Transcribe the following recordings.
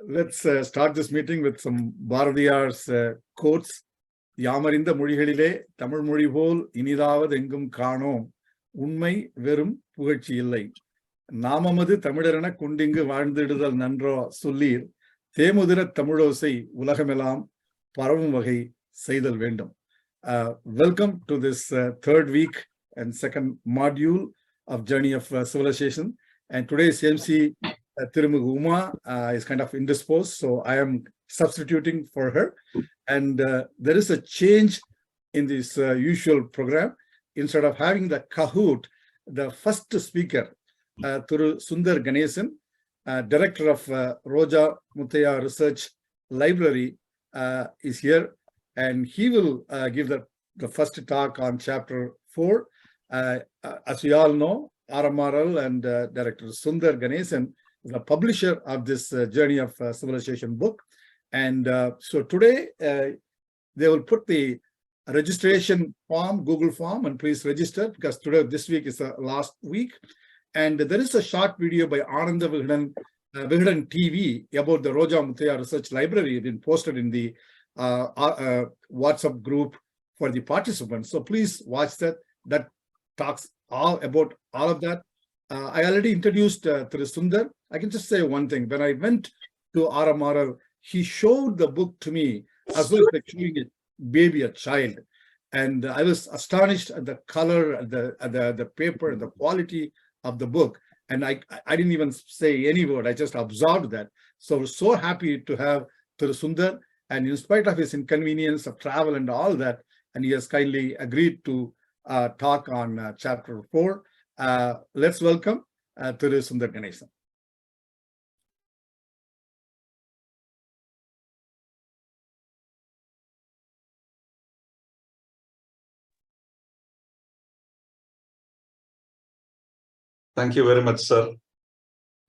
Let's start this meeting with some Bharadiyar's quotes. Yamarinda Murihalile, Tamil Muribol, Inidavad Engum Kano, Unmai Verum Pugachi Illai. Namamadu Tamidarana Kundingu Vandidal Nandro Sulir, Temudira Tamurosei, Ulakamelam, Paravum Vagai, Seidal Vendum. Welcome to this third week and second module of Journey of Civilization. And today's MC Thiru is kind of indisposed, so I am substituting for her. And there is a change in this usual program. Instead of having the Kahoot, the first speaker, Thiru Sundar Ganesan, director of Roja Muthaiya Research Library, is here, and he will give the first talk on chapter 4. As we all know, RMRL and Director Sundar Ganesan is the publisher of this Journey of Civilization book. And so today, they will put the registration form, Google form, and please register, because this week is the last week. And there is a short video by Ananda Vigadan TV about the Roja Muthaiya Research Library been posted in the WhatsApp group for the participants. So please watch that. That talks all about all of that. I already introduced Thiru Sundar. I can just say one thing. When I went to RMRL, he showed the book to me as well as like showing a baby, a child. And I was astonished at the color, the paper, the quality of the book. And I didn't even say any word. I just observed that. So happy to have Thiru Sundar. And in spite of his inconvenience of travel and all that, and he has kindly agreed to talk on chapter 4. Let's welcome Thiru Sundar Ganesan. Thank you very much, sir.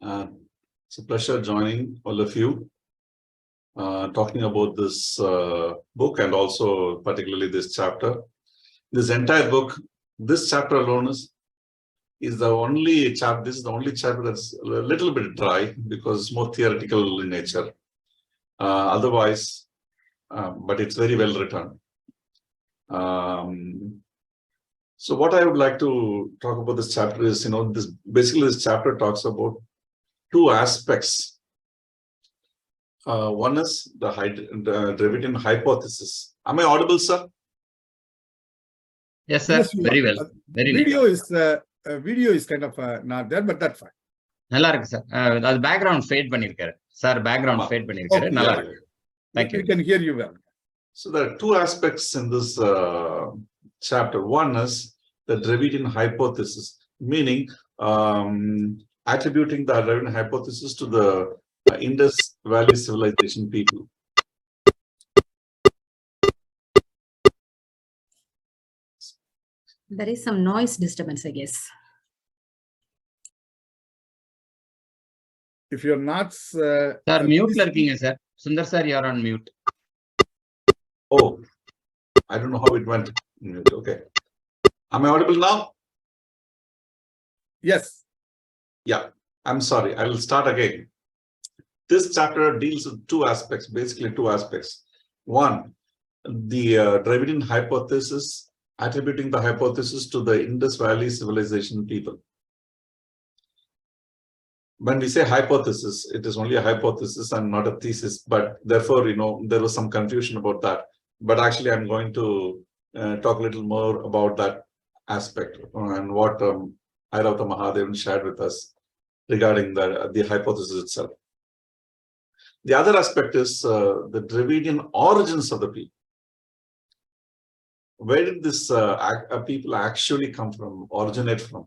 It's a pleasure joining all of you, talking about this book and also particularly this chapter. This entire book, this chapter alone is the only chapter. This is the only chapter that's a little bit dry because it's more theoretical in nature. Otherwise, but it's very well written. So what I would like to talk about this chapter is, this chapter talks about two aspects. One is the Dravidian hypothesis. Am I audible, sir? Yes, sir. Yes, very well. Very video is kind of not there, but that's fine. நல்லா இருக்கு sir. அது background fat பண்ணிருக்காரு. Sir background fat பண்ணிருக்காரு. நல்லா இருக்கு. Thank you. We can hear you well. So there are two aspects in this chapter. One is the Dravidian hypothesis, meaning attributing the Dravidian hypothesis to the Indus Valley civilization people. There is some noise disturbance, I guess. If you're not... Sir, mute lurking, sir. Sundar sir, you're on mute. Oh, I don't know how it went. Okay. Am I audible now? Yes. Yeah, I'm sorry. I will start again. This chapter deals with two aspects, basically two aspects. One, the Dravidian hypothesis, attributing the hypothesis to the Indus Valley civilization people. When we say hypothesis, it is only a hypothesis and not a thesis, but therefore, there was some confusion about that. But actually, I'm going to talk a little more about that aspect and what Airavata Mahadevan shared with us regarding the hypothesis itself. The other aspect is the Dravidian origins of the people. Where did this people actually come from, originate from?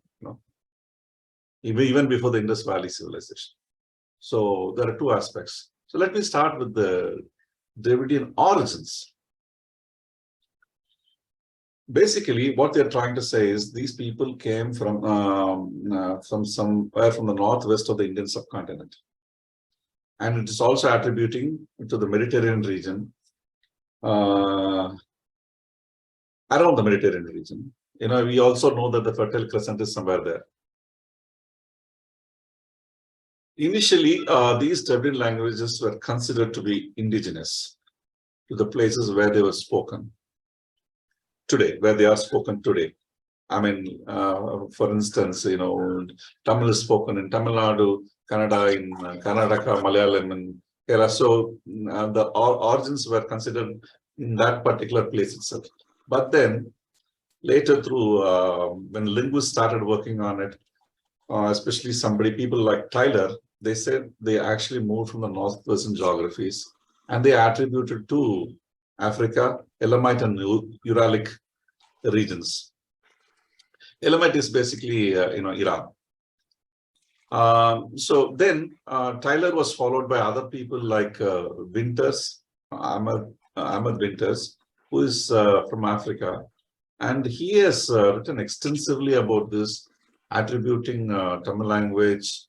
Even before the Indus Valley civilization. So there are two aspects. So let me start with the Dravidian origins. Basically, what they're trying to say is these people came from somewhere from the northwest of the Indian subcontinent. And it is also attributing to the Mediterranean region, around the Mediterranean region. We also know that the Fertile Crescent is somewhere there. Initially, these Dravidian languages were considered to be indigenous to the places where they were spoken today, where they are spoken today. I mean, for instance, Tamil is spoken in Tamil Nadu, Kannada in Karnataka, Malayalam in Kerala. So the origins were considered in that particular place itself. But then later through, when linguists started working on it, especially people like Tyler, they said they actually moved from the northwestern geographies and they attributed to Africa, Elamite and Uralic regions. Elamite is basically, Iran. So then Tyler was followed by other people like Winters, Ahmed Winters, who is from Africa. And he has written extensively about this, attributing Tamil language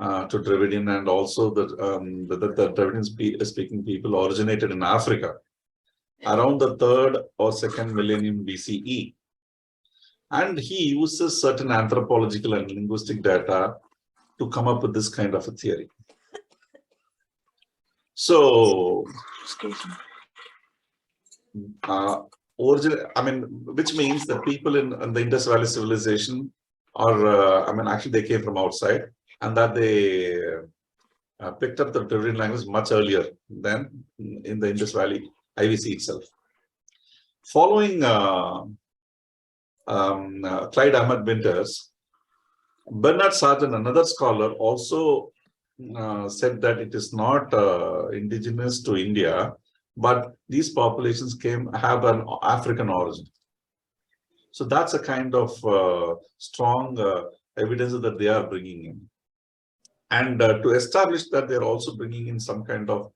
to Dravidian, and also that the Dravidian speaking people originated in Africa around the 3rd or 2nd millennium BCE. And he uses certain anthropological and linguistic data to come up with this kind of a theory. So, which means that people in the Indus Valley civilization are, actually they came from outside, and that they picked up the Dravidian language much earlier than in the Indus Valley IVC itself. Following Clyde Ahmed Winters, Bernard Sargent, another scholar, also said that it is not indigenous to India, but these populations have an African origin. So that's a kind of strong evidence that they are bringing in. And to establish that, they're also bringing in some kind of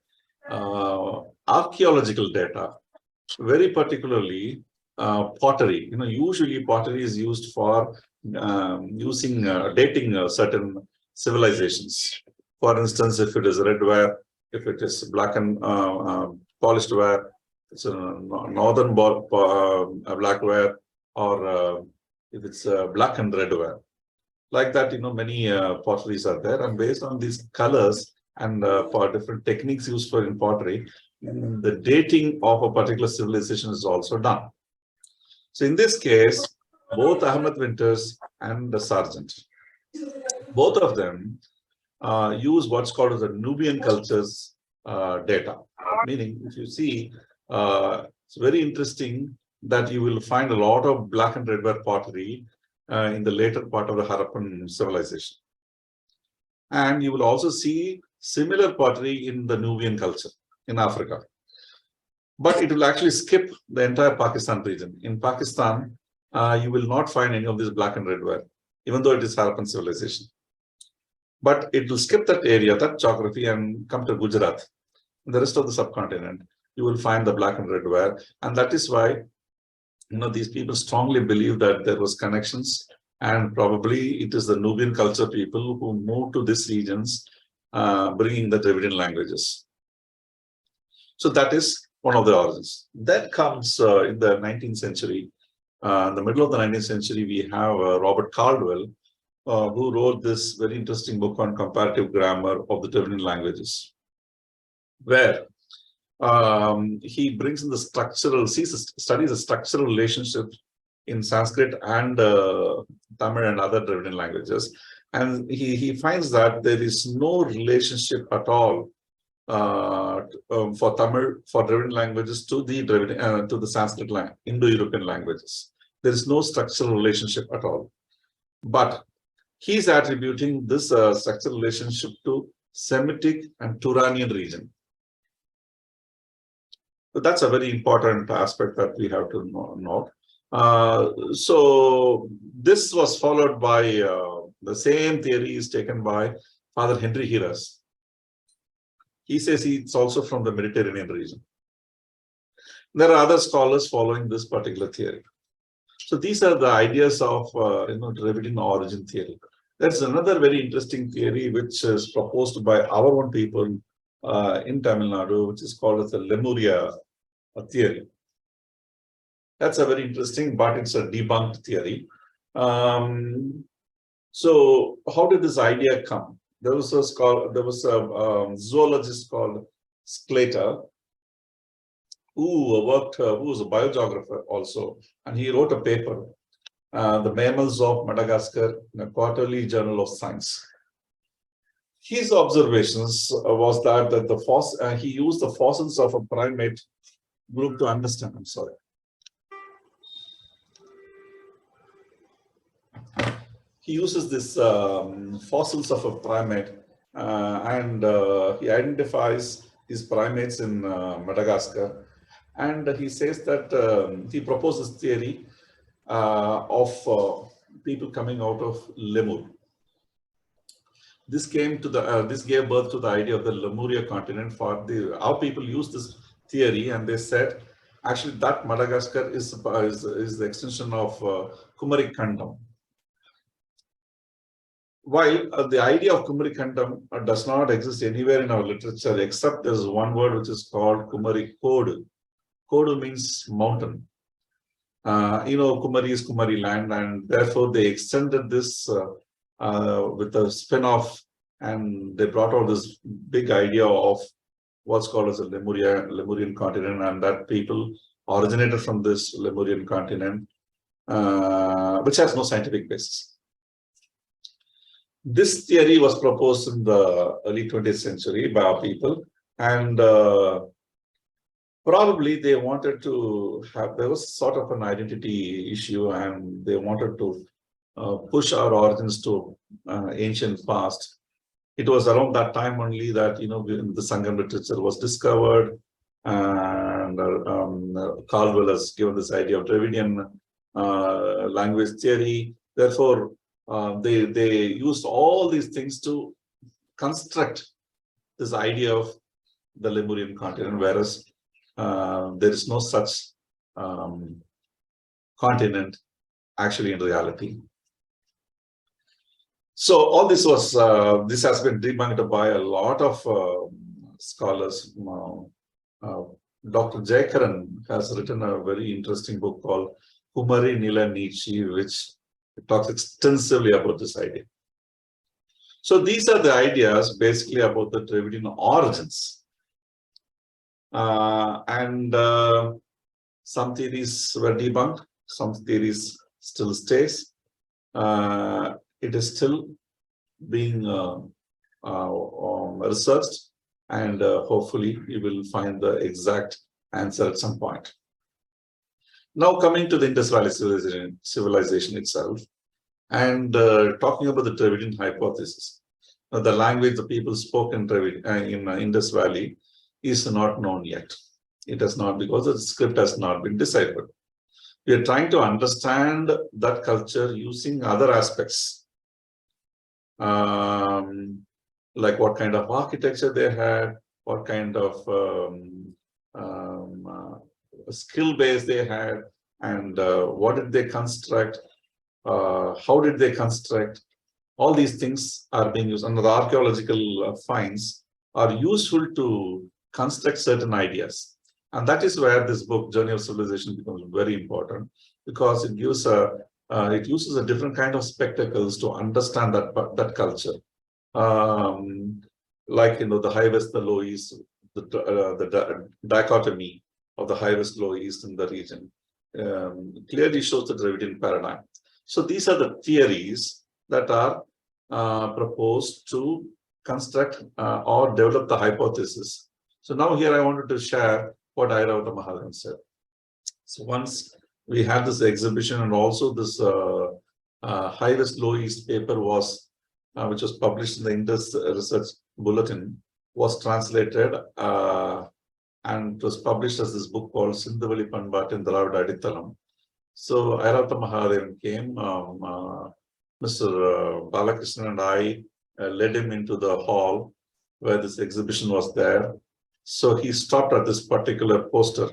archaeological data, very particularly pottery. Usually pottery is used for dating certain civilizations. For instance, if it is red ware, if it is black and polished ware, it's a northern black ware, or if it's black and red ware. Like that, many potteries are there, and based on these colors and for different techniques used for in pottery, the dating of a particular civilization is also done. So in this case, both Ahmed Winters and the Sargent, both of them use what's called as the Nubian cultures data. Meaning, if you see, it's very interesting that you will find a lot of black and red ware pottery in the later part of the Harappan civilization. And you will also see similar pottery in the Nubian culture in Africa. But it will actually skip the entire Pakistan region. In Pakistan, you will not find any of this black and red ware, even though it is Harappan civilization. But it will skip that area, that geography, and come to Gujarat. In the rest of the subcontinent, you will find the black and red ware. And that is why these people strongly believe that there was connections, and probably it is the Nubian culture people who moved to these regions, bringing the Dravidian languages. So that is one of the origins. That comes in the 19th century. In the middle of the 19th century, we have Robert Caldwell, who wrote this very interesting book on comparative grammar of the Dravidian languages, where he brings in the studies the structural relationship in Sanskrit and Tamil and other Dravidian languages. And he finds that there is no relationship at all for Dravidian languages to the Sanskrit Indo-European languages. There is no structural relationship at all. But he's attributing this structural relationship to Semitic and Turanian region. So that's a very important aspect that we have to note. So this was followed by the same theory is taken by Father Henry Heras. He says it's also from the Mediterranean region. There are other scholars following this particular theory. So these are the ideas of Dravidian origin theory. There's another very interesting theory which is proposed by our own people in Tamil Nadu, which is called as the Lemuria theory. That's a very interesting, but it's a debunked theory. So how did this idea come? there was a zoologist called Sclater, who was a biogeographer also, and he wrote a paper, The Mammals of Madagascar, in a quarterly journal of science. His observations was that he used the fossils of a primate group to understand. I'm sorry. He uses this fossils of a primate, and he identifies these primates in Madagascar, and he says that he proposes theory of people coming out of Lemur. This gave birth to the idea of the Lemuria continent. How people use this theory, and they said actually that Madagascar is the extension of Kumari Kandam. While the idea of Kumari Kandam does not exist anywhere in our literature, except there's one word which is called Kumari Kodu. Kodu means mountain. Kumari is Kumari land, and therefore they extended this with a spin-off, and they brought out this big idea of what's called as a Lemurian continent, and that people originated from this Lemurian continent, which has no scientific basis. This theory was proposed in the early 20th century by our people, and probably they wanted to there was sort of an identity issue, and they wanted to push our origins to ancient past. It was around that time only that, the Sangam literature was discovered, and Caldwell has given this idea of Dravidian language theory. Therefore, they used all these things to construct this idea of the Lemurian continent, whereas there is no such continent actually in reality. So all this has been debunked by a lot of scholars. Dr. Jayakaran has written a very interesting book called Kumari Nila Nichi, which talks extensively about this idea. So these are the ideas basically about the Dravidian origins. And some theories were debunked, some theories still stays. It is still being researched, and hopefully you will find the exact answer at some point. Now coming to the Indus Valley civilization itself, and talking about the Dravidian hypothesis. The language the people spoke in Indus Valley is not known yet. It has not, because the script has not been deciphered. We are trying to understand that culture using other aspects, like what kind of architecture they had, what kind of skill base they had, and what did they construct, how did they construct. All these things are being used, and the archaeological finds are useful to construct certain ideas. And that is where this book, Journey of Civilization, becomes very important, because it gives it uses a different kind of spectacles to understand that culture. Like, the high west, the low east, the dichotomy of the high west, low east in the region clearly shows the Dravidian paradigm. So these are the theories that are proposed to construct or develop the hypothesis. So now here I wanted to share what Airavata Mahadevan said. So once we had this exhibition, and also this high west, low east paper was, which was published in the Indus Research Bulletin, was translated and it was published as this book called Sindhavali Panbat in Dravida Adithalam. So Airavata Mahadevan came, Mr. Balakrishnan and I led him into the hall where this exhibition was there. So he stopped at this particular poster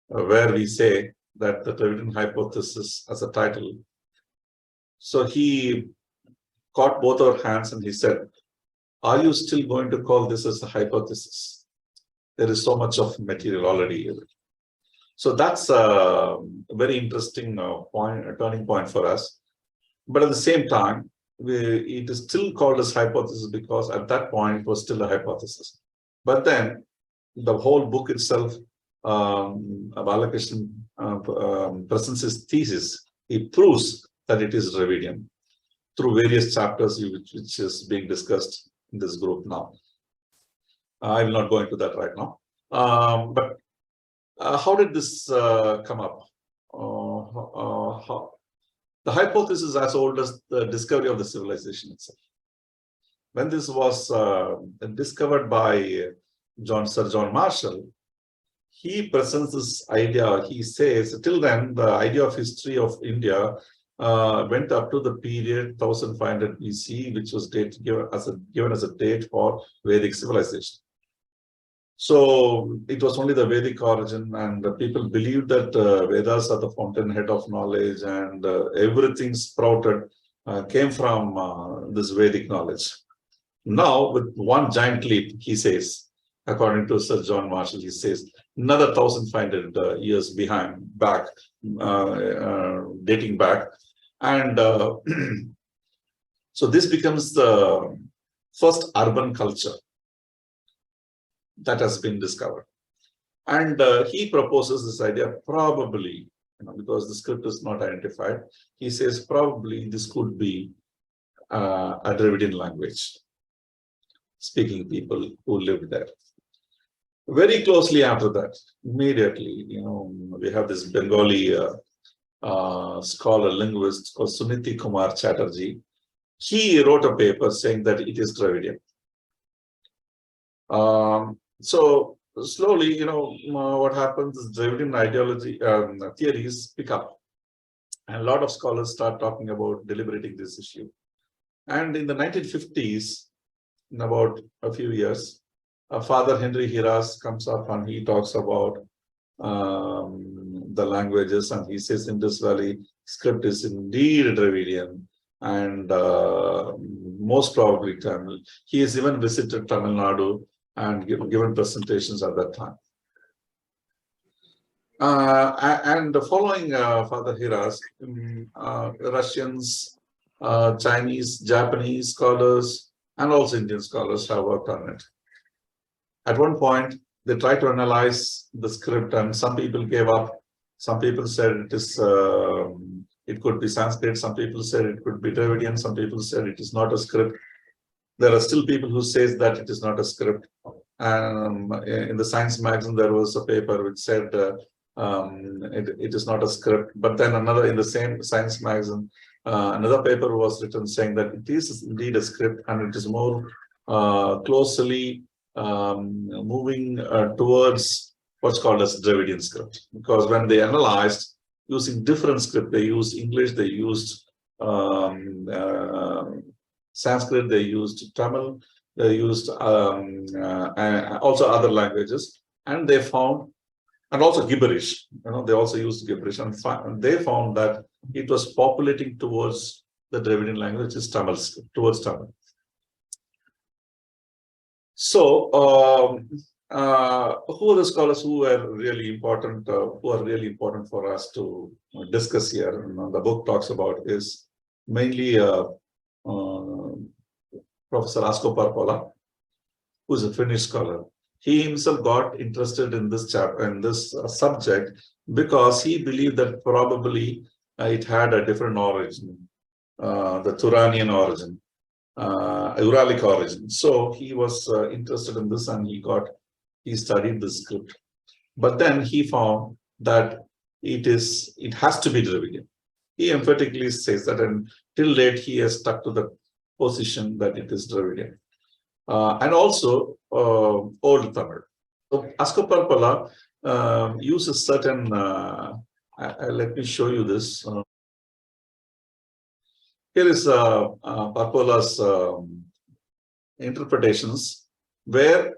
where we say that the Dravidian hypothesis as a title. So he caught both our hands and he said, "Are you still going to call this as a hypothesis? There is so much of material already here." So that's a very interesting turning point for us. But at the same time, it is still called as hypothesis because at that point it was still a hypothesis. But then the whole book itself, Balakrishnan presents his thesis. He proves that it is Dravidian through various chapters which is being discussed in this group now. I will not go into that right now. But how did this come up? The hypothesis is as old as the discovery of the civilization itself. When this was discovered by Sir John Marshall, he presents this idea. He says, till then, the idea of history of India went up to the period 1500 BC, which was given as a date for Vedic civilization. So it was only the Vedic origin, and people believed that Vedas are the fountainhead of knowledge, and everything sprouted came from this Vedic knowledge. Now, with one giant leap, he says, according to Sir John Marshall, he says, another 1500 years back, dating back. And so this becomes the first urban culture that has been discovered. And he proposes this idea, probably, because the script is not identified, he says probably this could be a Dravidian language, speaking people who lived there. Very closely after that, immediately, we have this Bengali scholar, linguist called Suniti Kumar Chatterjee. He wrote a paper saying that it is Dravidian. So slowly, what happens is Dravidian ideology theories pick up, and a lot of scholars start talking about deliberating this issue. And in the 1950s, in about a few years, Father Henry Hiras comes up and he talks about the languages, and he says Indus Valley script is indeed Dravidian, and most probably Tamil. He has even visited Tamil Nadu and given presentations at that time. And following Father Hiras, Russians, Chinese, Japanese scholars, and also Indian scholars have worked on it. At one point, they tried to analyze the script, and some people gave up. Some people said it could be Sanskrit. Some people said it could be Dravidian. Some people said it is not a script. There are still people who say that it is not a script. In the Science magazine, there was a paper which said it is not a script. But then another, in the same Science magazine, another paper was written saying that it is indeed a script, and it is more closely moving towards what's called as Dravidian script. Because when they analyzed using different script, they used English, they used Sanskrit, they used Tamil, they used also other languages, and they found, and also gibberish, they also used gibberish, and they found that it was populating towards the Dravidian language, which is Tamil, towards Tamil. So, who are the scholars who are really important, for us to discuss here? The book talks about is mainly Professor Asko Parpola, who is a Finnish scholar. He himself got interested in this chapter, in this subject, because he believed that probably it had a different origin, the Turanian origin, Uralic origin. So he was interested in this, and he studied this script. But then he found that it has to be Dravidian. He emphatically says that, and till date he has stuck to the position that it is Dravidian. And also Old Tamil. So Asko Parpola uses certain, let me show you this. Here is Parpola's interpretations, where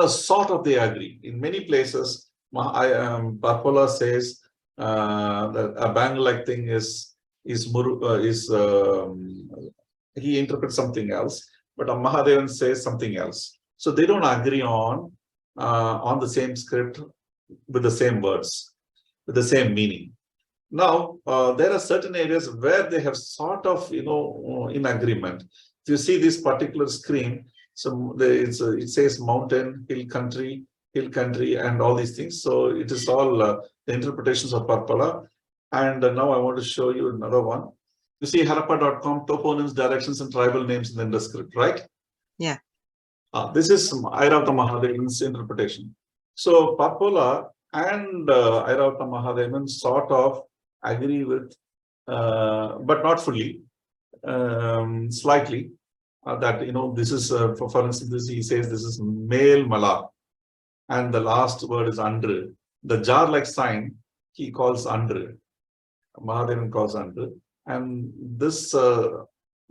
sort of they agree. In many places, Parpola says that a bang-like thing he interprets something else, but Mahadevan says something else. So they don't agree on the same script with the same words, with the same meaning. Now, there are certain areas where they have sort of, in agreement. If you see this particular screen, so it says mountain, hill country, and all these things. So it is all the interpretations of Parpala. And now I want to show you another one. You see Harappa.com, toponyms, directions, and tribal names in the Indus script, right? Yeah. This is Airavata Mahadevan's interpretation. So Parpala and Airavata Mahadevan sort of agree with, but not fully, slightly, that, this is, for instance, he says this is male Mala, and the last word is Andru. The jar-like sign, he calls Andru. Mahadevan calls Andru. And this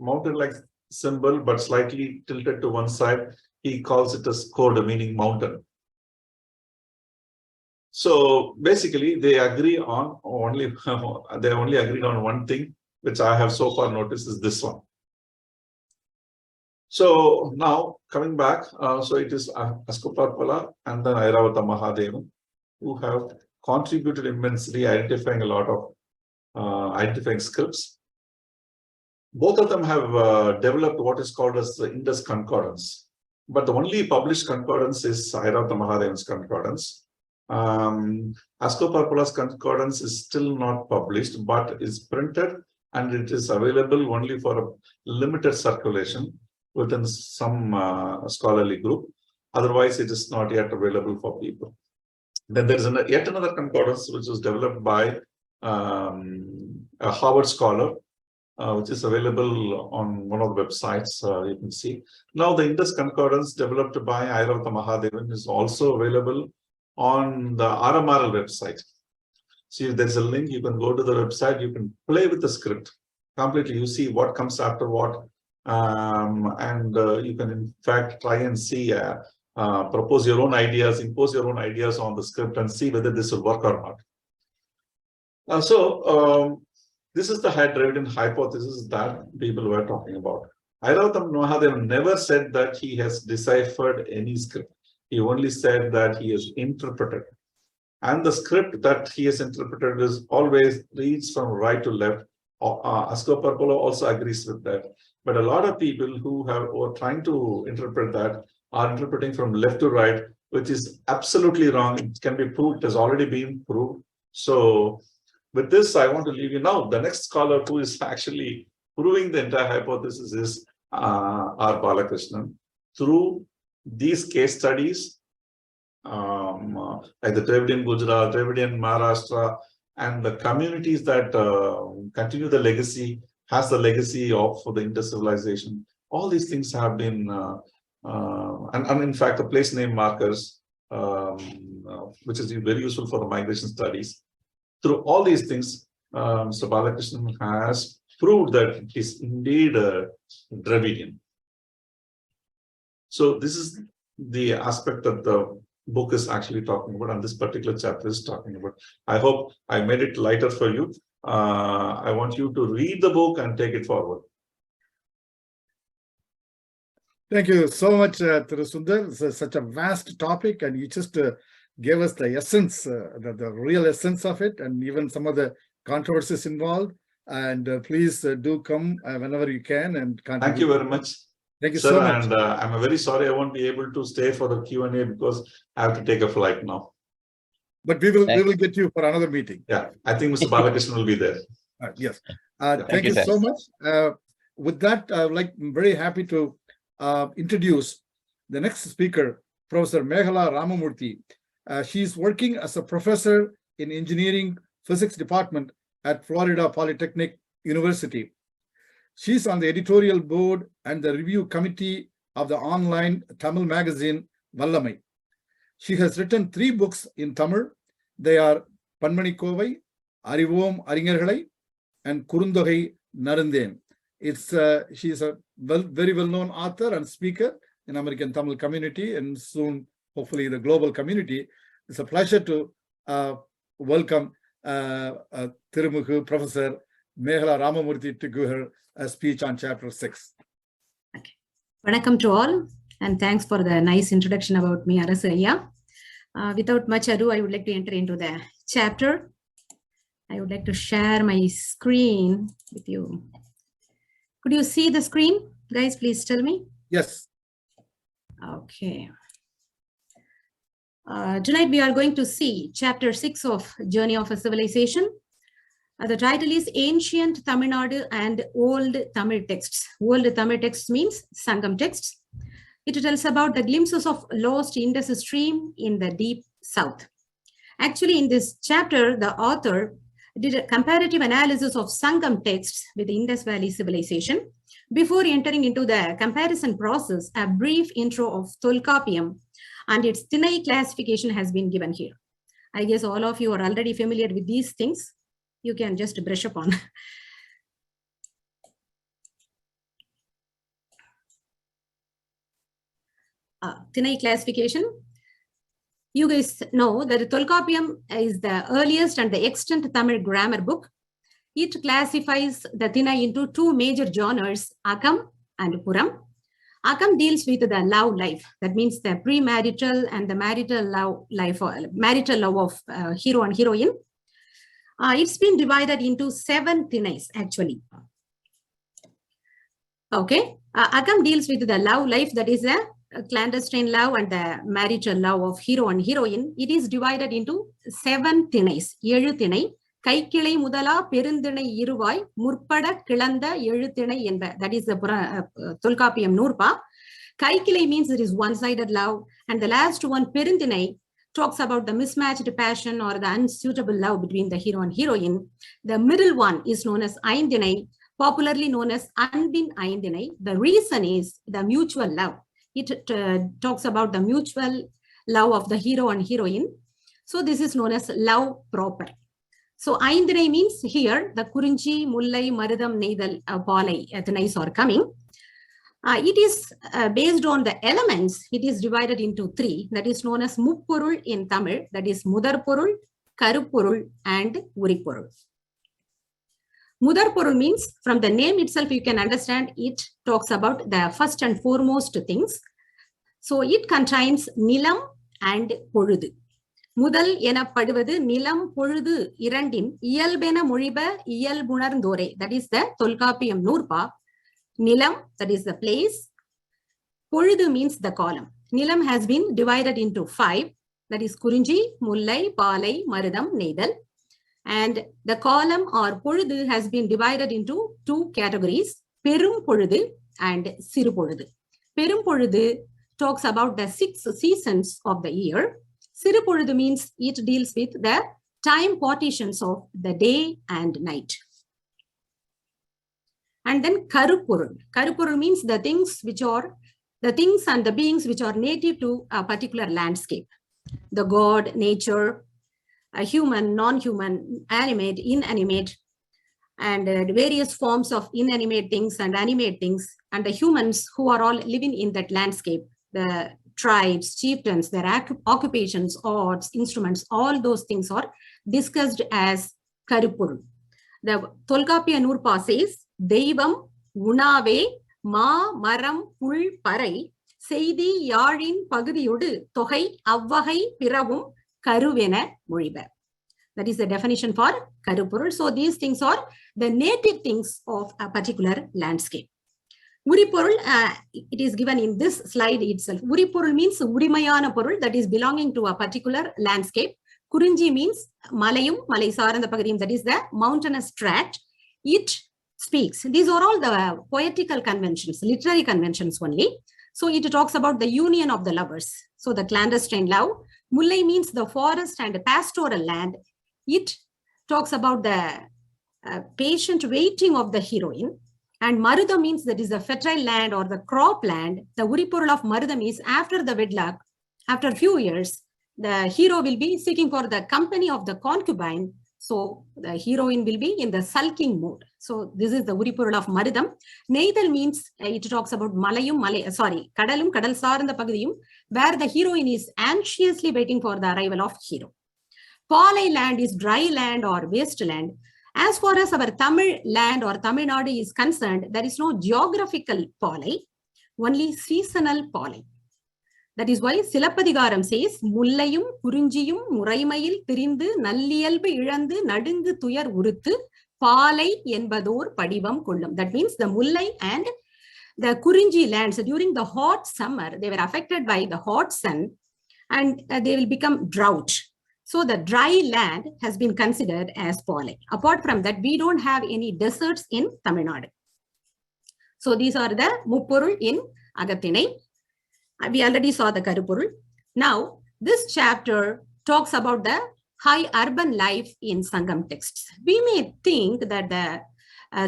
mountain-like symbol, but slightly tilted to one side, he calls it as Koda, meaning mountain. So basically, they agree on only agreed on one thing, which I have so far noticed is this one. So now coming back, so it is Askoparpala and then Airavata Mahadevan who have contributed immensely, identifying a lot of identifying scripts. Both of them have developed what is called as the Indus concordance, but the only published concordance is Airavata Mahadevan's concordance. Askoparpala's concordance is still not published, but is printed and it is available only for a limited circulation within some scholarly group. Otherwise, it is not yet available for people. Then there is yet another concordance which was developed by a Harvard scholar, which is available on one of the websites you can see. Now, the Indus concordance developed by Airavata Mahadevan is also available on the RMRL website. See, if there's a link, you can go to the website, you can play with the script completely. You see what comes after what, and you can in fact try and see, propose your own ideas, impose your own ideas on the script and see whether this will work or not. This is the Dravidian hypothesis that people were talking about. Airavata Mahadevan never said that he has deciphered any script. He only said that he has interpreted. And the script that he has interpreted is always reads from right to left. Askoparpala also agrees with that. But a lot of people who are trying to interpret that are interpreting from left to right, which is absolutely wrong. It can be proved, it has already been proved. So with this, I want to leave you now. The next scholar who is actually proving the entire hypothesis is R. Balakrishnan. Through these case studies, like the Dravidian Gujarat, Dravidian Maharashtra, and the communities that continue the legacy, has the legacy of the Indus civilization. All these things have been, and in fact, the place name markers, which is very useful for the migration studies. Through all these things, so Balakrishnan has proved that it is indeed a Dravidian. So this is the aspect that the book is actually talking about, and this particular chapter is talking about. I hope I made it lighter for you. I want you to read the book and take it forward. Thank you so much, Thiru Sundar. It's such a vast topic, and you just gave us the essence, the real essence of it, and even some of the controversies involved. And please do come whenever you can and contribute. Thank you very much. Thank you Sir, so much. And I'm very sorry I won't be able to stay for the Q&A because I have to take a flight now. But we will get you for another meeting. Yeah, I think Mr. Balakrishnan will be there. Yes. Thank you so much. With that, I'm very happy to introduce the next speaker, Professor Meghala Ramamurthy. She's working as a professor in engineering physics department at Florida Polytechnic University. She's on the editorial board and the review committee of the online Tamil magazine Vallamai. She has written 3 books in Tamil. They are Panmani Kovai, Arivom Aringergalai, and Kurundogai Narandhen. She's a very well-known author and speaker in American Tamil community and soon, hopefully, the global community. It's a pleasure to welcome Tirumugu Professor Meghala Ramamurthy to give her a speech on chapter 6. Okay. Vanakkam to all, and thanks for the nice introduction about me, Arasaya. Without much ado, I would like to enter into the chapter. I would like to share my screen with you. Could you see the screen? Guys, please tell me. Yes. Okay. Tonight we are going to see chapter 6 of Journey of a Civilization. The title is Ancient Tamil Nadu and Old Tamil Texts. Old Tamil texts means Sangam texts. It tells about the glimpses of lost Indus stream in the deep south. Actually, in this chapter, the author did a comparative analysis of Sangam texts with the Indus Valley civilization. Before entering into the comparison process, a brief intro of Tolkapiam and its Thiru classification has been given here. I guess all of you are already familiar with these things. You can just brush up on. Thiru classification. You guys know that Tolkapiam is the earliest and the extant Tamil grammar book. It classifies the Thiru into two major genres, Akam and Puram. Akam deals with the love life. That means the premarital and the marital love life, marital love of hero and heroine. It's been divided into 7 Thirus actually. Okay, Akam deals with the love life, that is a clandestine love and the marital love of hero and heroine. It is divided into 7 Thirus, 7 Thiru. Kaikilai mudala perindinai iruvai murpada kilanda எழுத்திணை என்ப. That is the Tolkapiam Nurpa. Kaikilai means it is one-sided love, and the last one, perindinai, talks about the mismatched passion or the unsuitable love between the hero and heroine. The middle one is known as Aindinai, popularly known as Anbin Aindinai. The reason is the mutual love. It talks about the mutual love of the hero and heroine. So this is known as love proper. So Aindinai means here the Kurinchi, Mullai, Marudam, Neidal, Palai, Thirais are coming. It is based on the elements. It is divided into 3. That is known as Muppurul in Tamil. That is Mudarpurul, Karupurul, and Uripurul. Mudarpurul means, from the name itself, you can understand it talks about the first and foremost things. So it contains Nilam and Poludu. முதல் எனப்படுவது நிலம் பொழுது இரண்டின் இயல்பென மொழிப இயல்புணர்ந்தோரே. That is the Tolkapiam Nurpa. Nilam, that is the place. Poludhu means the column. Nilam has been divided into 5. That is Kurinji, Mullai, Palai, Marudam, Neidal. And the column or Poludhu has been divided into 2 categories, Perum Poludhu and Siru Poludhu. Perum Poludhu talks about the 6 seasons of the year. Siru Poludhu means it deals with the time partitions of the day and night. And then Karupurul. Karupurul means the things and the beings which are native to a particular landscape. The god, nature, a human, non-human, animate, inanimate, and various forms of inanimate things and animate things, and the humans who are all living in that landscape, the tribes, chieftains, their occupations, arts, instruments, all those things are discussed as Karupurul. The Tolkapiam Nurpa says, Deivam Unave Ma Maram Pul Parai Seidi Yarin Pagudiyudu Tohai Avvahai Piravum Karuvena Muriba. That is the definition for Karupurul. So these things are the native things of a particular landscape. Uripurul, it is given in this slide itself. Uripurul means Urimayana Purul, that is belonging to a particular landscape. Kurinji means Malayum, Malay Saranda Pagadim, that is the mountainous tract. It speaks. These are all the poetical conventions, literary conventions only. So it talks about the union of the lovers. So the clandestine love. Mullai means the forest and pastoral land. It talks about the patient waiting of the heroine. And Marudam means that is the fertile land or the crop land. The Uripurul of Marudam is after the wedlock, after a few years, the hero will be seeking for the company of the concubine. So the heroine will be in the sulking mood. So this is the Uripurul of Marudam. Neidal means it talks about Malayum, Kadalum, Kadal Saranda Pagudiyum, where the heroine is anxiously waiting for the arrival of hero. Palai land is dry land or wasteland. As far as our Tamil land or Tamil Nadu is concerned, there is no geographical Palai, only seasonal Palai. That is why Silappadigaram says, Mullayum, Kurinjiyum, Muraimayil, Tirindu, Nalliyalbu Ilandu, Nadungu Tuyar Uruthu, Palai Yenbador Padivam Kullum. That means the Mullai and the Kurinji lands during the hot summer, they were affected by the hot sun and they will become drought. So the dry land has been considered as Palai. Apart from that, we don't have any deserts in Tamil Nadu. So these are the Muppurul in Agathinai. We already saw the Karupurul. Now, this chapter talks about the high urban life in Sangam texts. We may think that the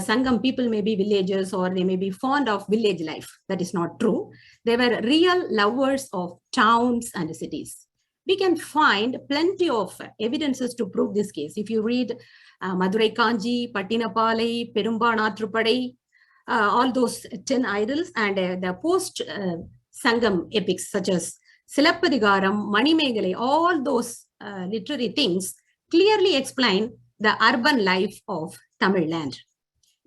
Sangam people may be villagers or they may be fond of village life. That is not true. They were real lovers of towns and cities. We can find plenty of evidences to prove this case. If you read Madurai Kanji, Pattinapalai, Perumbanatrupadai, all those 10 idols and the post-Sangam epics such as Silappadigaram, Manimegalai, all those literary things clearly explain the urban life of Tamil land.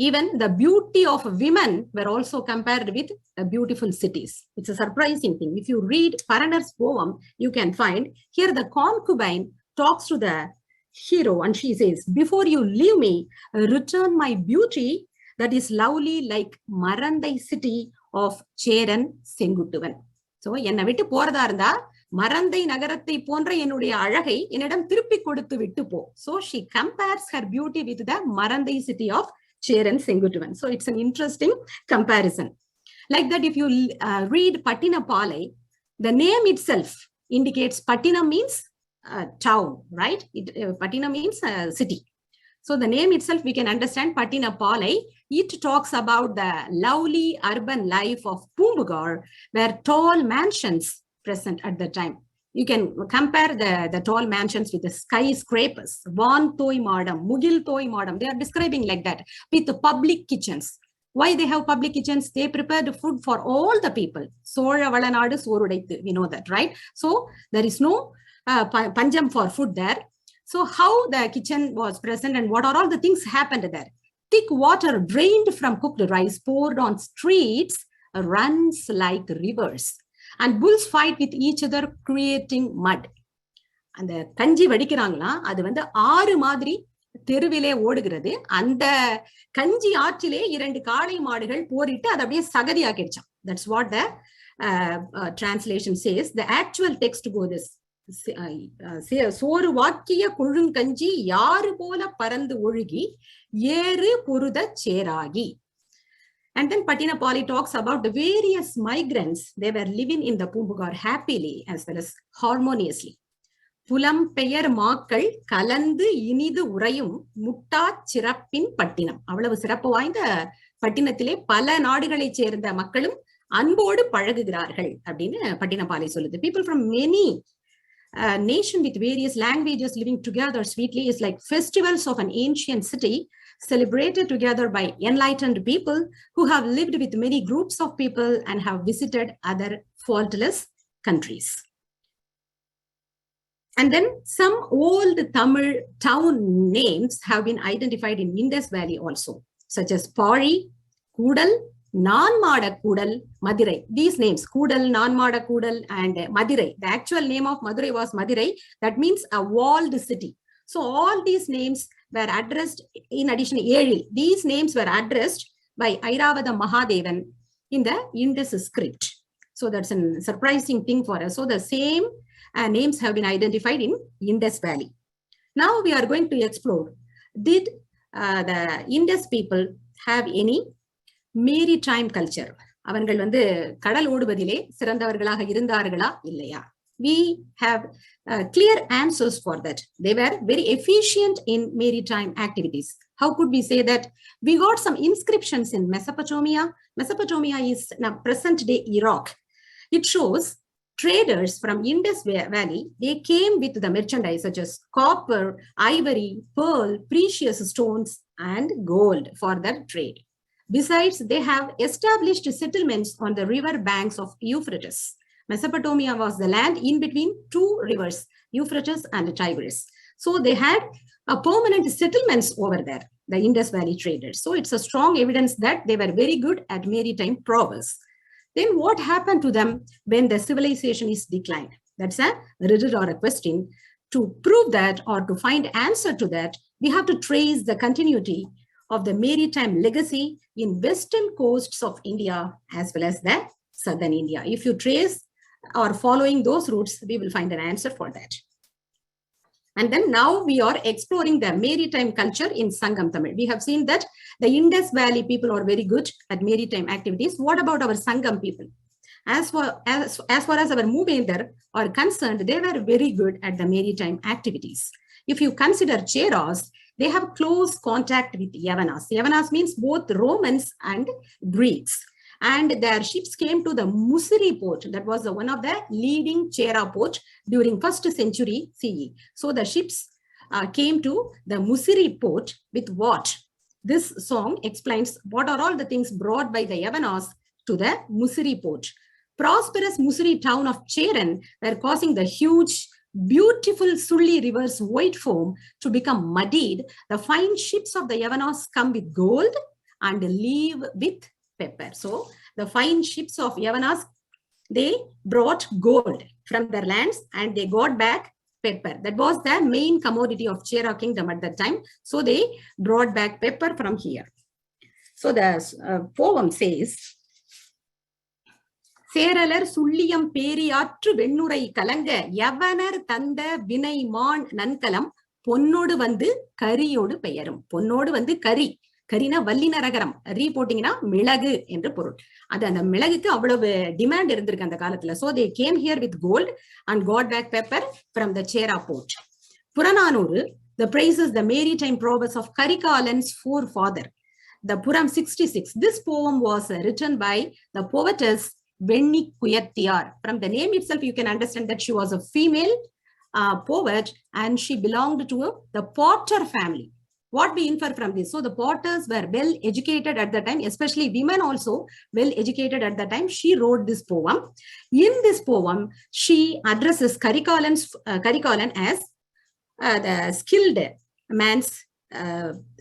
Even the beauty of women were also compared with beautiful cities. It's a surprising thing. If you read Paranar's poem, you can find here the concubine talks to the hero and she says, before you leave me, return my beauty that is lovely like Marandai city of Cheran Sengutuvan. So, என்னை விட்டு போறதா இருந்தா மரந்தை நகரத்தை போன்ற என்னுடைய அழகை என்னிடம் திருப்பி கொடுத்து விட்டு போ. So she compares her beauty with the Marandai city of Cheran Sengutuvan. So it's an interesting comparison. Like that, if you read Pattinapalai, the name itself indicates Pattina means town, right? Pattina means city. So the name itself, we can understand Pattinapalai. It talks about the lovely urban life of Pumbugar, where tall mansions present at the time. You can compare the tall mansions with the skyscrapers, Van Toy Madam, Mugil Toy Madam. They are describing like that with the public kitchens. Why they have public kitchens? They prepared food for all the people. Sola Valanadu Sorudaithu, we know that, right? So there is no panjam for food there. So how the kitchen was present and what are all the things happened there? Thick water drained from cooked rice poured on streets runs like rivers. And bulls fight with each other creating mud. அந்த கஞ்சி வடிக்கிறாங்களா அது வந்து ஆறு மாதிரி தெருவிலே ஓடுகிறது. அந்த கஞ்சி ஆற்றிலே 2 காளை மாடுகள் போரிட்டு அது அப்படியே சகதியாக்கிடுச்சான். That's what the translation says. The actual text goes this. சோறு வாக்கிய கொழுங்கஞ்சி யாரு போல பறந்து ஒழுகி ஏறு பொருத சேராகி. And then Pattinapalai talks about the various migrants. They were living in the Pumbugar happily as well as harmoniously. புலம் பெயர் மாக்கள் கலந்து இனிது உறையும் முட்டா சிறப்பின் பட்டினம். அவ்வளவு சிறப்பு வாய்ந்த பட்டினத்திலே பல நாடுகளைச் சேர்ந்த மக்களும் அன்போடு பழகுகிறார்கள் அப்படின்னு Pattinapalai சொல்லுது. People from many nation with various languages living together sweetly is like festivals of an ancient city celebrated together by enlightened people who have lived with many groups of people and have visited other faultless countries. And then some old Tamil town names have been identified in Indus Valley also, such as Pari, Kudal, Nanmada Kudal, Madurai. These names, Kudal, Nanmada Kudal, and Madurai. The actual name of Madurai was Madurai. That means a walled city. So all these names were addressed, in addition, Eril. These names were addressed by Airavada Mahadevan in the Indus script. So that's a surprising thing for us. So the same names have been identified in Indus Valley. Now we are going to explore, did the Indus people have any maritime culture? அவர்கள் வந்து கடல் ஓடுவதிலே சிறந்தவர்களாக இருந்தார்களா இல்லையா? We have clear answers for that. They were very efficient in maritime activities. How could we say that? We got some inscriptions in Mesopotamia. Mesopotamia is now present-day Iraq. It shows traders from Indus Valley. They came with the merchandise such as copper, ivory, pearl, precious stones, and gold for their trade. Besides, they have established settlements on the river banks of Euphrates. Mesopotamia was the land in between 2 rivers, Euphrates and Tigris. So they had a permanent settlements over there, the Indus Valley traders. So it's a strong evidence that they were very good at maritime prowess. Then what happened to them when the civilization is declined? That's a riddle or a question. To prove that or to find answer to that, we have to trace the continuity of the maritime legacy in western coasts of India as well as the southern India. If you trace or following those routes, we will find an answer for that. And then now we are exploring the maritime culture in Sangam Tamil. We have seen that the Indus Valley people are very good at maritime activities. What about our Sangam people? As far as our Movendar are concerned, they were very good at the maritime activities. If you consider Cheras, they have close contact with Yavanas. Yavanas means both Romans and Greeks. And their ships came to the Musiri port. That was one of the leading Chera port during 1st century CE. So the ships came to the Musiri port with what? This song explains what are all the things brought by the Yavanas to the Musiri port. Prosperous Musiri town of Cheran were causing the huge, beautiful Sulli river's white foam to become muddied. The fine ships of the Yavanas come with gold and leave with pepper. So the fine ships of Yavanas, they brought gold from their lands and they got back pepper. That was the main commodity of Chera kingdom at that time. So they brought back pepper from here. So the poem says, Seralar Sulliyam Periatru Vennurai Kalanga, Yavanar Tanda Vinay Mon Nankalam, Ponnodu Vandu Kariyodu Peyarum. Ponnodu Vandu Kari. Karina Vallina Ragaram, reporting Milagu in the Purut. And then the Milagu demand in the Kalatla. So they came here with gold and got back pepper from the Chera port. Purananuru, the praises the maritime prowess of Karikalan's forefather. The Puram 66. This poem was written by the poetess Venni Kuyattiar. From the name itself, you can understand that she was a female poet and she belonged to the Potter family. What we infer from this? So the Potters were well educated at the time, especially women also well educated at the time. She wrote this poem. In this poem, she addresses Karikalan as the skilled man's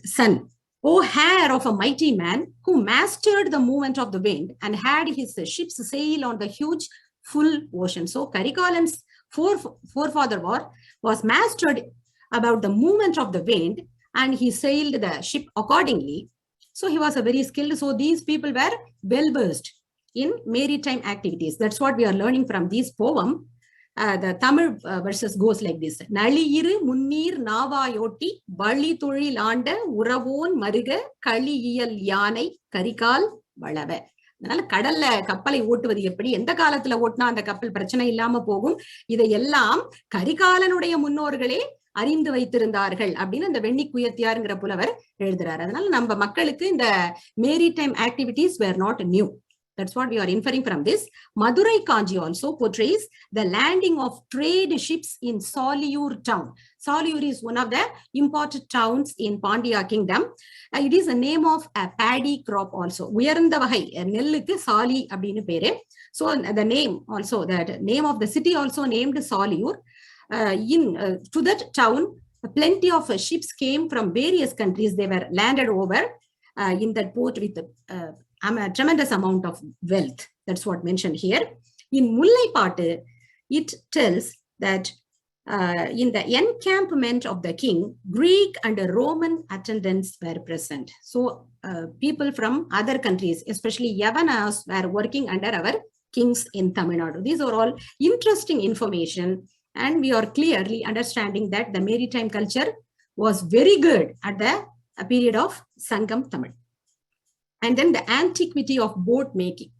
son. O hair of a mighty man who mastered the movement of the wind and had his ships sail on the huge full ocean. So Karikalan's forefather was mastered about the movement of the wind and he sailed the ship accordingly. So he was a very skilled. So these people were well versed in maritime activities. That's what we are learning from this poem. The Tamil verses goes like this. Naliyiru munnir navayoti bali thozhil aanda uravon maruga kaliyiyal yanai karikal valava. அதனால கடல்ல கப்பலை ஓட்டுவது எப்படி, எந்த காலத்துல ஓட்டினா அந்த கப்பல் பிரச்சனை இல்லாம போகும், இதையெல்லாம் கரிகாலனுடைய முன்னோர்களே அறிந்து வைத்திருந்தார்கள் அப்படின்னு அந்த வெண்ணி குயத்தியாருங்கிற புலவர் எழுதுறாரு. அதனால நம்ம மக்களுக்கு இந்த maritime activities where not new. That's what we are inferring from this. Madurai Kanji also portrays the landing of trade ships in Soliyur town. Soliyur is one of the important towns in Pandya kingdom. It is a name of a paddy crop also. Uyarandavahai, Nellukku Sali abdinu pere. So the name also, that name of the city also named Soliyur. To that town, plenty of ships came from various countries. They were landed over in that port with a tremendous amount of wealth. That's what mentioned here. In Mullai Patu, it tells that in the encampment of the king, Greek and Roman attendants were present. So people from other countries, especially Yavanas, were working under our kings in Tamil Nadu. These are all interesting information, and we are clearly understanding that the maritime culture was very good at the period of Sangam Tamil. And then the antiquity of boat making.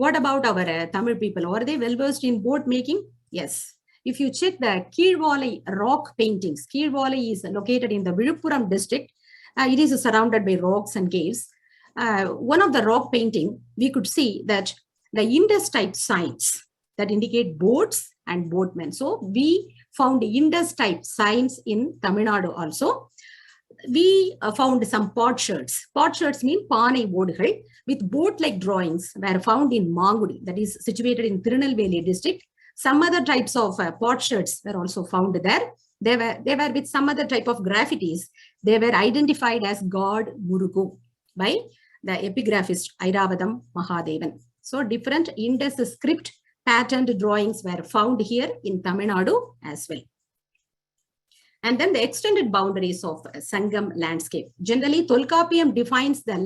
What about our Tamil people? Are they well versed in boat making? Yes. If you check the Keelvalai rock paintings, Keelvalai is located in the Viluppuram district. It is surrounded by rocks and caves. One of the rock painting, we could see that the Indus type signs that indicate boats and boatmen. So we found Indus type signs in Tamil Nadu also. We found some potsherds. Potsherds mean Panai Vodhal with boat-like drawings were found in Mangudi, that is situated in Tirunelveli district. Some other types of potsherds were also found there. They were with some other type of graffitis. They were identified as God Murugu by the epigraphist Airavadam Mahadevan. So different Indus script patterned drawings were found here in Tamil Nadu as well. And then the extended boundaries of Sangam landscape. Generally, Tolkappiyam defines the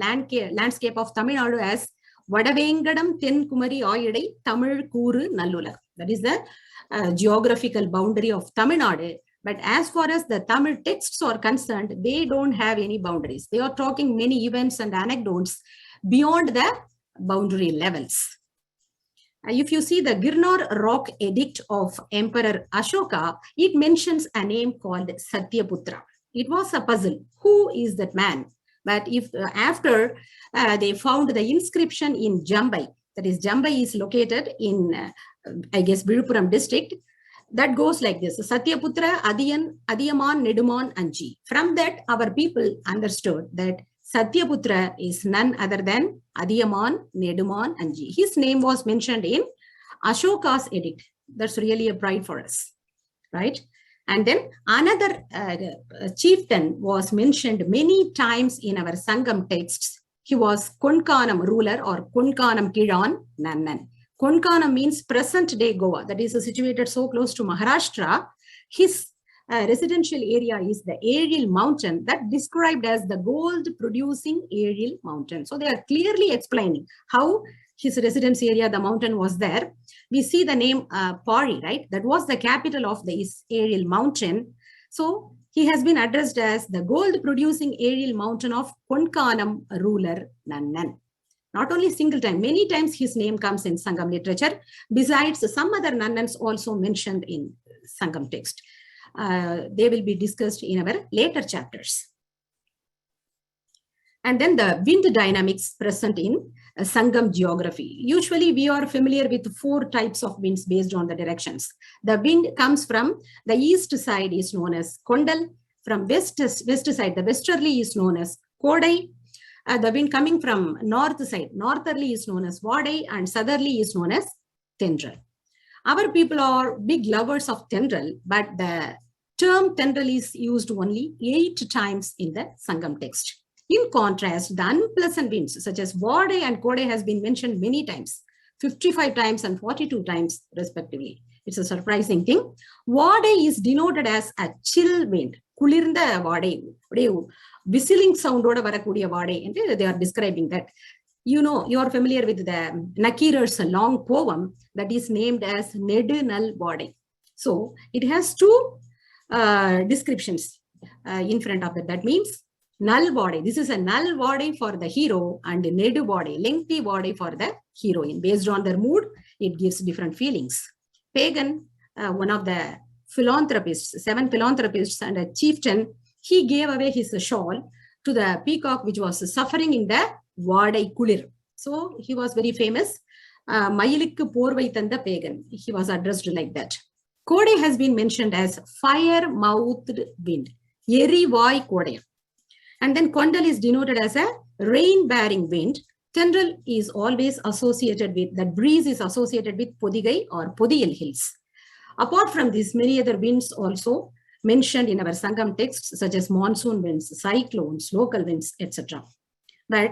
landscape of Tamil Nadu as Vadavengadam Tenkumari Oyadai Tamil Kuru Nallula. That is the geographical boundary of Tamil Nadu. But as far as the Tamil texts are concerned, they don't have any boundaries. They are talking many events and anecdotes beyond the boundary levels. If you see the Girnar rock edict of Emperor Ashoka, it mentions a name called Satyaputra. It was a puzzle. Who is that man? But if after they found the inscription in Jambai, that is Jambai is located in, I guess, Viluppuram district, that goes like this: Satyaputra, Adiyan, Adiyaman, Neduman, Anji. From that, our people understood that Satyaputra is none other than Adiyaman, Neduman, Anji. His name was mentioned in Ashoka's edict. That's really a pride for us, right? And then another chieftain was mentioned many times in our Sangam texts. He was Konkanam ruler or Konkanam Kiran Nannan. Konkanam means present day Goa, that is situated so close to Maharashtra. His residential area is the aerial mountain that described as the gold producing aerial mountain. So they are clearly explaining how his residence area, the mountain was there. We see the name Pari, right? That was the capital of this aerial mountain. So he has been addressed as the gold producing aerial mountain of Konkanam ruler Nannan. Not only single time, many times his name comes in Sangam literature. Besides, some other Nannans also mentioned in Sangam text. They will be discussed in our later chapters. And then the wind dynamics present in Sangam geography. Usually we are familiar with 4 types of winds based on the directions. The wind comes from the east side is known as Kondal. From west side, the westerly is known as Kodai. The wind coming from north side, northerly is known as Vadai, and southerly is known as Tendral. Our people are big lovers of Tendral, but the term Tendral is used only 8 times in the Sangam text. In contrast, the unpleasant winds such as Vadai and Kodai has been mentioned many times, 55 times and 42 times respectively. It's a surprising thing. Vadai is denoted as a chill wind. Kulirnda Vadai, whistling sound oda varakudiya Vadai, and they are describing that. You know, you are familiar with the Nakirar's long poem that is named as Nedu Nal Vadai. So it has 2 descriptions in front of it. That means Null Vadai. This is a Null Vadai for the hero and Nedu Vadai, lengthy Vadai for the heroine. Based on their mood, it gives different feelings. Pagan, one of the philanthropists, 7 philanthropists and a chieftain, he gave away his shawl to the peacock which was suffering in the Vadai Kulir. So he was very famous. Mayilikku Porvai Tanda Pagan. He was addressed like that. Kodai has been mentioned as fire-mouthed wind. Yeri Vai Kodai. And then Kondal is denoted as a rain-bearing wind. Tendral is always associated with, that breeze is associated with Podigai or Podiyal hills. Apart from this, many other winds also mentioned in our Sangam texts, such as monsoon winds, cyclones, local winds, etc. But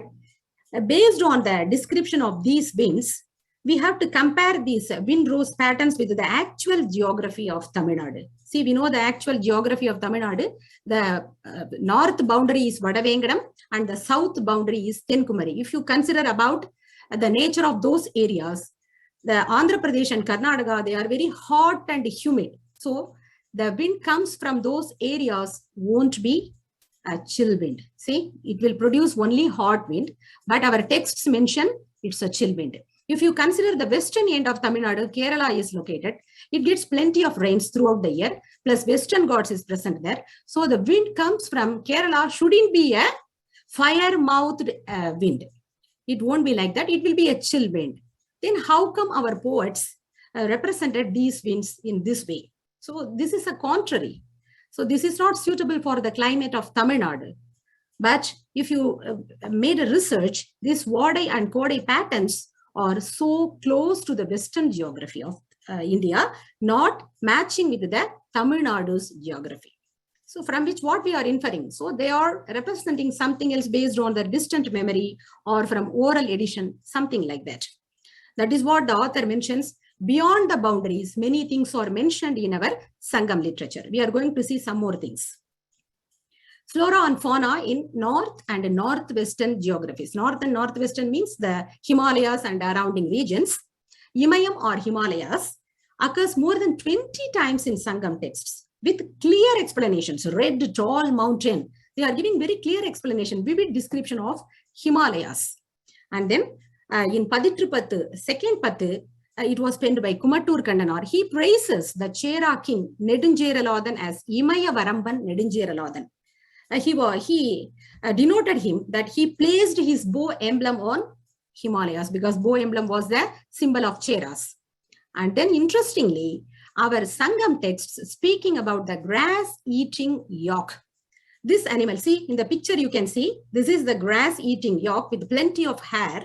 based on the description of these winds, we have to compare these windrows patterns with the actual geography of Tamil Nadu. See, we know the actual geography of Tamil Nadu. The north boundary is Vadavengadam and the south boundary is Tenkumari. If you consider about the nature of those areas, the Andhra Pradesh and Karnataka, they are very hot and humid. So the wind comes from those areas won't be a chill wind. See, it will produce only hot wind, but our texts mention it's a chill wind. If you consider the western end of Tamil Nadu, Kerala is located, it gets plenty of rains throughout the year, plus Western Ghats is present there. So the wind comes from Kerala shouldn't be a fire-mouthed wind. It won't be like that. It will be a chill wind. Then how come our poets represented these winds in this way? So this is a contrary. So this is not suitable for the climate of Tamil Nadu. But if you made a research, these Vadai and Kodai patterns are so close to the Western geography of India, not matching with the Tamil Nadu's geography. So from which what we are inferring? So they are representing something else based on their distant memory or from oral edition, something like that. That is what the author mentions. Beyond the boundaries, many things are mentioned in our Sangam literature. We are going to see some more things. Flora and fauna in north and northwestern geographies. North and northwestern means the Himalayas and surrounding regions. Imayam or Himalayas occurs more than 20 times in Sangam texts with clear explanations. Red, tall mountain. They are giving very clear explanation, vivid description of Himalayas. And then in Paditrupathu, second Pathu, it was penned by Kumattur Kandanar. He praises the Chera king Nedunjeraladan as Imaya Varamban Nedunjeraladan. He denoted him that he placed his bow emblem on Himalayas because bow emblem was the symbol of Cheras. And then interestingly, our Sangam texts speaking about the grass-eating yak. This animal, see in the picture you can see, this is the grass-eating yak with plenty of hair.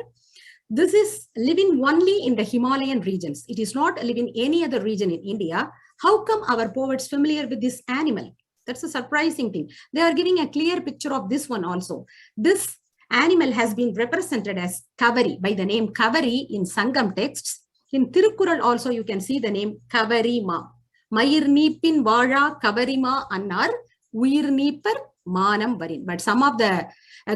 This is living only in the Himalayan regions. It is not living in any other region in India. How come our poets familiar with this animal? That's a surprising thing. They are giving a clear picture of this one also. This animal has been represented as Kavari by the name Kavari in Sangam texts. In Thirukural also you can see the name Kavarima. Mayir Nipin Vara Kavarima Annar Uir Nipar Manam Varin. But some of the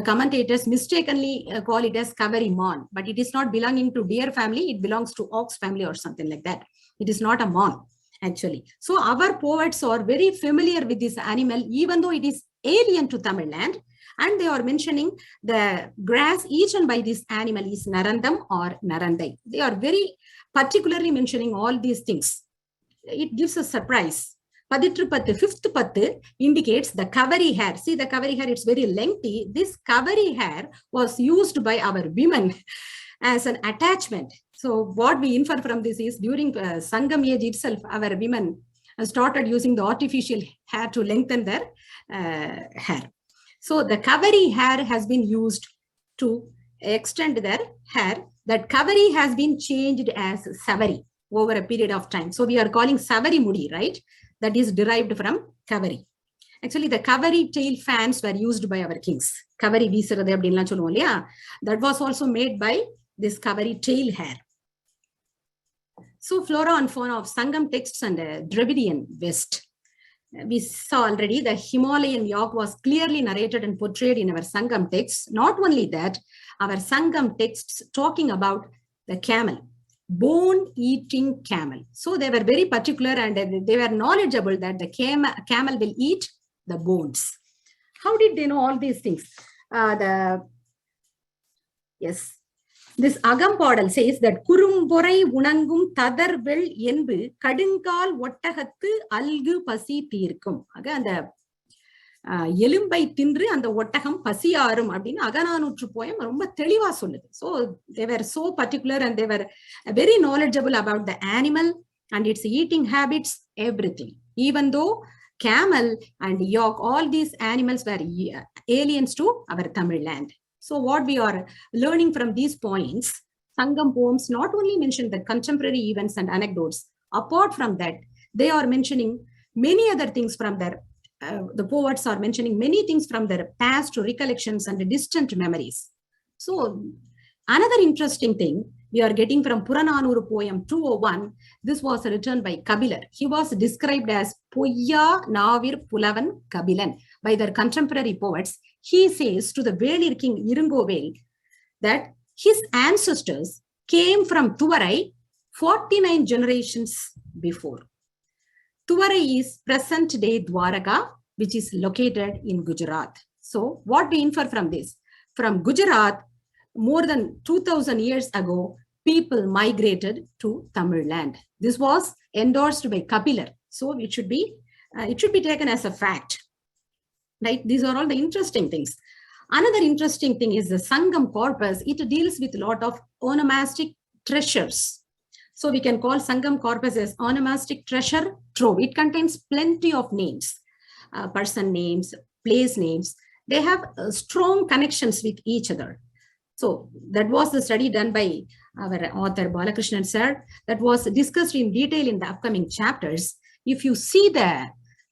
commentators mistakenly call it as Kavariman. But it is not belonging to deer family. It belongs to ox family or something like that. It is not a mon actually. So our poets are very familiar with this animal even though it is alien to Tamil land. And they are mentioning the grass eaten by this animal is Narandam or Narandai. They are very particularly mentioning all these things. It gives a surprise. Paditrupathu, fifth pathu indicates the Kavari hair. See the Kavari hair, it's very lengthy. This Kavari hair was used by our women as an attachment. So what we infer from this is during Sangam age itself, our women started using the artificial hair to lengthen their hair. So the Kavari hair has been used to extend their hair. That Kavari has been changed as Savari over a period of time. So we are calling Savari Mudi, right? That is derived from Kavari. Actually, the Kavari tail fans were used by our kings. Kavari Visarade Abdinla Chololia. That was also made by this Kavari tail hair. So flora and fauna of Sangam texts and Dravidian West. We saw already the Himalayan yak was clearly narrated and portrayed in our Sangam texts. Not only that, our Sangam texts talking about the camel, bone-eating camel. So they were very particular and they were knowledgeable that the camel will eat the bones. How did they know all these things? This Agampadal says that Kurumborai Unangum Tadarvel Yenbu Kadingal Watahathu Algu Pasi Tirkum. Again, the Yelimbai Tindri and the Wataham Pasi Arum Abdin Agananutru poem Rumba Teliva Sunit. So they were so particular and they were very knowledgeable about the animal and its eating habits, everything. Even though camel and yak, all these animals were aliens to our Tamil land. So what we are learning from these points, Sangam poems not only mention the contemporary events and anecdotes, apart from that, they are mentioning many other things from their, the poets are mentioning many things from their past recollections and distant memories. So another interesting thing we are getting from Purananuru poem 201, this was written by Kabilar. He was described as Poya Navir Pulavan Kabilan by their contemporary poets. He says to the Velir king Irungovel that his ancestors came from Tuvarai 49 generations before. Tuvarai is present day Dwaraka, which is located in Gujarat. So what we infer from this? From Gujarat, more than 2000 years ago, people migrated to Tamil land. This was endorsed by Kapilar. So it should be taken as a fact. Right? These are all the interesting things. Another interesting thing is the Sangam corpus. It deals with a lot of onomastic treasures. So we can call Sangam corpus as onomastic treasure trove. It contains plenty of names, person names, place names. They have strong connections with each other. So that was the study done by our author Balakrishnan sir. That was discussed in detail in the upcoming chapters. If you see the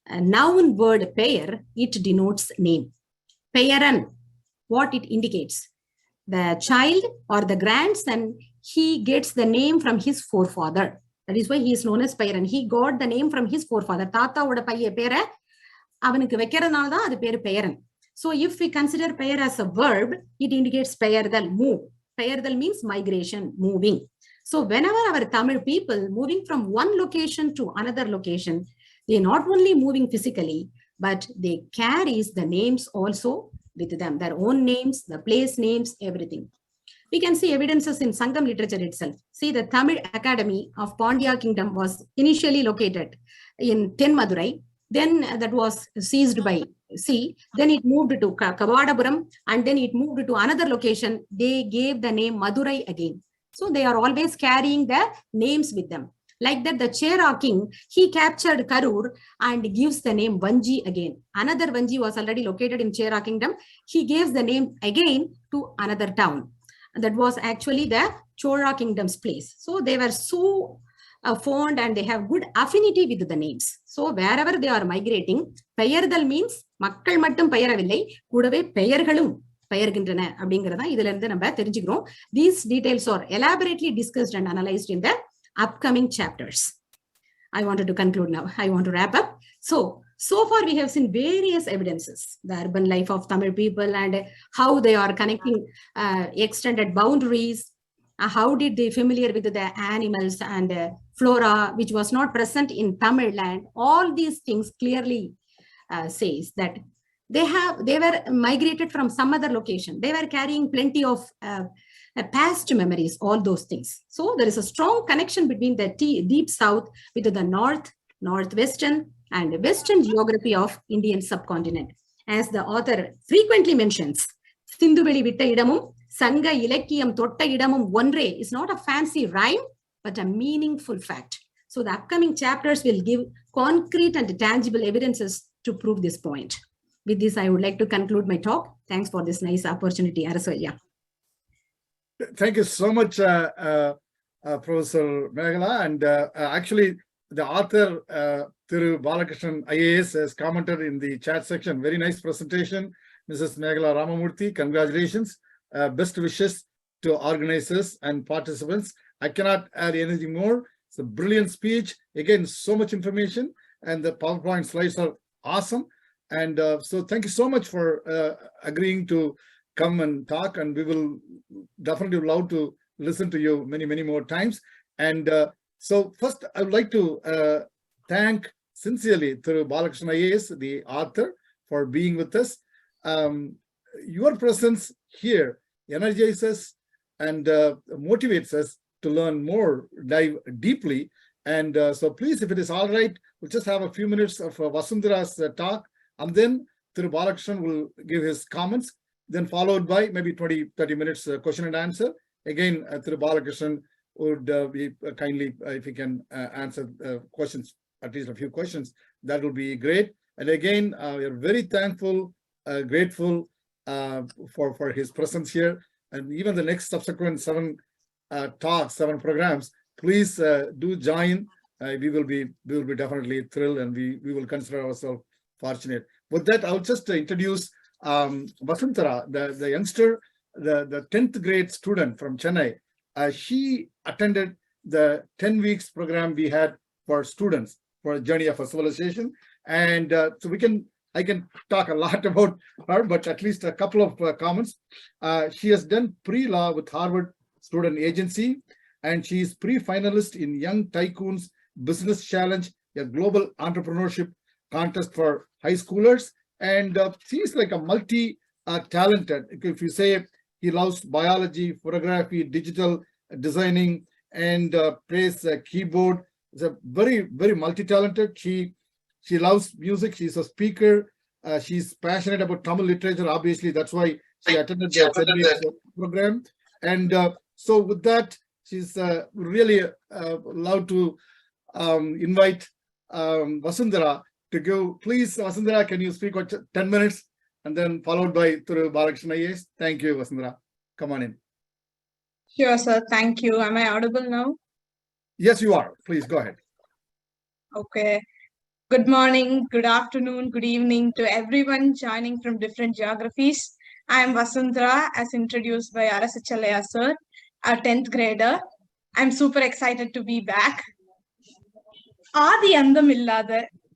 noun word pair, it denotes name. Payaran, what it indicates? The child or the grandson, he gets the name from his forefather. That is why he is known as Payaran. He got the name from his forefather. Tata oda paiye pera avanukku vekkiradanaala dhaan adu peru Payaran. So if we consider Payar as a verb, it indicates Payardal, move. Payardal means migration, moving. So whenever our Tamil people moving from one location to another location, they not only moving physically, but they carries the names also with them, their own names, the place names, everything. We can see evidences in Sangam literature itself. See, the Tamil Academy of Pandya Kingdom was initially located in Tenmadurai. Then that was seized by sea. Then it moved to Kavadapuram, and then it moved to another location. They gave the name Madurai again. So they are always carrying the names with them. Like that, the Chera king, he captured Karur and gives the name Vanji again. Another Vanji was already located in Chera kingdom. He gives the name again to another town. That was actually the Chora kingdom's place. So they were so fond and they have good affinity with the names. So wherever they are migrating, Payardal means Makkal Mattum Payaravillai, Kudave Payargalum Payargindana Abdingrana, Idalanda Namba Terjigro. These details are elaborately discussed and analyzed in the upcoming chapters. I wanted to conclude now. I want to wrap up. So far we have seen various evidences, the urban life of Tamil people and how they are connecting extended boundaries. How did they familiar with the animals and flora, which was not present in Tamil land. All these things clearly says that they were migrated from some other location. They were carrying plenty of past memories, all those things. So there is a strong connection between the deep south with the north, northwestern and western geography of Indian subcontinent. As the author frequently mentions, Sindhuveli vitta idamum Sanga Ilakkiyam Totta idamum onre is not a fancy rhyme, but a meaningful fact. So the upcoming chapters will give concrete and tangible evidences to prove this point. With this, I would like to conclude my talk. Thanks for this nice opportunity, Arasoya. Thank you so much, Professor Meghala. And actually, the author, Thiru Balakrishnan IAS, has commented in the chat section. Very nice presentation, Mrs. Meghala Ramamurthy. Congratulations. Best wishes to organizers and participants. I cannot add anything more. It's a brilliant speech. Again, so much information, and the PowerPoint slides are awesome. And so thank you so much for agreeing to come and talk, and we will definitely love to listen to you many, many more times. And so first, I would like to thank sincerely Thiru Balakrishnan IAS, the author, for being with us. Your presence here energizes and motivates us to learn more, dive deeply. And so please, if it is all right, we'll just have a few minutes of Vasundhara's talk, and then Thiru Balakrishnan will give his comments, then followed by maybe 20-30 minutes question and answer. Again, Thiru Balakrishnan would be kindly, if he can answer questions, at least a few questions, that will be great. And again, we are very thankful, grateful for his presence here. And even the next subsequent 7 talks, 7 programs, please do join. We will be definitely thrilled, and we will consider ourselves fortunate. With that, I'll just introduce Vasundhara, the youngster, the 10th grade student from Chennai. She attended the 10 weeks program we had for students for a journey of a civilization. And so I can talk a lot about her, but at least a couple of comments. She has done pre-law with Harvard Student Agency, and she is pre-finalist in Young Tycoons Business Challenge, a global entrepreneurship contest for high schoolers. And she's like a multi-talented. If you say he loves biology, photography, digital designing, and plays keyboard, is a very, very multi-talented. She loves music. She's a speaker. She's passionate about Tamil literature. Obviously, that's why she attended the program. And so with that, she's really allowed to invite Vasundhara to go. Please, Vasundhara, can you speak for 10 minutes, and then followed by Thiru Balakrishnan IAS. Thank you, Vasundhara. Come on in. Sure, sir. Thank you. Am I audible now? Yes, you are. Please go ahead. Okay. Good morning, good afternoon, good evening to everyone joining from different geographies. I am Vasundhara, as introduced by Arasachalaya sir. a 10th grader. I'm super excited to be back. ஆதி அந்தம் இல்லாத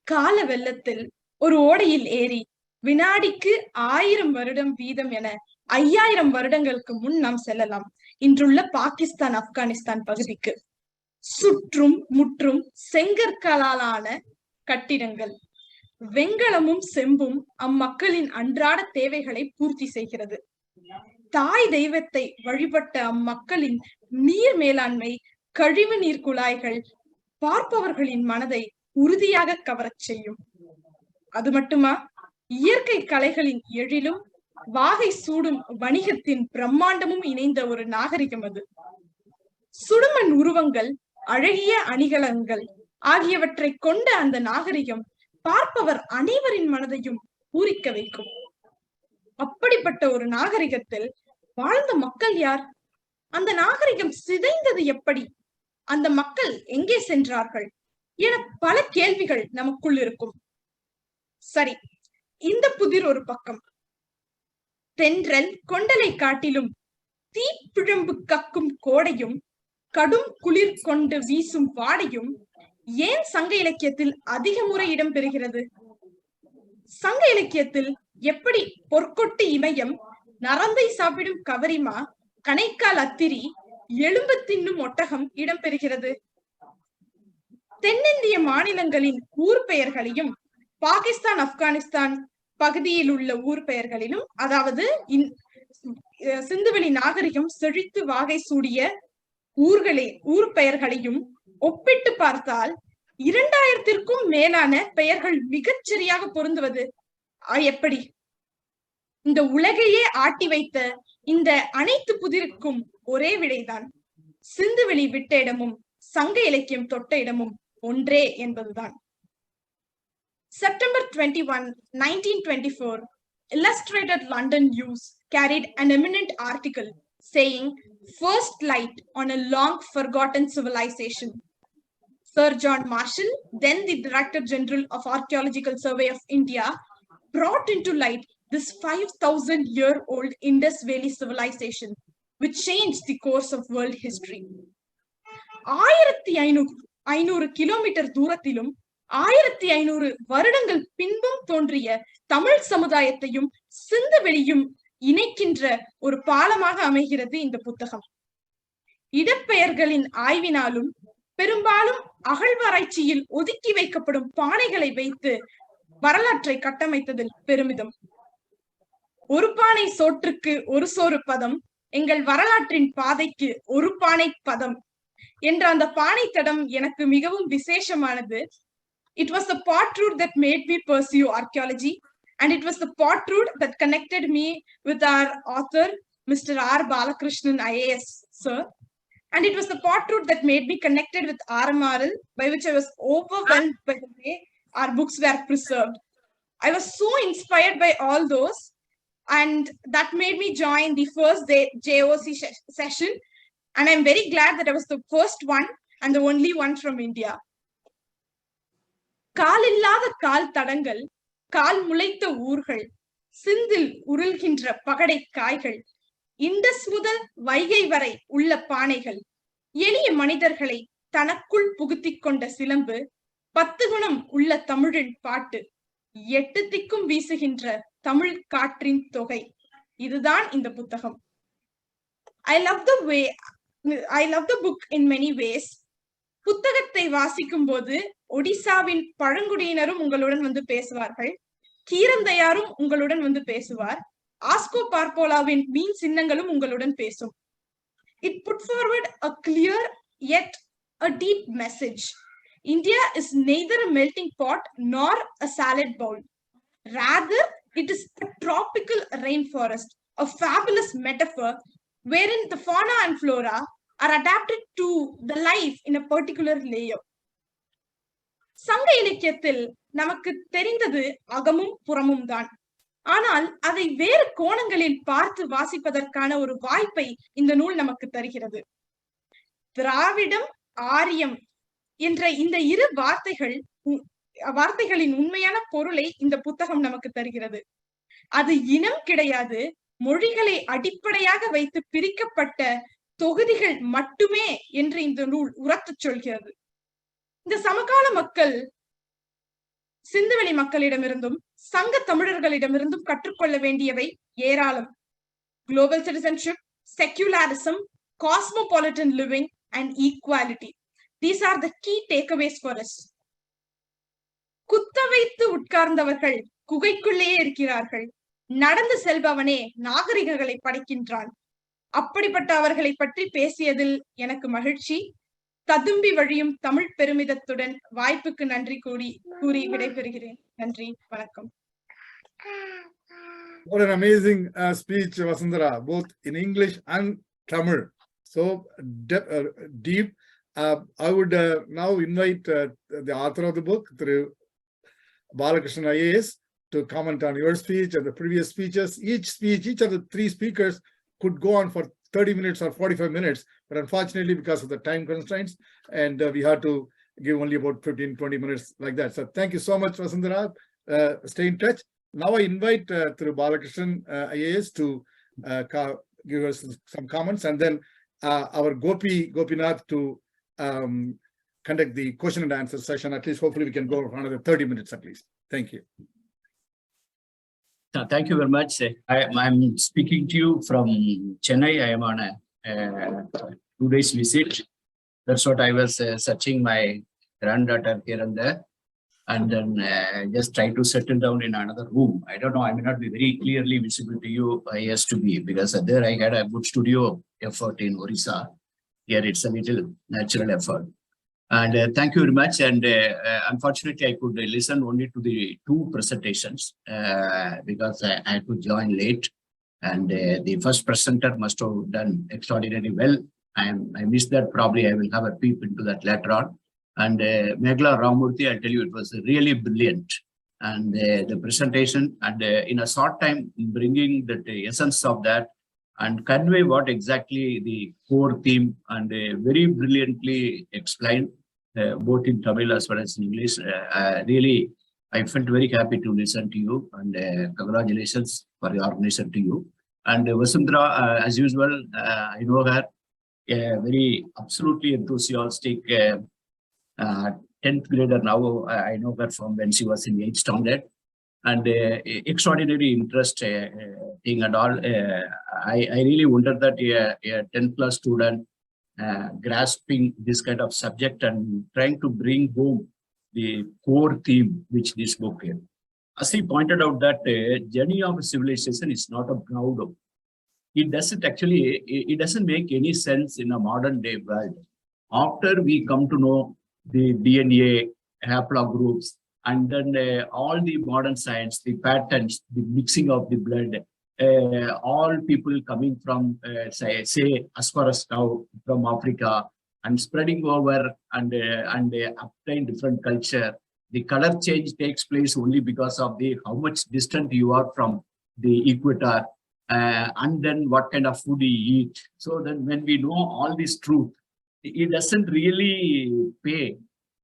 கால வெள்ளத்தில் ஒரு ஓடையில் ஏறி வினாடிக்கு 1000 வருடம் வீதம் என 5000 வருடங்களுக்கு முன் நாம் செல்லலாம் இன்றுள்ள பாகிஸ்தான் ஆப்கானிஸ்தான் பகுதிக்கு. சுற்றும் முற்றும் செங்கற்களாலான கட்டிடங்கள், வெண்கலமும் செம்பும் அம்மக்களின் அன்றாட தேவைகளை பூர்த்தி செய்கிறது. தாய் தெய்வத்தை வழிபட்ட அம்மக்களின் நீர் மேலாண்மை, கழிவு நீர் குழாய்கள் பார்ப்பவர்களின் மனதை உறுதியாக கவரச் செய்யும். அது மட்டுமா, இயற்கை கலைகளின் எழிலும் வாகை சூடும் வணிகத்தின் பிரம்மாண்டமும் இணைந்த ஒரு நாகரிகம் அது. சுடுமண் உருவங்கள், அழகிய அணிகலன்கள் ஆகியவற்றை கொண்ட அந்த நாகரிகம் பார்ப்பவர் அனைவரின் மனதையும் பூரிக்க வைக்கும். அப்படிப்பட்ட ஒரு நாகரிகத்தில் வாழ்ந்த மக்கள் யார்? அந்த நாகரிகம் சிதைந்தது எப்படி? அந்த மக்கள் எங்கே சென்றார்கள் என பல கேள்விகள் நமக்குள் இருக்கும். சரி, இந்த புதிர் ஒரு பக்கம். தென்றல் கொண்டலை காட்டிலும் தீப்பிழம்பு கக்கும் கோடையும் கடும் குளிர் கொண்டு வீசும் வாடையும் ஏன் சங்க இலக்கியத்தில் அதிக முறை இடம் பெறுகிறது? சங்க இலக்கியத்தில் எப்படி பொற்கொட்டு இமயம், நரந்தை சாப்பிடும் கவரிமா, கணைக்கால் அத்திரி, எலும்பு தின்னும் ஒட்டகம் இடம்பெறுகிறது? தென்னிந்திய மாநிலங்களின் ஊர் பெயர்களையும் பாகிஸ்தான் ஆப்கானிஸ்தான் பகுதியில் உள்ள ஊர் பெயர்களிலும், அதாவது சிந்துவெளி நாகரிகம் செழித்து வாகை சூடிய ஊர் பெயர்களையும் ஒப்பிட்டு பார்த்தால் 2000த்திற்கும் மேலான பெயர்கள் மிகச் சரியாக பொருந்துவது எப்படி? இந்த உலகையே ஆட்டி வைத்த இந்த அனைத்து புதிருக்கும் ஒரே விடைதான். சிந்துவெளி விட்ட இடமும் சங்க இலக்கியம் தொட்ட இடமும் ஒன்றே என்பதுதான். September 21, 1924, Illustrated London News carried an eminent article saying first light on a long forgotten civilization. Sir John Marshall, then the Director General of Archaeological Survey of India, brought into light this 5,000-year-old Indus Valley civilization, which changed the course of world history. 1500 kilometre தூரத்திலும் 1500 வருடங்கள் பின்பும் தோன்றிய தமிழ் சமுதாயத்தையும் சிந்துவெளியும் இணைக்கின்ற ஒரு பாலமாக அமைகிறது இந்த புத்தகம். இடப்பெயர்களின் ஆய்வினாலும் பெரும்பாலும் அகழ்வாராய்ச்சியில் ஒதுக்கி வைக்கப்படும் பானைகளை வைத்து வரலாற்றை கட்டமைத்ததில் பெருமிதம். ஒரு பானை சோற்றுக்கு ஒரு சோறு பதம், எங்கள் வரலாற்றின் பாதைக்கு ஒரு பானை பதம் என்ற அந்த பானை தடம் எனக்கு மிகவும் விசேஷமானது. It was the pot route that made me pursue archaeology, and it was the pot route that connected me with our author, Mr. R. Balakrishnan IAS, sir. And it was the pot route that made me connected with RMRL, by which I was overwhelmed by the way our books were preserved. I was so inspired by all those, and that made me join the first JOC session. And I'm very glad that I was the first one and the only one from India. காலில்லாத கால் தடங்கள், கால் முளைத்த ஊர்கள், சிந்தில் உருள்கின்ற பகடை காய்கள், Indies முதல் வைகை வரை உள்ள பானைகள், எளிய மனிதர்களை தனக்குள் புகுத்திக் கொண்ட சிலம்பு, 10 குணம் உள்ள தமிழின் பாட்டு, 8 திக்கும் வீசுகின்ற தமிழ் காற்றின் தொகை. இதுதான் இந்த புத்தகம். I love the book in many ways. புத்தகத்தை வாசிக்கும் போது ஒடிசாவின் பழங்குடியினரும் உங்களுடன் வந்து பேசுவார்கள், கீரந்தையாரும் உங்களுடன் வந்து பேசுவார், ஆஸ்கோ பார்போலாவின் மீன் சின்னங்களும் உங்களுடன் பேசும். It put forward a clear yet a deep message. India is neither a melting pot nor a salad bowl. Rather, it is a tropical rainforest, a fabulous metaphor wherein the fauna and flora are adapted to the life in a particular layer. சங்க இலக்கியத்தில் நமக்கு தெரிந்தது அகமும் புறமும் தான். ஆனால் அதை வேறு கோணங்களில் பார்த்து வாசிப்பதற்கான ஒரு வாய்ப்பை இந்த நூல் நமக்கு தருகிறது. திராவிடம், ஆரியம் என்ற இந்த இரு வார்த்தைகளின் உண்மையான பொருளை இந்த புத்தகம் நமக்கு தருகிறது. அது இனம் கிடையாது, மொழிகளை அடிப்படையாக வைத்து பிரிக்கப்பட்ட தொகுதிகள் மட்டுமே என்று இந்த நூல் உரத்துச் சொல்கிறது. இந்த சமகால மக்கள் சிந்துவெளி மக்களிடமிருந்தும் சங்க தமிழர்களிடமிருந்தும் கற்றுக்கொள்ள வேண்டியவை ஏராளம். Global citizenship, secularism, cosmopolitan living and equality. These are the key takeaways for us. குத்த வைத்து உட்கார்ந்தவர்கள் குகைக்குள்ளேயே இருக்கிறார்கள். நடந்து செல்பவனே நாகரிகங்களை படைக்கின்றான். அப்படிப்பட்ட அவர்களை பற்றி பேசியதில் எனக்கு மகிழ்ச்சி. ததும்பி வழியும் தமிழ் பெருமிதத்துடன் வாய்ப்புக்கு நன்றி கூறி விடைபெறுகிறேன். நன்றி, வணக்கம். What an amazing speech, Vasundhara, both in English and Tamil. So deep. I would now invite the author of the book, Thiru Balakrishnan IAS, to comment on your speech and the previous speeches. Each of the three speakers could go on for 30 minutes or 45 minutes, but unfortunately, because of the time constraints, and we had to give only about 15-20 minutes like that. So thank you so much, Vasundhara. Stay in touch. Now I invite Thiru Balakrishnan IAS to give us some comments, and then our Gopinath to conduct the question and answer session. At least, hopefully, we can go for another 30 minutes at least. Thank you. Thank you very much. I'm speaking to you from Chennai. I am on a 2 days visit. That's what I was searching my granddaughter here and there, and then just try to settle down in another room. I don't know, I may not be very clearly visible to you, IAS to be, because there I had a good studio effort in Orissa. Here it's a little natural effort. And thank you very much. And unfortunately, I could listen only to the 2 presentations because I had to join late. And the first presenter must have done extraordinarily well. I missed that. Probably I will have a peep into that later on. And Megla Ramurthy, I tell you, it was really brilliant. And the presentation, and in a short time, bringing the essence of that and convey what exactly the core theme, and very brilliantly explained, both in Tamil as well as in English. Really, I felt very happy to listen to you, and congratulations for the organization to you. And Vasundhara, as usual, I know her, very absolutely enthusiastic 10th grader now. I know her from when she was in 8th standard, and extraordinary interest thing and all. I really wonder that a 10th class student grasping this kind of subject and trying to bring home the core theme which this book is. As he pointed out that journey of civilization is not a ground. It doesn't make any sense in a modern day world. After we come to know the DNA, haplogroups, and then all the modern science, the patterns, the mixing of the blood, all people coming from, say, as far as now from Africa and spreading over and obtain different culture. The color change takes place only because of how much distant you are from the equator, and then what kind of food you eat. So then when we know all this truth, it doesn't really pay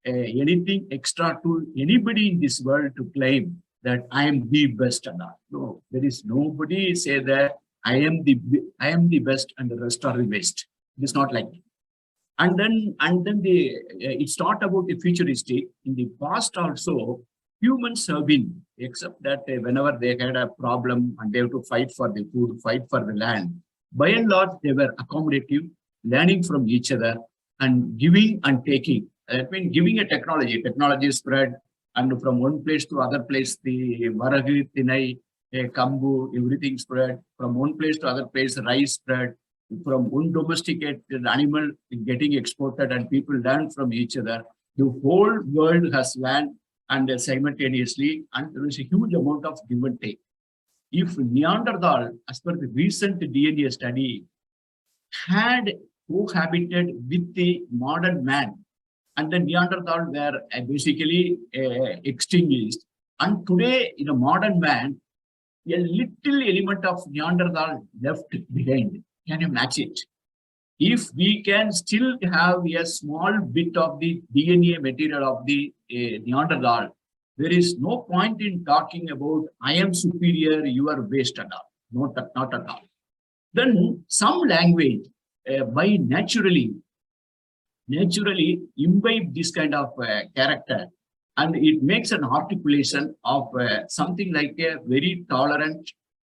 anything extra to anybody in this world to claim that I am the best and all. No, there is nobody say that I am the best and the rest are the best. It is not like that. And then it's not about the futuristic. In the past also, humans have been, except that whenever they had a problem and they have to fight for the food, fight for the land, by and large, they were accommodative, learning from each other and giving and taking. That means giving a technology spread, and from one place to other place, the Vaigai, Thinai, Kambu, everything spread. From one place to other place, rice spread. From one domesticated animal getting exported, and people learn from each other. The whole world has learned, and simultaneously, and there is a huge amount of give and take. If Neanderthal, as per the recent DNA study, had cohabited with the modern man, and the Neanderthal were basically extinguished. And today, in a modern man, a little element of Neanderthal left behind. Can you match it? If we can still have a small bit of the DNA material of the Neanderthal, there is no point in talking about I am superior, you are waste and all. Not at all. Then some language by naturally imbibe this kind of character, and it makes an articulation of something like a very tolerant,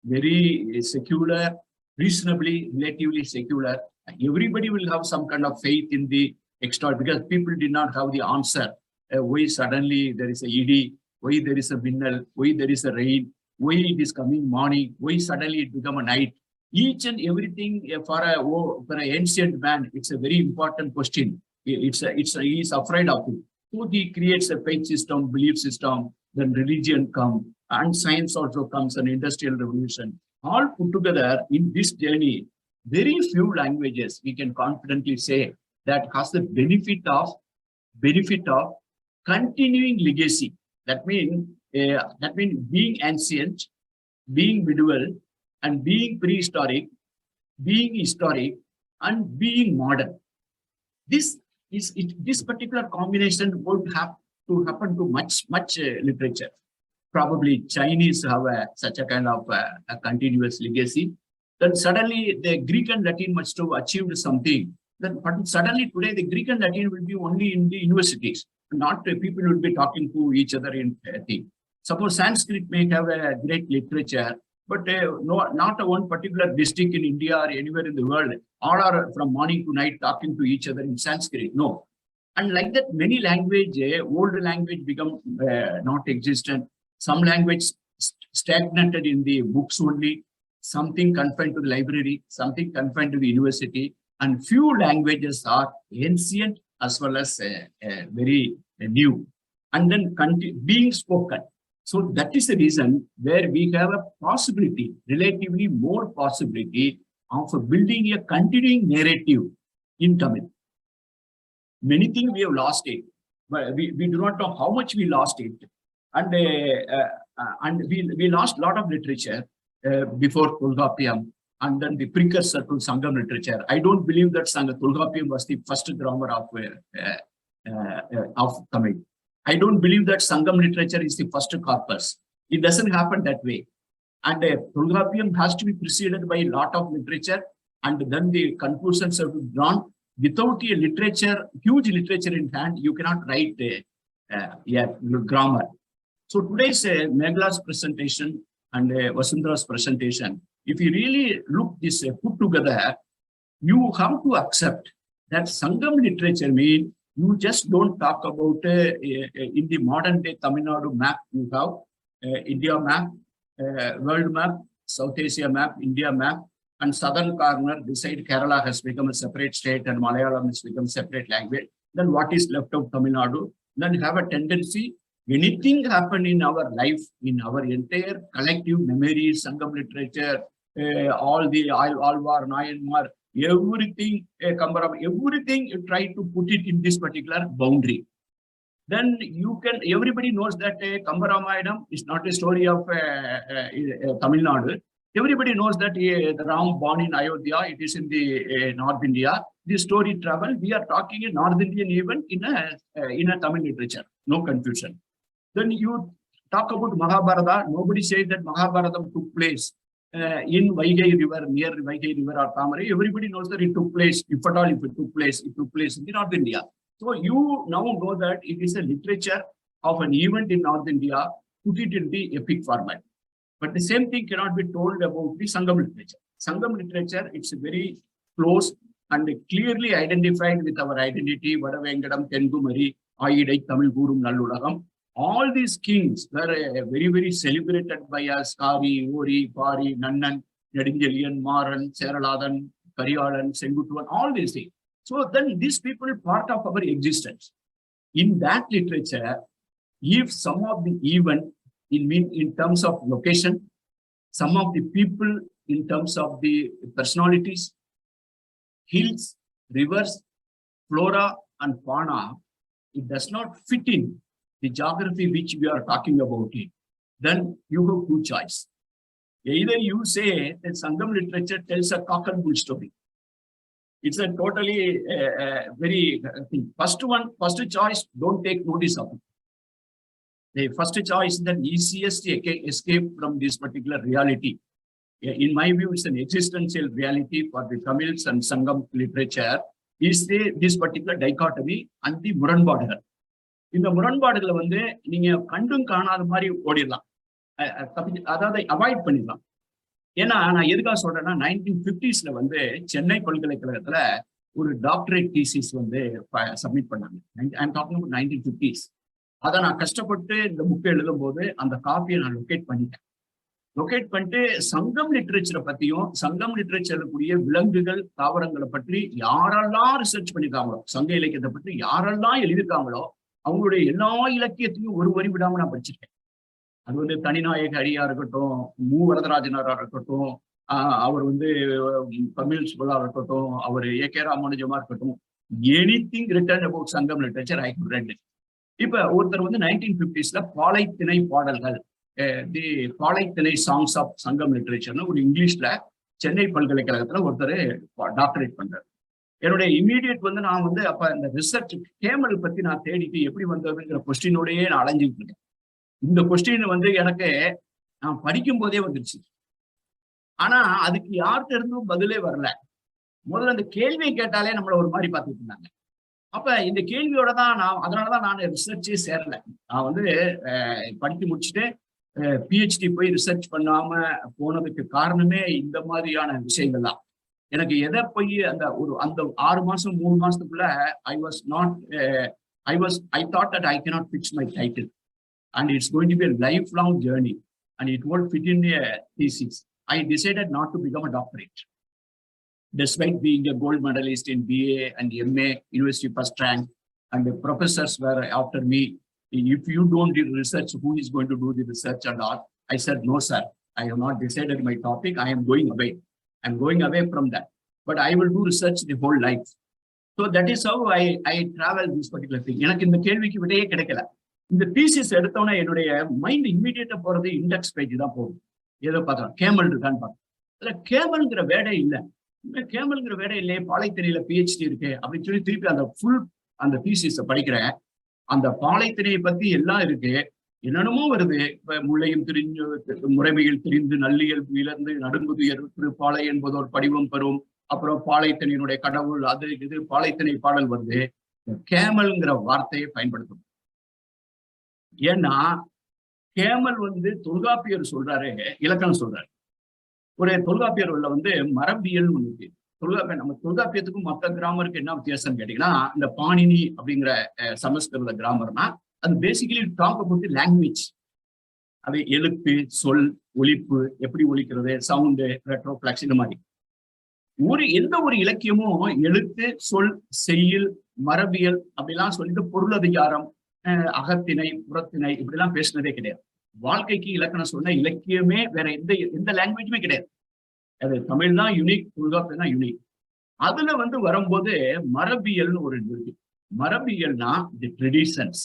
very secular, reasonably, relatively secular. Everybody will have some kind of faith in the extra, because people did not have the answer. Why suddenly there is a ED, why there is a minnal, why there is a rain, why it is coming morning, why suddenly it become a night. Each and everything for an ancient man, it's a very important question. He is afraid of it. So he creates a faith system, belief system, then religion comes, and science also comes, an industrial revolution. All put together in this journey, very few languages we can confidently say that has the benefit of continuing legacy. That means being ancient, being medieval, and being prehistoric, being historic, and being modern. This particular combination would have to happen to much literature. Probably Chinese have such a kind of a continuous legacy. Then suddenly the Greek and Latin must have achieved something. Then suddenly today the Greek and Latin will be only in the universities. Not people will be talking to each other in thing. Suppose Sanskrit may have a great literature, but not one particular district in India or anywhere in the world. All are from morning to night talking to each other in Sanskrit. No. And like that, many language, old language become not existent. Some language stagnated in the books only. Something confined to the library, something confined to the university. And few languages are ancient as well as very new. And then being spoken. So that is the reason where we have a possibility, relatively more possibility of building a continuing narrative in Tamil. Many things we have lost it, but we do not know how much we lost it. And we lost a lot of literature before Tulgapiyam, and then the precursor to Sangam literature. I don't believe that Tulgapiyam was the first grammar of Tamil. I don't believe that Sangam literature is the first corpus. It doesn't happen that way. And Tulgapiyam has to be preceded by a lot of literature, and then the conclusions have to be drawn. Without a literature, huge literature in hand, you cannot write grammar. So today's Meghla's presentation and Vasundhara's presentation, if you really look this put together, you have to accept that Sangam literature means you just don't talk about in the modern day Tamil Nadu map. You have India map, world map, South Asia map, India map, and southern corner beside Kerala has become a separate state and Malayalam has become a separate language. Then what is left of Tamil Nadu? Then have a tendency, anything happen in our life, in our entire collective memory, Sangam literature, all the Alvar, Nayanmar, everything, everything you try to put it in this particular boundary. Then you can, everybody knows that Kambaramayana is not a story of Tamil Nadu. Everybody knows that the Ram born in Ayodhya, it is in the North India. The story travel, we are talking in North Indian even in a Tamil literature, no confusion. Then you talk about Mahabharata, nobody says that Mahabharata took place in Vaigai river, near Vaigai river or Tamari. Everybody knows that it took place, if at all if it took place in the North India. So you now know that it is a literature of an event in North India, put it in the epic format. But the same thing cannot be told about the Sangam literature. Sangam literature, it's very close and clearly identified with our identity, Vadavengadam, Tengumari, Ayidai, Tamil Gurum, Nallulagam. All these kings were very, very celebrated by us, Kari, Ori, Pari, Nannan, Nedingelian, Maran, Seraladan, Kariyalan, Sengutuan, all these things. So then these people are part of our existence. In that literature, if some of the event in terms of location, some of the people in terms of the personalities, hills, rivers, flora and fauna, it does not fit in the geography which we are talking about it, then you have two choices. Either you say that Sangam literature tells a cock and bull story. It's a totally very first choice, don't take notice of it. The first choice is the easiest escape from this particular reality. in my view, it's an existential reality for the Tamils and Sangam literature, is this particular dichotomy and the முரண்பாடுகள். இந்த முரண்பாடுகளை வந்து நீங்க கண்டும் காணாத மாதிரி ஓடிடலாம், அதாவது அவாய்ட் பண்ணிடலாம். ஏன்னா நான் எதுக்காக சொல்றேன்னா 1950s வந்து சென்னை பல்கலைக்கழகத்துல ஒரு டாக்டரேட் தீசிஸ் வந்து சப்மிட் பண்ணாங்க. I'm talking about 1950s. அதை நான் கஷ்டப்பட்டு இந்த புக்கை எழுதும் போது அந்த காப்பியை நான் லொக்கேட் பண்ணிட்டேன். லொக்கேட் பண்ணிட்டு சங்கம் லிட்ரேச்சரை பத்தியும் சங்கம் லிட்ரேச்சர்ல கூடிய விலங்குகள் தாவரங்களை பற்றி யாரெல்லாம் ரிசர்ச் பண்ணிருக்காங்களோ, சங்க இலக்கியத்தை பற்றி யாரெல்லாம் எழுதியிருக்காங்களோ அவங்களுடைய எல்லா இலக்கியத்தையும் ஒரு வரி விடாம நான் படிச்சிருக்கேன். அது வந்து தனிநாயக அடியா இருக்கட்டும், வரதராஜனாரா இருக்கட்டும், அவர் வந்து தமிழ் சுபலா இருக்கட்டும், அவர் ஏ.கே. ராமானுஜமா இருக்கட்டும், எனிதிங் ரிட்டன் அபவுட் சங்கம் லிட்ரேச்சர் ஐ குட் ரெட். இப்ப ஒருத்தர் வந்து 1950s பாலைத்திணை பாடல்கள், தி பாலைத்திணை சாங்ஸ் ஆஃப் சங்கம் லிட்ரேச்சர்னு ஒரு இங்கிலீஷ்ல சென்னை பல்கலைக்கழகத்துல ஒருத்தர் டாக்டரேட் பண்றாரு. என்னுடைய இமீடியட் வந்து நான் வந்து அப்ப இந்த ரிசர்ச் கேமல் பத்தி நான் தேடிட்டு எப்படி வந்ததுங்கிற கொஸ்டினோடயே நான் அலைஞ்சிட்டு இருக்கேன். இந்த கொஸ்டின் வந்து எனக்கு நான் படிக்கும் போதே வந்துருச்சு. ஆனா அதுக்கு யார்கிட்ட இருந்தும் பதிலே வரல. முதல்ல அந்த கேள்வியை கேட்டாலே நம்மள ஒரு மாதிரி பார்த்துட்டு இருந்தாங்க. அப்ப இந்த கேள்வியோட தான் நான், அதனாலதான் நான் ரிசர்ச்சே சேரல. நான் வந்து படித்து முடிச்சுட்டு PhD போய் ரிசர்ச் பண்ணாம போனதுக்கு காரணமே இந்த மாதிரியான விஷயங்கள் தான். எனக்கு எதை போய் அந்த 6 மாசம் 3 மாசத்துக்குள்ள I thought that I cannot fix my title and it's going to be a lifelong journey and it won't fit in a thesis. I decided not to become a doctorate. Despite being a gold medalist in BA and MA, university first rank, and the professors were after me, if you don't do research, who is going to do the research and all? I said, no, sir, I have not decided my topic. I am going away. I'm going away from that. But I will do research the whole life. So that is how I travel this particular thing. எனக்கு இந்த கேள்விக்கு விடையே கிடைக்கல. இந்த thesis எடுத்தோன்னா என்னுடைய mind இம்மீடியட்டா போறது index page தான் போகும். ஏதோ பார்த்தோம் கேமல் இருக்கான்னு பார்த்தோம். அதுல கேமல்ங்கிற வேடே இல்லை. கேமல்ங்கிற வேடே இல்லையே, பாலைத்திணையில PhD இருக்கு அப்படின்னு சொல்லி திருப்பி அந்த thesis படிக்கிறேன். அந்த பாலைத்திணையை பத்தி எல்லாம் இருக்கு, என்னென்னமோ வருது. இப்ப முல்லையும் திரிஞ்சு முறைமையில் திரிந்து நல்லியல் இழந்து நடுங்குதுயர் திருப்பாலை என்பதோர் படிவம் பெறும், அப்புறம் பாலைத்திணையினுடைய கடவுள், அது இது பாலைத்திணை பாடல் வருது. கேமல்ங்கிற வார்த்தையை பயன்படுத்தும். ஏன்னா கேமல் வந்து தொல்காப்பியர் சொல்றாரு, இலக்கணம் சொல்றாரு. ஒரு தொல்காப்பியர் வந்து மரபியல் ஒண்ணு இருக்கு. நம்ம தொல்காப்பியத்துக்கும் மற்ற கிராமருக்கு என்ன வித்தியாசம் கேட்டீங்கன்னா, இந்த பாணினி அப்படிங்கிற சமஸ்கிருத கிராமர்னா அது பேசிக்கலி டாக் அபவுட் லாங்குவேஜ். அது எழுத்து, சொல், ஒலிப்பு, எப்படி ஒலிக்கிறது, சவுண்டு, ரெட்ரோஃப்ளெக்ஸ், இந்த மாதிரி எந்த ஒரு இலக்கியமும் எழுத்து, சொல், செய்யுள், மரபியல் அப்படிலாம் சொல்லிட்டு பொருளதிகாரம், அகத்திணை, புறத்திணை இப்படிலாம் பேசினதே கிடையாது. வாழ்க்கைக்கு இலக்கணம் சொன்ன இலக்கியமே வேற எந்த லாங்குவேஜுமே கிடையாது. அது தமிழ் தான் யூனிக், தொல்காப்பியம் தான் யூனிக். அதுல வரும்போது மரபியல்னு ஒரு இருக்கு. மரபியல்னா தி ட்ரெடிஷன்ஸ்.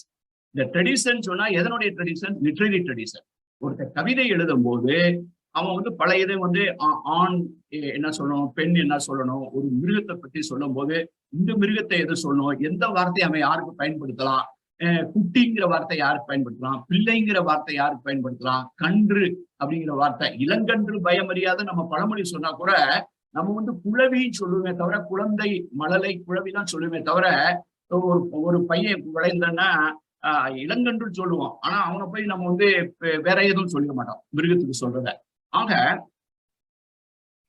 இந்த ட்ரெடிஷன் சொன்னா எதனுடைய ட்ரெடிஷன்? Literary tradition. ஒருத்தர் கவிதை எழுதும் போது அவன் பழையதை ஆண் என்ன சொல்லணும், பெண் என்ன சொல்லணும், ஒரு மிருகத்தை பத்தி சொல்லும் போது இந்த மிருகத்தை எது சொல்லணும், எந்த வார்த்தையை அவன் யாருக்கு பயன்படுத்தலாம், குட்டிங்கிற வார்த்தை யாருக்கு பயன்படுத்தலாம், பிள்ளைங்கிற வார்த்தை யாருக்கு பயன்படுத்தலாம், கன்று அப்படிங்கிற வார்த்தை, இளங்கன்று பயமறியாத நம்ம பழமொழி சொன்னா கூட நம்ம குழவின்னு சொல்லுவே தவிர, குழந்தை மழலை குழவிதான் சொல்லுவே தவிர, ஒரு பையன் விளைந்தன்னா இளங்கன்று சொல்லுவோம். ஆனா அவனை போய் நம்ம வேற எதுவும் சொல்லிட மாட்டோம் மிருகத்துக்கு சொல்றத. ஆக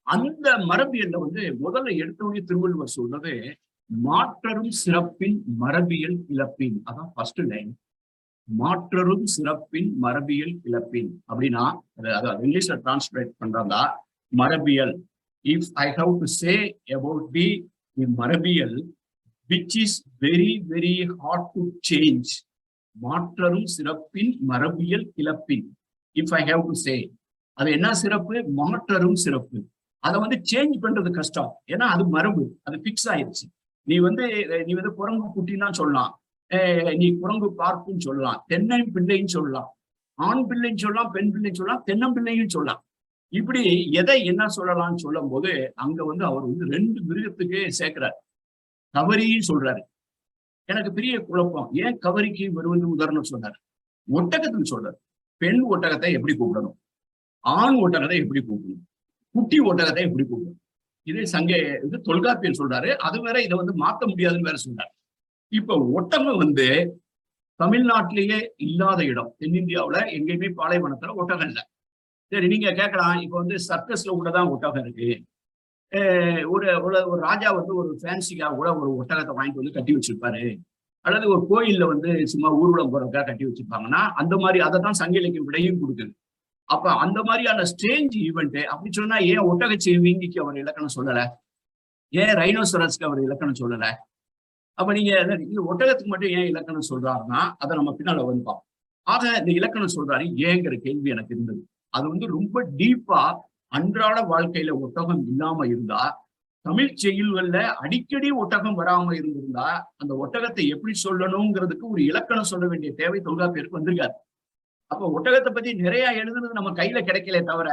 அந்த மரபியல்ல முதல்ல எடுத்தவொடனே திருவள்ளுவர் சொல்றது மாற்றரும் சிறப்பின் மரபியல் இழப்பின். அதான் ஃபர்ஸ்ட் லைன். மாற்றரும் சிறப்பின் மரபியல் இழப்பின் அப்படின்னா, அதாவது இங்கிலீஷ்ல டிரான்ஸ்லேட் பண்றதா மரபியல். If I have to say about the மரபியல் which is very very hard to change, மாற்றரும் சிறப்பின் மரபியல் இழப்பின். If I have to say, அது என்ன சிறப்பு? மாற்றரும் சிறப்பு. அதை சேஞ்ச் பண்றது கஷ்டம். ஏன்னா அது மரபு, அது பிக்ஸ் ஆயிடுச்சு. நீ குரங்கு குட்டின்னா சொல்லலாம், நீ குரங்கு பார்ப்புன்னு சொல்லலாம், தென்னை பிள்ளைன்னு சொல்லலாம், ஆண் பிள்ளைன்னு சொல்லலாம், பெண் பிள்ளைன்னு சொல்லலாம், தென்னம்பிள்ளைன்னு சொல்லலாம். இப்படி எதை என்ன சொல்லலாம்னு சொல்லும் போது அங்க அவர் 2 மிருகத்துக்கு சேர்க்கிறார். கவரின்னு சொல்றாரு. எனக்கு பெரிய குழப்பம். ஏன் கவரிக்கு இவர் உதாரணம் சொன்னார்? ஒட்டகத்துன்னு சொல்றாரு. பெண் ஒட்டகத்தை எப்படி கூப்பிடணும், ஆண் ஒட்டகத்தை எப்படி கூப்பிடணும், குட்டி ஒட்டகத்தை எப்படி கூப்பிடும்? இது இது தொல்காப்பியர் சொல்றாரு. அது வேற, இதை வந்து மாத்த முடியாதுன்னு வேற சொல்றாரு. இப்ப ஒட்டகம் வந்து தமிழ்நாட்டிலேயே இல்லாத இடம். தென்னிந்தியாவுல எங்கேயுமே பாலைவனத்துல ஒட்டகம் இல்லை. சரி, நீங்க கேட்கலாம், இப்ப வந்து சர்க்கஸ்ல உள்ளதான் ஒட்டகம் இருக்கு. ஒரு ஒரு ராஜா வந்து ஒரு ஃபேன்சிக்காக கூட ஒரு ஒட்டகத்தை வாங்கிட்டு வந்து கட்டி வச்சிருப்பாரு, அல்லது ஒரு கோயில்ல வந்து சும்மா ஊர்வலம் போறதுக்காக கட்டி வச்சிருப்பாங்கன்னா அந்த மாதிரி அதை தான் சங்க இலக்கியம் விடையும் கொடுக்குது. அப்ப அந்த மாதிரியான ஸ்ட்ரேஞ்ச் ஈவெண்ட் அப்படி சொன்னா ஏன் ஒட்டகச்சிவிங்கிக்கு அவர் இலக்கணம் சொல்லல? ஏன் ரைனோசரஸ்க்கு அவர் இலக்கணம் சொல்லல? அப்ப நீங்க ஒட்டகத்துக்கு மட்டும் ஏன் இலக்கணம் சொல்றாருன்னா அதை நம்ம பின்னால வந்து பார்ப்போம். ஆக இந்த இலக்கணம் சொல்றாரு ஏங்கிற கேள்வி எனக்கு இருந்தது. அது வந்து ரொம்ப டீப்பா அன்றாட வாழ்க்கையில ஒட்டகம் இல்லாம இருந்தா, தமிழ் செய்யுள்கள்ல அடிக்கடி ஒட்டகம் வராம இருந்திருந்தா அந்த ஒட்டகத்தை எப்படி சொல்லணுங்கிறதுக்கு ஒரு இலக்கணம் சொல்ல வேண்டிய தேவை தொல்காப்பியருக்கு வந்திருக்காரு. அப்ப ஒட்டகத்தை பத்தி நிறைய எழுதுனது நம்ம கையில கிடைக்கல தவிர,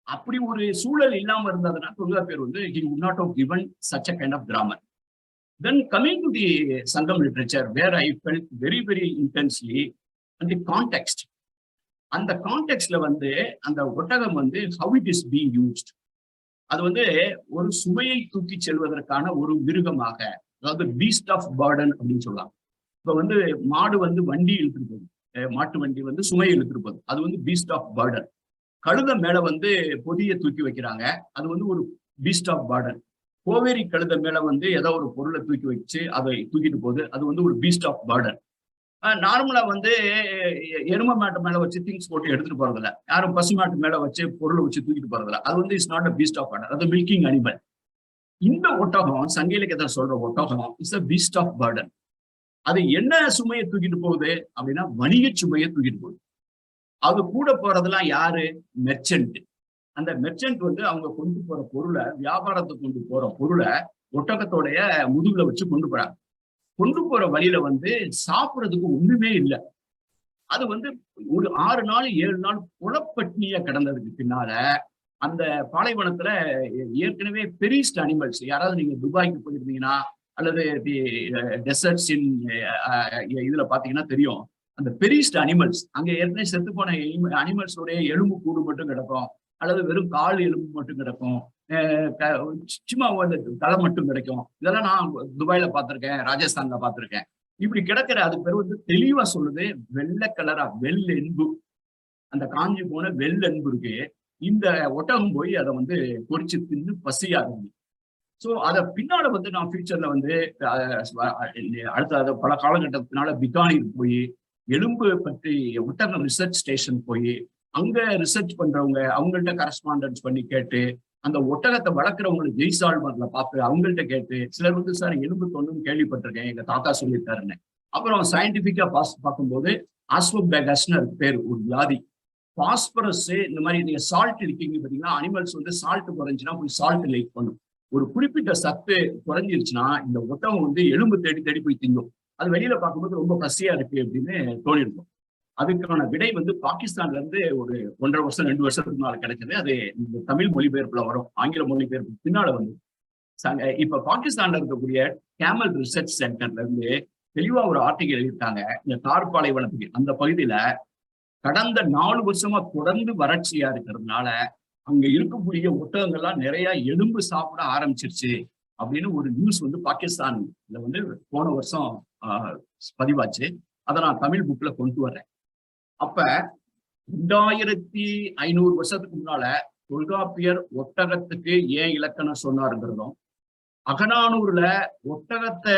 அப்படி ஒரு சூழல் இல்லாம இருந்ததுன்னா தொல்காப்பியர் வந்து he would not have given such a kind of grammar. Then coming to the Sangam literature, where I felt very, very intensely and the context. அந்த கான்டெக்ட்ல வந்து அந்த ஒட்டகம் வந்து how it is being used. அது வந்து ஒரு சுமையை தூக்கி செல்வதற்கான ஒரு மிருகமாக, அதாவது பீஸ்ட் ஆஃப் பர்டன் அப்படின்னு சொல்லலாம். இப்ப வந்து மாடு வந்து வண்டி இழுத்துட்டு போகுது, மாட்டு வண்டி வந்து சுமையை இழுத்துட்டு போகுது, அது வந்து பீஸ்ட் ஆஃப் பர்டன். கழுத மேல வந்து பொதியை தூக்கி வைக்கிறாங்க, அது வந்து ஒரு பீஸ்ட் ஆஃப் பர்டன். கோவேரி கழுத மேல வந்து ஏதோ ஒரு பொருளை தூக்கி வச்சு அதை தூக்கிட்டு போகுது, அது வந்து ஒரு பீஸ்ட் ஆஃப் பர்டன். நார்மலா வந்து எரும மாட்டு மேல வச்சு திங்ஸ் போட்டு எடுத்துட்டு போறதில்ல, யாரும் பசு மாட்டு மேல வச்சு பொருளை வச்சு தூக்கிட்டு போறதில்ல. அது வந்து it's not a beast of burden, அது மில்கிங் அனிமல். இந்த ஒட்டகம் சங்க இலக்கியத்தை சொல்ற ஒட்டகம் is a beast of burden. அது என்ன சுமையை தூக்கிட்டு போகுது அப்படின்னா வணிக சுமையை தூக்கிட்டு போகுது. அது கூட போறதெல்லாம் யாரு? மெர்ச்சன்ட். அந்த மெர்ச்சன்ட் வந்து அவங்க கொண்டு போற பொருளை, வியாபாரத்துக்கு கொண்டு போற பொருளை ஒட்டகத்தோடைய முதுகுல வச்சு கொண்டு போறாங்க. கொண்டு போற வழியில வந்து சாப்பிட்றதுக்கு ஒண்ணுமே இல்லை. அது வந்து ஒரு 6 நாள் 7 நாள் புலப்பட்னிய கிடந்ததுக்கு பின்னால அந்த பாலைவனத்துல ஏற்கனவே பெரிஸ்ட் அனிமல்ஸ், யாராவது நீங்க துபாய்க்கு போயிருந்தீங்கன்னா அல்லது தி டெசர்ட்ஸ் இன் இதுல பாத்தீங்கன்னா தெரியும், அந்த பெரிஸ்ட் அனிமல்ஸ் அங்க ஏற்கனவே செத்து போன அனிமல்ஸோடைய எலும்பு கூடு மட்டும் கிடக்கும், அல்லது வெறும் கால் எலும்பு மட்டும் கிடக்கும், சும்மா தலை மட்டும் கிடைக்கும். இதெல்லாம் நான் துபாயில பார்த்திருக்கேன், ராஜஸ்தான்ல பார்த்திருக்கேன். இப்படி கிடக்கிற அது பேர் வந்து தெளிவா சொல்லுது வெள்ளை கலரா வெள்ளென்பு. அந்த காஞ்சி போன வெள்ளென்பு இருக்கு. இந்த ஒட்டகம் போய் அதை வந்து பொறிச்சு தின்னு பசியாகுது. ஸோ அதை பின்னால வந்து நான் ஃபியூச்சர்ல வந்து அடுத்த பல காலகட்டத்தினால பிகானீர் போய் எலும்பு பற்றி ஒட்டகம் ரிசர்ச் ஸ்டேஷன் போய் அங்க ரிசர்ச் பண்றவங்க அவங்கள்ட்ட கரஸ்பாண்டன்ஸ் பண்ணி கேட்டு, அந்த ஒட்டகத்தை வளர்க்குறவங்களுக்கு ஜெய்சால்மர்ல பார்த்து அவங்கள்ட்ட கேட்டு, சிலர் வந்து சார் எலும்பு தொண்டுன்னு கேள்விப்பட்டிருக்கேன், எங்க தாத்தா சொல்லியிருக்காருன்னு. அப்புறம் சயின்டிபிக்கா பார்க்கும்போது ஆஸ்போபேகஸ்னு பேர் ஒரு வியாதி. பாஸ்பரஸ் இந்த மாதிரி நீங்க சால்ட் இருக்கீங்க பார்த்தீங்கன்னா, அனிமல்ஸ் வந்து சால்ட் குறைஞ்சுன்னா போய் சால்ட் லைக் பண்ணும். ஒரு குறிப்பிட்ட சத்து குறைஞ்சிருச்சுன்னா இந்த ஒட்டகம் வந்து எலும்பு தேடி தேடி போய் திங்கும். அது வெளியில பார்க்கும்போது ரொம்ப பசியா இருக்கு அப்படின்னு தோணிருக்கும். அதுக்கான விடை வந்து பாகிஸ்தான்ல இருந்து ஒரு 1.5 வருஷம் 2 வருஷத்துக்கு மேல கிடைச்சது. அது இந்த தமிழ் மொழிபெயர்ப்புல வரும், ஆங்கில மொழிபெயர்ப்பு பின்னால வந்து இப்ப பாகிஸ்தான்ல இருக்கக்கூடிய கேமல் ரிசர்ச் சென்டர்ல இருந்து தெளிவா ஒரு ஆர்டிகல் எழுதியிருக்காங்க. இந்த தார் பாலைவனத்துக்கு அந்த பகுதியில கடந்த 4 வருஷமா தொடர்ந்து வறட்சியா இருக்கிறதுனால அங்க இருக்கக்கூடிய ஒட்டகங்கள்லாம் நிறைய எலும்பு சாப்பிட ஆரம்பிச்சிருச்சு அப்படின்னு ஒரு நியூஸ் வந்து பாகிஸ்தான்ல வந்து போன வருஷம் பதிவாச்சு. அதை நான் தமிழ் புக்ல கொண்டு வர்றேன். அப்ப 2500 வருஷத்துக்கு முன்னால தொல்காப்பியர் ஒட்டகத்துக்கு ஏன் இலக்கணம் சொன்னாருங்கிறதும், அகநானூறுல ஒட்டகத்தை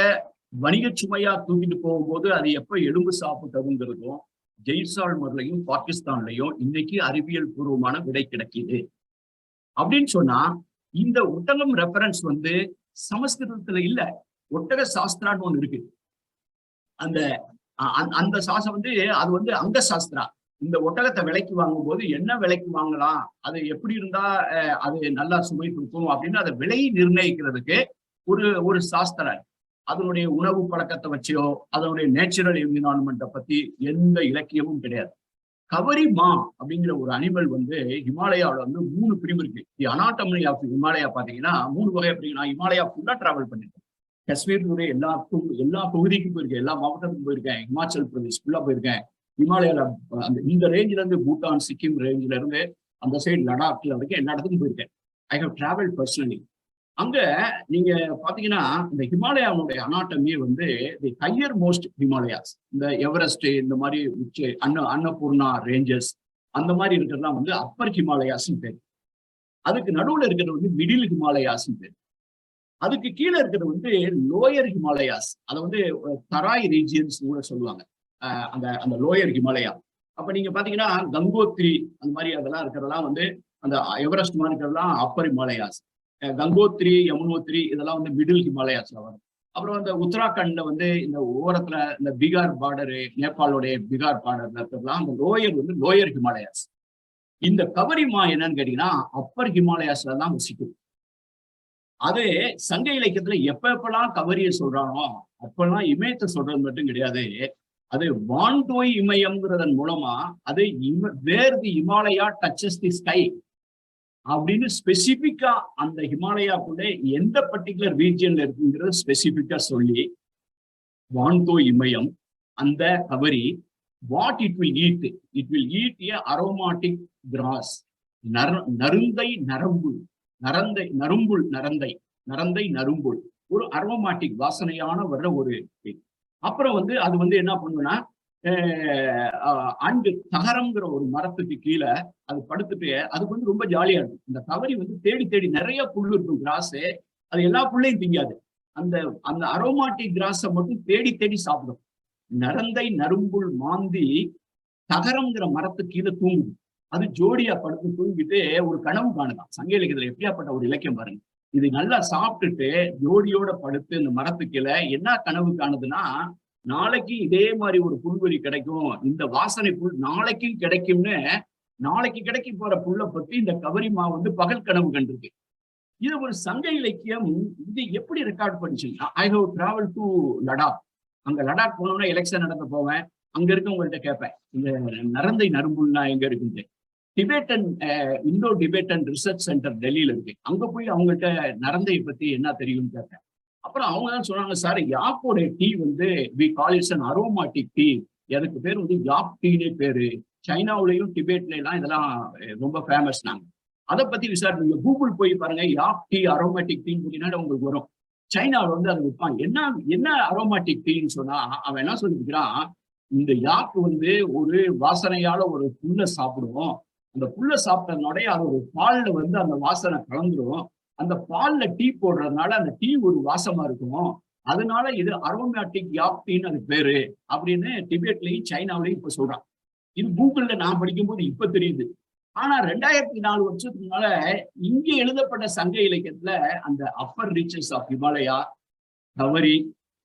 வணிக சுமையா தூக்கிட்டு போகும்போது அது எப்ப எலும்பு சாப்பிட்டதுங்கிறதும் ஜெய்சால்மர்லையும் பாகிஸ்தான்லையும் இன்னைக்கு அறிவியல் பூர்வமான விடை கிடைக்குது. அப்படின்னு சொன்னா இந்த ஒட்டகம் ரெஃபரன்ஸ் வந்து சமஸ்கிருதத்துல இல்ல, ஒட்டக சாஸ்திரான்னு ஒண்ணு இருக்கு. அந்த அந்த சாஸ்திரம் வந்து அது வந்து அங்க சாஸ்திரா. இந்த ஒட்டகத்தை விலைக்கு வாங்கும் போது என்ன விலைக்கு வாங்கலாம், அது எப்படி இருந்தா அது நல்லா சுவை கொடுக்கும் அப்படின்னு அதை விலை நிர்ணயிக்கிறதுக்கு ஒரு சாஸ்திரம். அதனுடைய உணவு பழக்கத்தை வச்சோ அதனுடைய நேச்சுரல் என்விரான்மெண்ட்டை பத்தி எந்த இலக்கியமும் கிடையாது. கவரிமா அப்படிங்கிற ஒரு அனிமல் வந்து ஹிமாலயாவில் வந்து 3 பிரிவு இருக்கு. தி அனாட்டமி ஆஃப் ஹிமாலயா பாத்தீங்கன்னா 3 வகை. அப்படி நான் ஹிமாலயா ஃபுல்லா டிராவல் பண்ணிருக்கேன். காஷ்மீருடைய எல்லா பகுதிக்கும் போயிருக்கேன், எல்லா மாவட்டத்துக்கும் போயிருக்கேன், இமாச்சல் பிரதேஷ் ஃபுல்லா போயிருக்கேன். ஹிமாலயால இந்த ரேஞ்சில இருந்து பூட்டான் சிக்கிம் ரேஞ்சில இருந்து அந்த சைடு லடாக்ல வரைக்கும் எல்லா இடத்துக்கும் போயிருக்கேன். I have travel personally. அங்க நீங்க பாத்தீங்கன்னா இந்த ஹிமாலயாவுடைய அனாட்டமியே வந்து தி ஹையர் மோஸ்ட் ஹிமாலயாஸ், இந்த எவரெஸ்ட் இந்த மாதிரி அன்னபூர்ணா ரேஞ்சஸ் அந்த மாதிரி இருக்கிறதுலாம் வந்து அப்பர் ஹிமாலயாஸ் பேர். அதுக்கு நடுவுல இருக்கிறது வந்து மிடில் ஹிமாலயாஸ் பேர். அதுக்கு கீழே இருக்கிறது வந்து லோயர் ஹிமாலயாஸ், அதை வந்து தராய் ரீஜியன்ஸ் கூட சொல்லுவாங்க. அந்த அந்த லோயர் ஹிமாலயா. அப்ப நீங்க பாத்தீங்கன்னா கங்கோத்ரி அந்த மாதிரி அதெல்லாம் இருக்கிறதெல்லாம் வந்து அந்த எவரெஸ்ட் மாதிரி இருக்கிறதெல்லாம் அப்பர் ஹிமாலயாஸ். கங்கோத்ரி, யமுனோத்ரி இதெல்லாம் வந்து மிடில் ஹிமாலயாஸ்ல வரும். அப்புறம் அந்த உத்தராகண்ட்ல வந்து இந்த ஓரத்துல இந்த பீகார் பார்டரு, நேபாளோடைய பீகார் பார்டர்ல இருக்கிறதுலாம் அந்த லோயர் வந்து லோயர் ஹிமாலயாஸ். இந்த கவரிமா என்னன்னு கேட்டீங்கன்னா அப்பர் ஹிமாலயாஸ்ல தான் வசிக்கும். அது சங்க இலக்கியத்துல எப்பெல்லாம் கவரியை சொல்றானோ அப்பெல்லாம் இமயத்தை சொல்றது மட்டும் கிடையாது. அது வான்தோய் இமயம்ங்கிறதன் மூலமா அது வேர் தி இமாலயா டச்சஸ் தி ஸ்கை அப்படின்னு ஸ்பெசிபிக்கா அந்த ஹிமாலயாக்குள்ள எந்த பர்டிகுலர் ரீஜியன்ல இருக்குங்கிறத ஸ்பெசிபிக்கா சொல்லி வான்தோய் இமயம் அந்த கவரி what it will eat a aromatic grass, நருந்தை நரம்புல், நரந்தை நரும்புல், ஒரு அரோமாட்டிக் வாசனையான வர்ற ஒரு. அப்புறம் வந்து அது வந்து என்ன பண்ணுன்னா அங்கு தகரம்ங்கிற ஒரு மரத்துக்கு கீழே அது படுத்துட்டு அதுக்கு வந்து ரொம்ப ஜாலியா இருக்கும். இந்த கவரி வந்து தேடி தேடி நிறைய புல் இருக்கும் கிராஸு, அது எல்லா புல்லையும் திங்காது. அந்த அந்த அரோமாட்டிக் கிராஸை மட்டும் தேடி தேடி சாப்பிடும். நரந்தை நரும்புல் மாந்தி தகரம்ங்கிற மரத்துக்கு கீழே தூங்குது. அது ஜோடியா படுத்து தூங்கிட்டு ஒரு கனவு காணுதான். சங்க இலக்கியத்துல எப்படியாப்பட்ட ஒரு இலக்கியம் பாருங்க. இது நல்லா சாப்பிட்டுட்டு ஜோடியோட படுத்து இந்த மரத்துக்கு கீழே என்ன கனவு காணுதுன்னா, நாளைக்கு இதே மாதிரி ஒரு புல்வெளி கிடைக்கும், இந்த வாசனை புல் நாளைக்கும் கிடைக்கும்னு, நாளைக்கு கிடைக்க போற புல்லை பத்தி இந்த கவரிமா வந்து பகல் கனவு கண்டிருக்கு. இது ஒரு சங்க இலக்கியம். இது எப்படி ரெக்கார்ட் பண்ணிச்சுன்னா, I have travel to Ladakh. அங்க லடாக் போனோம்னா எலெக்ஷன் நடத்த போவேன். அங்க இருக்கவங்கள்ட்ட கேட்பேன், இந்த நரந்தை நரும்புல்னா எங்க இருக்குன்னு. டிபேட்டன் இந்தோ டிபேட்டன் ரிசர்ச் சென்டர் டெல்லியில இருக்கு. அங்க போய் அவங்கள்ட்ட நரந்தையை பத்தி என்ன தெரியும்னு கேட்பேன். அப்புறம் அவங்க தான் சொன்னாங்க, சார் யாப்போடைய டீ வந்து we call it's an aromatic tea, அதுக்கு பேர் வந்து யாப் டீனே பேரு. சைனாவிலையும் டிபேட்ல எல்லாம் இதெல்லாம் ரொம்ப ஃபேமஸ். நாங்க அதை பத்தி விசாரிப்பீங்க, கூகுள் போய் பாருங்க, யாப் டீ அரோமாட்டிக் டீன்னு பார்த்தீங்கன்னா உங்களுக்கு வரும். சைனாவில் வந்து அதை விற்பாங்க. என்ன அரோமாட்டிக் டீன்னு சொன்னா அவன் என்ன சொல்லிருக்கிறான், இந்த யாப்பு வந்து ஒரு வாசனையால ஒரு புல்லை சாப்பிடுவோம். அந்த புல்லை சாப்பிட்டதுனாலே அது ஒரு பால்ல வந்து அந்த வாசனை கலந்துரும். அந்த பால்ல டீ போடுறதுனால அந்த டீ ஒரு வாசமா இருக்கும். அதனால இது அரோமேட்டிக் யாப் டீன்னு அது பேரு அப்படின்னு டிபேட்லயும் சைனாவிலையும் இப்ப சொல்றான். இது கூகுள்ல நான் படிக்கும்போது இப்ப தெரியுது. ஆனா 2004 வருஷத்துக்கு முன்னால இங்க எழுதப்பட்ட சங்க இலக்கியத்துல அந்த அப்பர் ரீச்சஸ் ஆஃப் ஹிமாலயா, கவரி,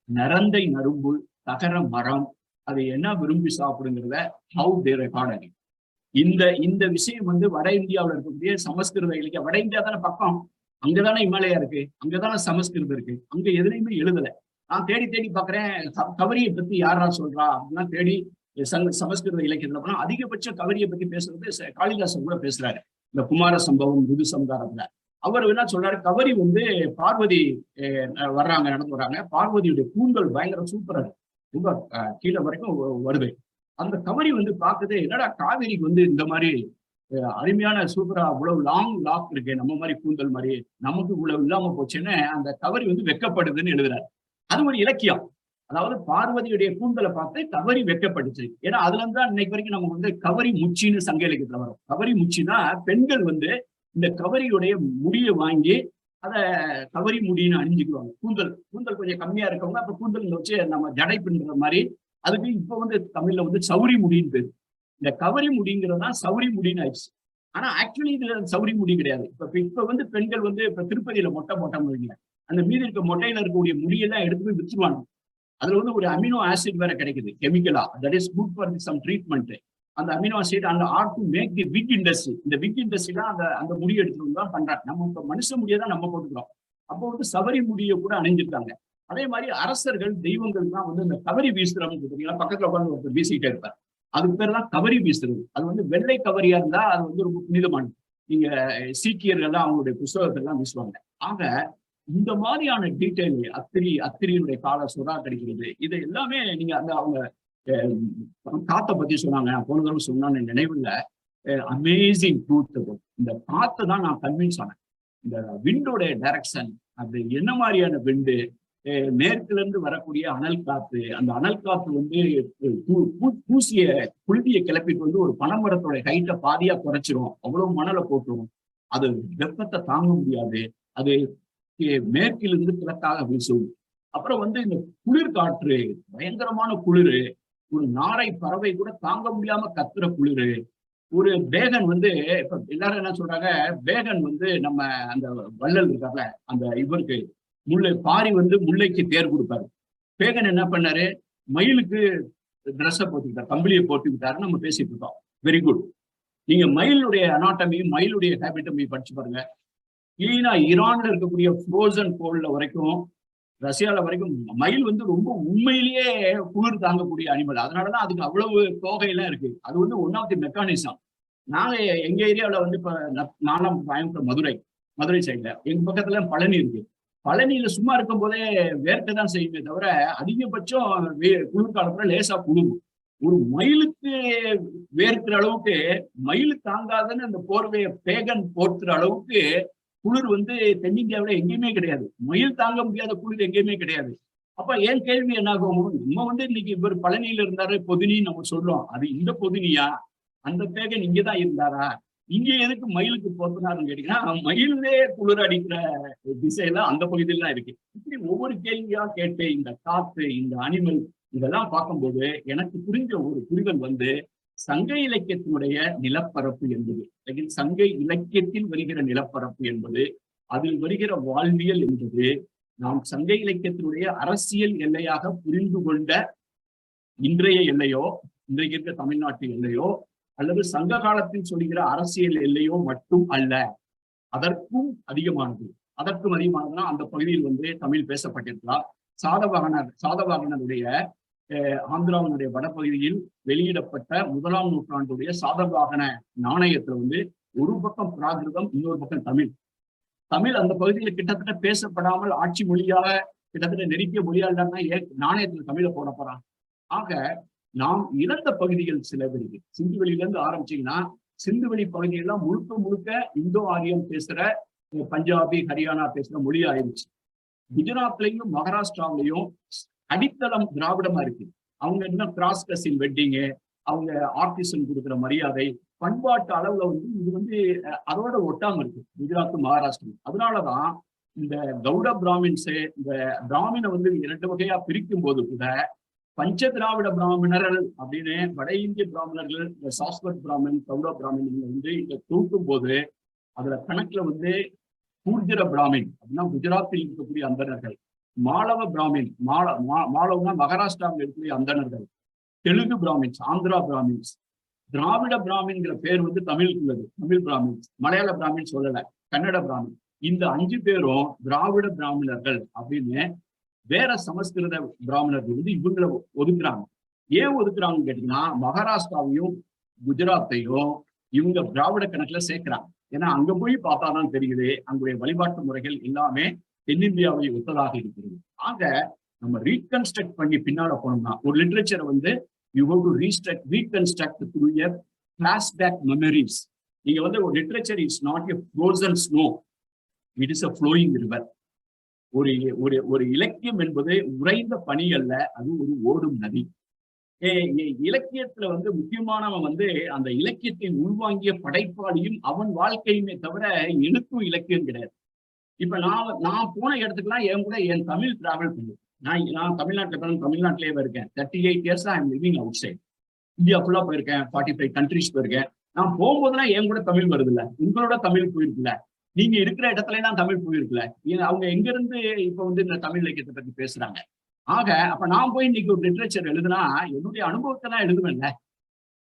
நரந்தை நரும்புல், தகர மரம் அதை என்ன விரும்பி சாப்பிடுங்கிறத ஹவு தே ரெக்கார்ட். இந்த விஷயம் வந்து வட இந்தியாவில் இருக்கக்கூடிய சமஸ்கிருத இலக்கியம். வட இந்தியா தானே பக்கம், அங்கதானே இமாலயா இருக்கு, அங்கதானே சமஸ்கிருதம் இருக்கு. அங்க எதுலையுமே எழுதல. நான் தேடி தேடி பாக்குறேன், கவரியை பத்தி யாரா சொல்றா அப்படின்னா தேடி சமஸ்கிருத இலக்கியத்துல போனா அதிகபட்ச கவரியை பத்தி பேசுறது காளிதாசன் கூட பேசுறாரு. இந்த குமார சம்பவம் ருது சம்ஹாரத்துல அவர் என்ன சொல்றாரு, கவரி வந்து பார்வதி வர்றாங்க, நடந்து வர்றாங்க, பார்வதியுடைய கூந்தல் பயங்கர சூப்பரா இருக்கு, ரொம்ப கீழே வரைக்கும் வருது. அந்த கவரி வந்து பாக்குது, என்னடா காவேரிக்கு வந்து இந்த மாதிரி அருமையான சூப்பரா இவ்வளவு லாங் லாக் இருக்கு, நம்ம மாதிரி கூந்தல் மாதிரி, நமக்கு இவ்வளவு இல்லாம போச்சுன்னு அந்த கவரி வந்து வெக்கப்படுதுன்னு எழுதுறாரு. அது ஒரு இலக்கியம். அதாவது பார்வதியுடைய கூந்தலை பார்த்து கவரி வெக்கப்பட்டுச்சு. ஏன்னா அதுல இருந்து தான் இன்னைக்கு வரைக்கும் நம்ம வந்து கவரி முச்சின்னு சங்க இலக்கியத்துல வரும். கவரி முச்சின்னா பெண்கள் வந்து இந்த கவரியுடைய முடியை வாங்கி அதை கவரி முடின்னு அணிஞ்சுக்குவாங்க. கூந்தல் கொஞ்சம் கம்மியா இருக்கவங்க அப்ப கூந்தல் வச்சு நம்ம ஜடை பின்னுற மாதிரி. அதுக்கு இப்ப வந்து தமிழ்ல வந்து சௌரி முடின்னு பேரு. இந்த கவரி முடிங்கிறதா சௌரி முடின்னு ஆயிடுச்சு. ஆனா ஆக்சுவலி இதுல சௌரி முடி கிடையாது. இப்ப வந்து பெண்கள் வந்து இப்ப திருப்பதியில மொட்டை முடியல, அந்த மீதி இருக்க மொட்டையில இருக்கக்கூடிய முடியெல்லாம் எடுத்து போய் வித்துருவாங்க. அதுல வந்து ஒரு அமினோ ஆசிட் வேற கிடைக்குது கெமிக்கலா, that is good for some treatment. அந்த அமினோ ஆசிட் அந்த are to make the wig industry, இந்த விக் இண்டஸ்ட்ரி தான் அந்த முடியை எடுத்துட்டு தான் பண்றாங்க. நம்ம இப்ப மனுஷ முடியை தான் நம்ம போட்டுக்கிறோம். அப்போ வந்து சவரி முடியை கூட அணிஞ்சிருக்காங்க. அதே மாதிரி அரசர்கள் தெய்வங்கள் தான் வந்து இந்த கவரி வீசுறவங்க பார்த்தீங்கன்னா பக்கத்துல உட்காந்து ஒருத்தர் வீசிக்கிட்டே இருப்பார். அதுக்கு பேர் தான் கவரி வீசுறது. அது வந்து வெள்ளை கவரியா இருந்தா அது வந்து ரொம்ப புனிதமானது. நீங்க சீக்கியர்கள் அவங்களுடைய புஸ்தகத்தெல்லாம் வீசுவாங்க. ஆக இந்த மாதிரியான டீட்டெயில் அத்திரியினுடைய கால சுறா கிடைக்கிறது. இது எல்லாமே நீங்க அந்த அவங்க காத்தை பத்தி சொன்னாங்க, போன தடவை சொன்னான்னு நினைவுல அமேசிங் ட்ரூத். இந்த காத்து தான் நான் கன்வின்ஸ் ஆனேன். இந்த விண்டோட டைரக்ஷன், அது என்ன மாதிரியான விண்டு, மேற்குல இருந்து வரக்கூடிய அனல் காத்து, அந்த அனல் காத்து வந்து பூசிய புழுதியை கிளப்பிட்டு வந்து ஒரு பனைமரத்தோட ஹைட்டை பாதியா குறைச்சிரும், அவ்வளவு மணலை போட்டுரும். அது வெப்பத்தை தாங்க முடியாது, அது மேற்கிலிருந்து கிழக்காக வீசும். அப்புறம் வந்து இந்த குளிர் காற்று, பயங்கரமான குளிர், ஒரு நாரை பறவை கூட தாங்க முடியாம கத்துற குளிர். ஒரு பேகன் வந்து, இப்ப எல்லாரும் என்ன சொல்றாங்க, பேகன் வந்து நம்ம அந்த வள்ளல் இருக்கார்ல, அந்த இவருக்கு முல்லை பாரி வந்து முல்லைக்கு தேர் கொடுப்பாரு. பேகன் என்ன பண்ணாரு, மயிலுக்கு ட்ரெஸ்ஸை போட்டுக்கிட்டார், கம்பளியை போட்டுக்கிட்டாரு. நம்ம பேசிட்டு இருக்கோம். Very good. நீங்க மயிலுடைய அனாட்டமியும் மயிலுடைய ஹேபிட்டமையும் படிச்சு பாருங்க. கிளீனா ஈரான்ல இருக்கக்கூடிய ஃப்ரோசன் கோல்ட்ல வரைக்கும், ரஷ்யால வரைக்கும் மயில் வந்து ரொம்ப உண்மையிலேயே குளிர் தாங்கக்கூடிய அனிமல். அதனாலதான் அதுக்கு அவ்வளவு தோகையெல்லாம் இருக்கு. அது வந்து ஒன் ஆஃப் தி மெக்கானிசம். நாங்க எங்க ஏரியாவில வந்து இப்ப நானும் கோயம்புத்தூர் மதுரை சைட்ல எங்க பக்கத்துல பழனி இருக்கு. பழனியில சும்மா இருக்கும் போதே வேர்க்க தான் செய்யுமே தவிர அதிகபட்சம் குளிர்காலத்துல லேசா குளிரும். ஒரு மயிலுக்கு வேர்க்கிற அளவுக்கு, மயிலு தாங்காதுன்னு அந்த போர்வையை பேகன் போர்த்துற அளவுக்கு குளிர் வந்து தென்னிந்தியாவில எங்கேயுமே கிடையாது. மயில் தாங்க முடியாத குளிர் எங்கேயுமே கிடையாது. அப்ப ஏன் கேள்வி என்ன ஆகும், நம்ம வந்து இன்னைக்கு இவர் பழனியில இருந்தாரு பொதினி நம்ம சொல்றோம், அது இந்த பொதினியா, அந்த பேகன் இங்கதான் இருந்தாரா, இங்க எதுக்கு மயிலுக்கு போத்துனாருன்னு கேட்டீங்கன்னா, மயிலே குளிர் அடிக்கிற திசையில அந்த பகுதியெல்லாம் இருக்கு. இப்படி ஒவ்வொரு கேள்வியா கேட்டு இந்த காத்து, இந்த அனிமல், இதெல்லாம் பார்க்கும்போது எனக்கு புரிஞ்ச ஒரு புரிதல் வந்து சங்க இலக்கியத்தினுடைய நிலப்பரப்பு என்பது, சங்க இலக்கியத்தில் வருகிற நிலப்பரப்பு என்பது, அதில் வருகிற வாழ்வியல் என்பது, நாம் சங்க இலக்கியத்தினுடைய அரசியல் எல்லையாக புரிந்து கொண்ட இன்றைய எல்லையோ, இன்றைக்கு இருக்க தமிழ்நாட்டு எல்லையோ, அல்லது சங்க காலத்தில் சொல்கிற அரசியல் எல்லையோ மட்டும் அல்ல, அதற்கும் அதிகமானது. அதற்கும் அதிகமானதுன்னா அந்த பகுதியில் வந்து தமிழ் பேசப்பட்டிருக்கலாம். சாதவாகனருடைய ஆந்திராவினுடைய வடபகுதியில் வெளியிடப்பட்ட 1ஆம் நூற்றாண்டுடைய சாதவாகன நாணயத்துல வந்து ஒரு பக்கம் பிராகிருதம், இன்னொரு பக்கம் தமிழ் அந்த பகுதியில் கிட்டத்தட்ட பேசப்படாமல் ஆட்சி மொழியாக கிட்டத்தட்ட நெருங்கிய மொழியா இல்லைன்னா நாணயத்துல தமிழை போட போறான். ஆக நாம் இழந்த பகுதிகள் சில இருக்கு. சிந்துவெளியில இருந்து ஆரம்பிச்சீங்கன்னா சிந்துவெளி பகுதியெல்லாம் முழுக்க முழுக்க இந்தோ ஆரியம் பேசுற, பஞ்சாபி ஹரியானா பேசுற மொழி ஆயிடுச்சு. குஜராத்லயும் மகாராஷ்டிராவிலையும் அடித்தளம் திராவிடமா இருக்கு. அவங்க என்ன கிராஸ் கசின் வெட்டிங்கு, அவங்க ஆர்டிசன் கொடுக்குற மரியாதை, பண்பாட்டு அளவுல வந்து இது வந்து அதோட ஒட்டாம இருக்கு குஜராத் மகாராஷ்டிரம். அதனாலதான் இந்த கௌட பிராமின்ஸு, இந்த பிராமினை வந்து 2 வகையா பிரிக்கும் போது கூட பஞ்ச திராவிட பிராமணர்கள் அப்படின்னு வட இந்திய பிராமணர்கள், இந்த சாஸ்வத் பிராமின், கௌட பிராமின் வந்து இங்க தூக்கும் போது அதுல கணக்குல வந்து கூர்ஜர பிராமின் அப்படின்னா குஜராத்தில் இருக்கக்கூடிய அந்தணர்கள், மாளவ பிராமின், மாளவனா மகாராஷ்டிராவில் இருக்கக்கூடிய அந்தணர்கள், தெலுங்கு பிராமின்ஸ், ஆந்திரா பிராமின்ஸ், திராவிட பிராமின்கிற பேர் வந்து தமிழுக்கு உள்ளது, தமிழ் பிராமின்ஸ், மலையாள பிராமின் சொல்லல, கன்னட பிராமின். இந்த 5 பேரும் திராவிட பிராமணர்கள் அப்படின்னு வேற சமஸ்கிருத பிராமணர்கள் வந்து இவங்களை ஒதுக்குறாங்க. ஏன் ஒதுக்குறாங்கன்னு கேட்டீங்கன்னா, மகாராஷ்டிராவையும் குஜராத்தையும் இவங்க திராவிட கணக்குல சேர்க்கிறாங்க. ஏன்னா அங்க போய் பார்த்தாதான் தெரியுது அங்களுடைய வழிபாட்டு முறைகள் எல்லாமே தென்னிந்தியாவை ஒத்ததாக இருக்கிறது. ஆக நம்ம ரீகன்ஸ்ட்ரக்ட் பண்ணி பின்னால போனோம்னா ஒரு லிட்ரேச்சரை வந்து you have to reconstruct through a flashback memories. நீங்க வந்து ஒரு literature is not a frozen snow, it is a flowing river. ஒரு இலக்கியம் என்பது உறைந்த பனி அல்ல, அது ஒரு ஓடும் நதி. இலக்கியத்துல வந்து முக்கியமானவன் வந்து அந்த இலக்கியத்தை உள்வாங்கிய படைப்பாளியும் அவன் வாழ்க்கையுமே தவிர எழுத்தும் இலக்கியம் கிடையாது. இப்ப நான் போன இடத்துக்குலாம் என் கூட என் தமிழ் டிராவல் பண்ணுது. நான் தமிழ்நாட்டிலேயே இருக்கேன். 38 years I am living outside. India ஃபுல்லா போயிருக்கேன், 45 கண்ட்ரிஸ் போயிருக்கேன். நான் போகும்போதுலாம் என் கூட தமிழ் வருது இல்ல, உங்களோட தமிழ் போயிருக்குல்ல, நீங்க இருக்கிற இடத்துல எல்லாம் தமிழ் போயிருக்குல்ல. அவங்க எங்க இருந்து இப்ப வந்து இந்த தமிழ் இலக்கியத்தை பத்தி பேசுறாங்க. ஆக அப்ப நான் போய் இன்னைக்கு ஒரு லிட்ரேச்சர் எழுதுனா என்னுடைய அனுபவத்தை தான் எழுதுவேன்ல.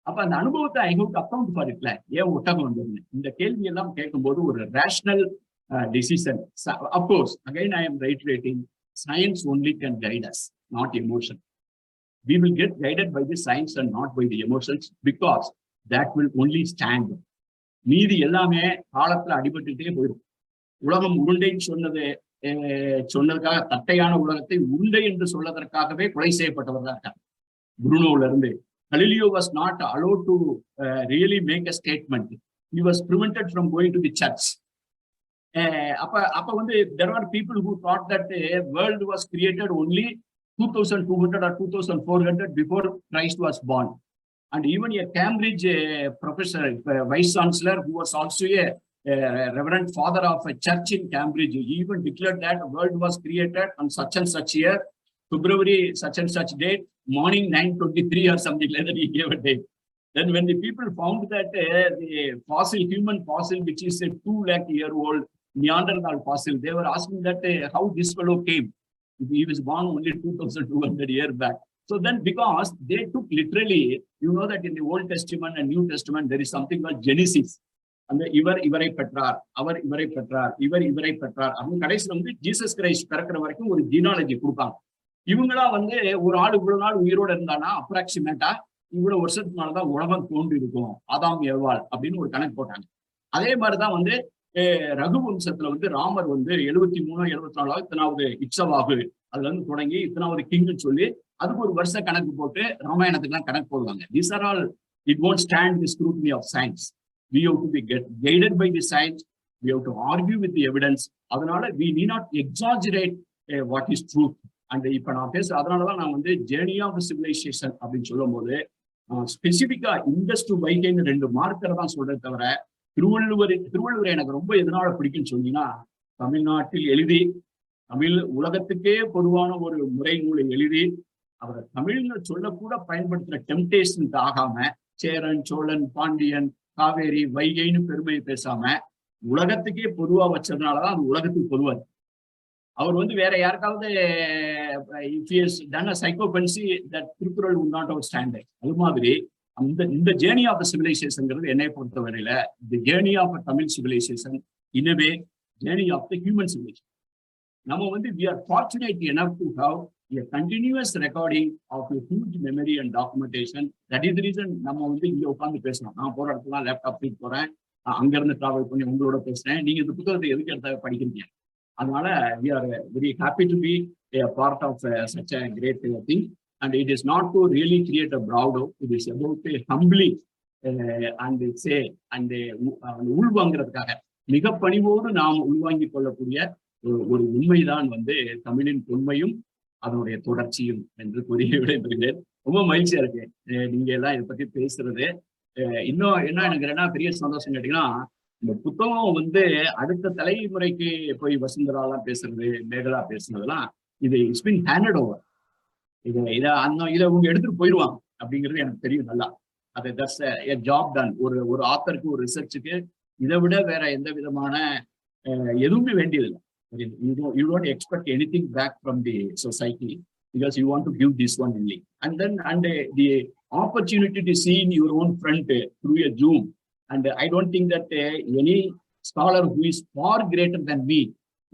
அப்ப அந்த அனுபவத்தை I have to account for இட்ல. ஏன் ஒட்டகம் வந்து இந்த கேள்வி எல்லாம் கேட்கும்போது ஒரு rational decision. Of course, again I am reiterating, science only can guide us, not emotion. We will get guided by the science and not by the emotions, because that will only stand. மீதி எல்லாமே காலத்துல அடிபட்டுட்டே போயிடும். உலகம் உருண்டைன்னு சொன்னதுக்காக தட்டையான உலகத்தை உருண்டை என்று சொல்வதற்காகவே கொலை செய்யப்பட்டவர் தான் இருக்காங்க. புருனோல இருந்து Galileo was not allowed to really make a statement. He was prevented from going to the church. There are people who thought that the world was created only 2200 or 2400 before Christ was born. And even a Cambridge professor, vice chancellor, who was also a reverend father of a church in Cambridge, he even declared that the world was created on such and such year, February such and such date, morning 9:23 or something like that, he gave a date. Then when the people found that the fossil, human fossil, which is a 2 lakh year old Neanderthal fossil, they were asking that how this fellow came. He was born only 2200 years back. So then, because they took literally, you know that in the Old Testament and New Testament, there is something called Genesis. And the ivarai petrar, our ivarai petrar, ivarai petrar. அவங்க கடைசியில் வந்து Jesus Christ பிறக்கிற வரைக்கும் ஒரு genealogy கொடுப்பாங்க. இவங்களா வந்து ஒரு ஆள் இவ்வளவு நாள் உயிரோட இருந்தானா அப்ராக்சிமேட்டா இவ்வளவு வருஷத்துக்கு மேலதான் உலகம் தோன்றி இருக்கும், ஆதாம் ஏவாள் அப்படின்னு ஒரு கணக்கு போட்டாங்க. அதே மாதிரிதான் வந்து ரகுவம்சத்துல வந்து ராமர் வந்து 73 74 இத்தனாவது இட்சவாகு அதுல இருந்து தொடங்கி இத்தனாவது கிங்னு சொல்லி அதுக்கு ஒரு வருஷ கணக்கு போட்டு ராமாயணத்துக்குலாம் கணக்கு போடுவாங்க. These are all, it won't stand the scrutiny of science. We have to be guided by the science. We have to argue with the evidence. அதனால we need not exaggerate what is truth. And இப்ப நான் அதனாலதான் நான் வந்து journey of civilisation அப்படின்னு சொல்லும் போது ஸ்பெசிபிக்கா Indies to வைகைன்னு 2 மார்க்கரை தான் சொல்றதை தவிர திருவள்ளுவர் எனக்கு ரொம்ப எதனால பிடிக்கும்னு சொன்னீங்கன்னா, தமிழ்நாட்டில் எழுதி தமிழ் உலகத்துக்கே பொதுவான ஒரு முறை நூலை எழுதி அவரை தமிழ்ல சொல்லக்கூட பயன்படுத்துற டெம்டேஷனுக்கு ஆகாம சேரன், சோழன், பாண்டியன், காவேரி, வைகைன்னு பெருமை பேசாம உலகத்துக்கே பொதுவா வச்சதுனாலதான் அது உலகத்துக்கு பொதுவாது. அவர் வந்து வேற யாருக்காவது if he has done a psychopathy, that Thirukkural would not have standard. அது மாதிரி இந்த ஜேர்னி ஆஃப் சிவிலைசேஷன்ங்கிறது என்னை பொறுத்தவரையில the journey of a Tamil civilization in a way journey of the human civilization. நம்ம வந்து we are fortunate enough to have a continuous recording of a huge memory and documentation. That is the reason நம்ம வந்து இங்க உட்கார்ந்து பேசணும். நான் போற இடத்துல லேப்டாப் தூக்கி போறேன், அங்க இருந்து டிராவல் பண்ணி உங்களோட பேசுறேன். நீங்க இந்த புத்தகத்தை எதுக்கு எடுத்த படிக்கிறீங்க? அதனால we are very happy to be a part of such a great thing. And it is not to really create a bravado. It is about humbly and say and உள்வாங்கிறதுக்காக மிக பணிவோடு நாம் உள்வாங்கிக் கொள்ளக்கூடிய ஒரு உண்மைதான் வந்து தமிழின் தொன்மையும் அதனுடைய தொடர்ச்சியும் என்று கூறி விடைபெறுகிறேன். ரொம்ப மகிழ்ச்சியா இருக்கு நீங்க எல்லாம் இதை பத்தி பேசுறது. இன்னும் என்ன எனக்கு பெரிய சந்தோஷம் கேட்டீங்கன்னா, இந்த புத்தகம் வந்து அடுத்த தலைமுறைக்கு போய் வசுந்தராலாம் பேசுறது, மேகலா பேசுறதுலாம் இது இட்ஸ் பீன் ஹேண்டட் ஓவர். இதை அவங்க எடுத்துட்டு போயிடுவாங்க அப்படிங்கிறது எனக்கு தெரியும் நல்லா. அது தட்ஸ் எ ஜாப் டன். ஒரு ஆத்தருக்கு ஒரு ரிசர்ச்சுக்கு இதை விட வேற எந்த விதமான எதுவுமே வேண்டியதில்லை. You don't expect anything back from the society because you want to give this one only. And the opportunity to see in your own front through a Zoom. And I don't think that any scholar who is far greater than me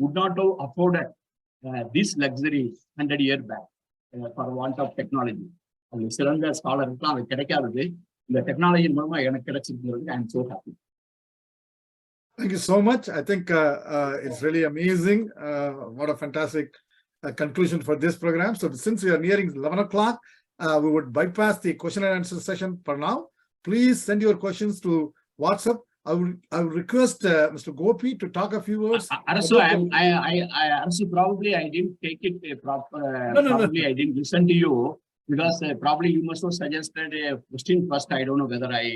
would not have afforded this luxury 100 years back for want of technology. அது சிறந்த ஸ்காலருக்குலாம் அது கிடைக்காதது. இந்த technology மூலமா எனக்கு கிடைச்சிருக்கிறது. I am so happy. Thank you so much. I think it's really amazing. What a fantastic conclusion for this program. So since we are nearing 11 o'clock, we would bypass the question and answer session for now. Please send your questions to WhatsApp. I would request Mr. Gopi to talk a few words. Also, probably I didn't take it proper. Probably I didn't listen to you because probably you must have suggested a question first. I don't know whether I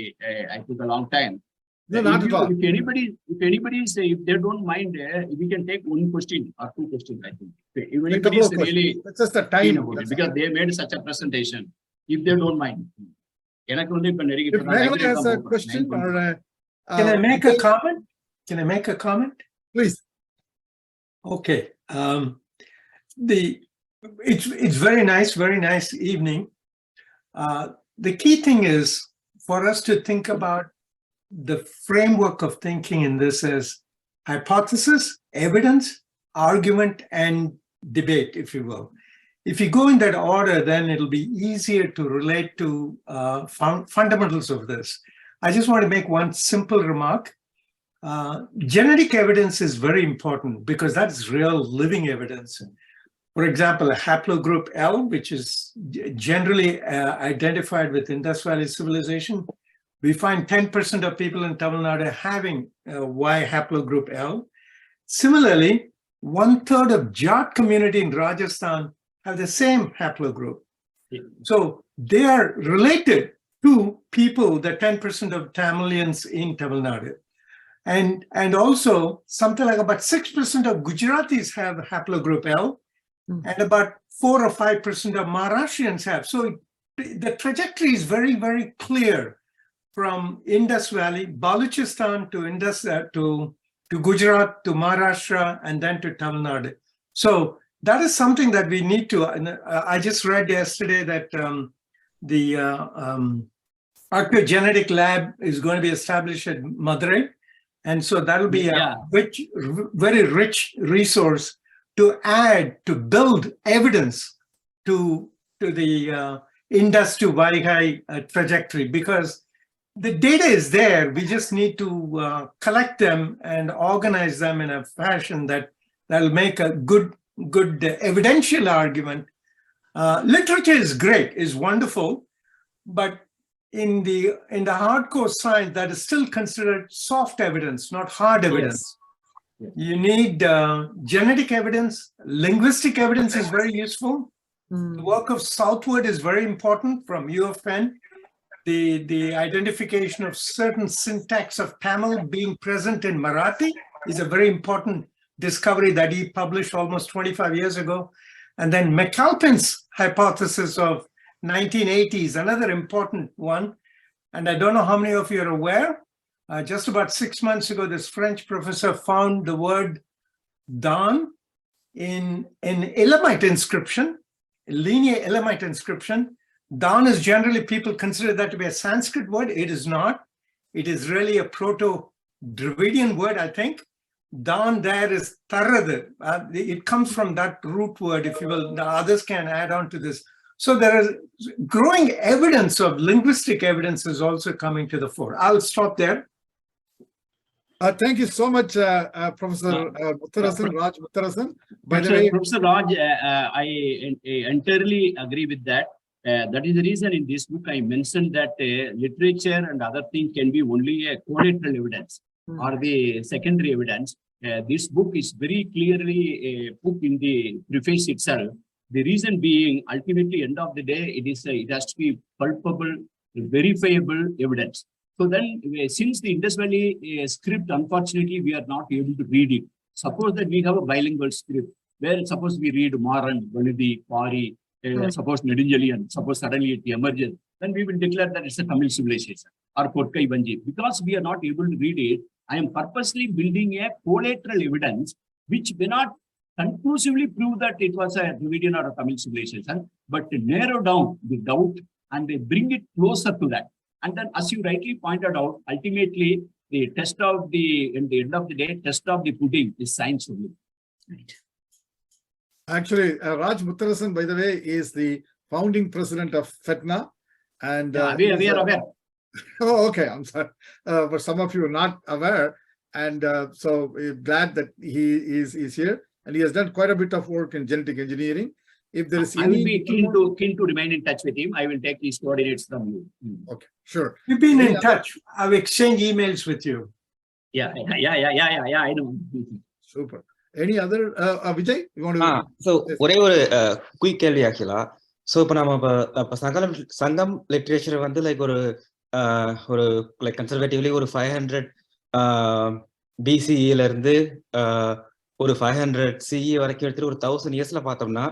took a long time. No, not at all. If anybody say, if they don't mind, we can take one question or 2 questions, I think. If anybody is really that's just the time because they made such a presentation, if they don't mind. If Meghalaya has a question or can I make a comment? Can I make a comment? Please. Okay. It's very nice evening. The key thing is for us to think about the framework of thinking in this is hypothesis, evidence, argument, and debate, if you will. If you go in that order, then it'll be easier to relate to fundamentals of this. I just want to make one simple remark. Genetic evidence is very important because that's real living evidence. For example, a haplogroup L, which is generally identified with Indus Valley civilization, we find 10% of people in Tamil Nadu having Y haplogroup L. Similarly, 1/3 of Jat community in Rajasthan have the same haplogroup. So they are related to people, the 10% of Tamilians in Tamil Nadu. And also something like about 6% of Gujaratis have haplogroup L, and about 4 or 5% of Maharashtrians have. So the trajectory is very, very clear from Indus Valley, Balochistan to Indus, to Gujarat, to Maharashtra, and then to Tamil Nadu. So that is something that we need to, I just read yesterday that the archaeogenetic lab is going to be established at Madurai. And so that'll be a very rich resource to add, to build evidence to the Indus to Vaigai trajectory, because the data is there. We just need to collect them and organize them in a fashion that'll make a good evidential argument. Literature is great, is wonderful, but in the hardcore science, that is still considered soft evidence, not hard evidence. Yes. You need genetic evidence. Linguistic evidence is very useful. The work of Southward is very important from U of N. The identification of certain syntax of Tamil being present in Marathi is a very important discovery that he published almost 25 years ago. And then McAlpin's hypothesis of 1980s, another important one. And I don't know how many of you are aware, just about 6 months ago, this French professor found the word Dan in Elamite inscription, linear Elamite inscription. Dan is generally, people consider that to be a Sanskrit word. It is not. It is really a Proto-Dravidian word, I think. Dan there is tarad. It comes from that root word, if you will. The others can add on to this. So there is growing evidence of linguistic evidence is also coming to the fore. I'll stop there. Thank you so much, Professor Mutharasan, Raj Mutharasan. By the way, Professor Raj, I entirely agree with that. That is the reason in this book I mentioned that literature and other things can be only a collateral evidence or the secondary evidence. This book is very clearly put in the preface itself. The reason being, ultimately, end of the day, it has to be palpable, verifiable evidence. So then, since the Indus Valley script, unfortunately, we are not able to read it. Suppose that we have a bilingual script, where suppose we read Maran, Vanidi, Pari, suppose Nedunjali, and suppose suddenly it emerges, then we will declare that it's a Tamil civilization or Kotkai Banji. Because we are not able to read it, I am purposely building a collateral evidence which may not conclusively prove that it was a Dravidian or a Tamil civilization, but to narrow down the doubt and they bring it closer to that. And then, as you rightly pointed out, ultimately, the test of in the end of the day, test of the pudding is science only. Right. Actually, Raj Mutharasan, by the way, is the founding president of FetNA. And we are aware. Oh, okay. I'm sorry. But some of you are not aware. And so we're glad that he is here. And he has done quite a bit of work in genetic engineering. If there is I will be keen to remain in touch with him. I will take his coordinates from you. Okay, sure. We've been in touch. I've exchanged emails with you. Yeah, I know. Super. Any other, Vijay, you want to? So, ஒரே ஒரு quick கேள்வி ஆக்சுவலா. So இப்போ நம்ம இப்போ சங்கம் literature வந்து like ஒரு லைக் கன்சர்வேட்டிவ்லி ஒரு 500 BCE இருந்து ஒரு 500 CE வரைக்கும் எடுத்துட்டு ஒரு 1000 இயர்ஸ்ல பார்த்தோம்னா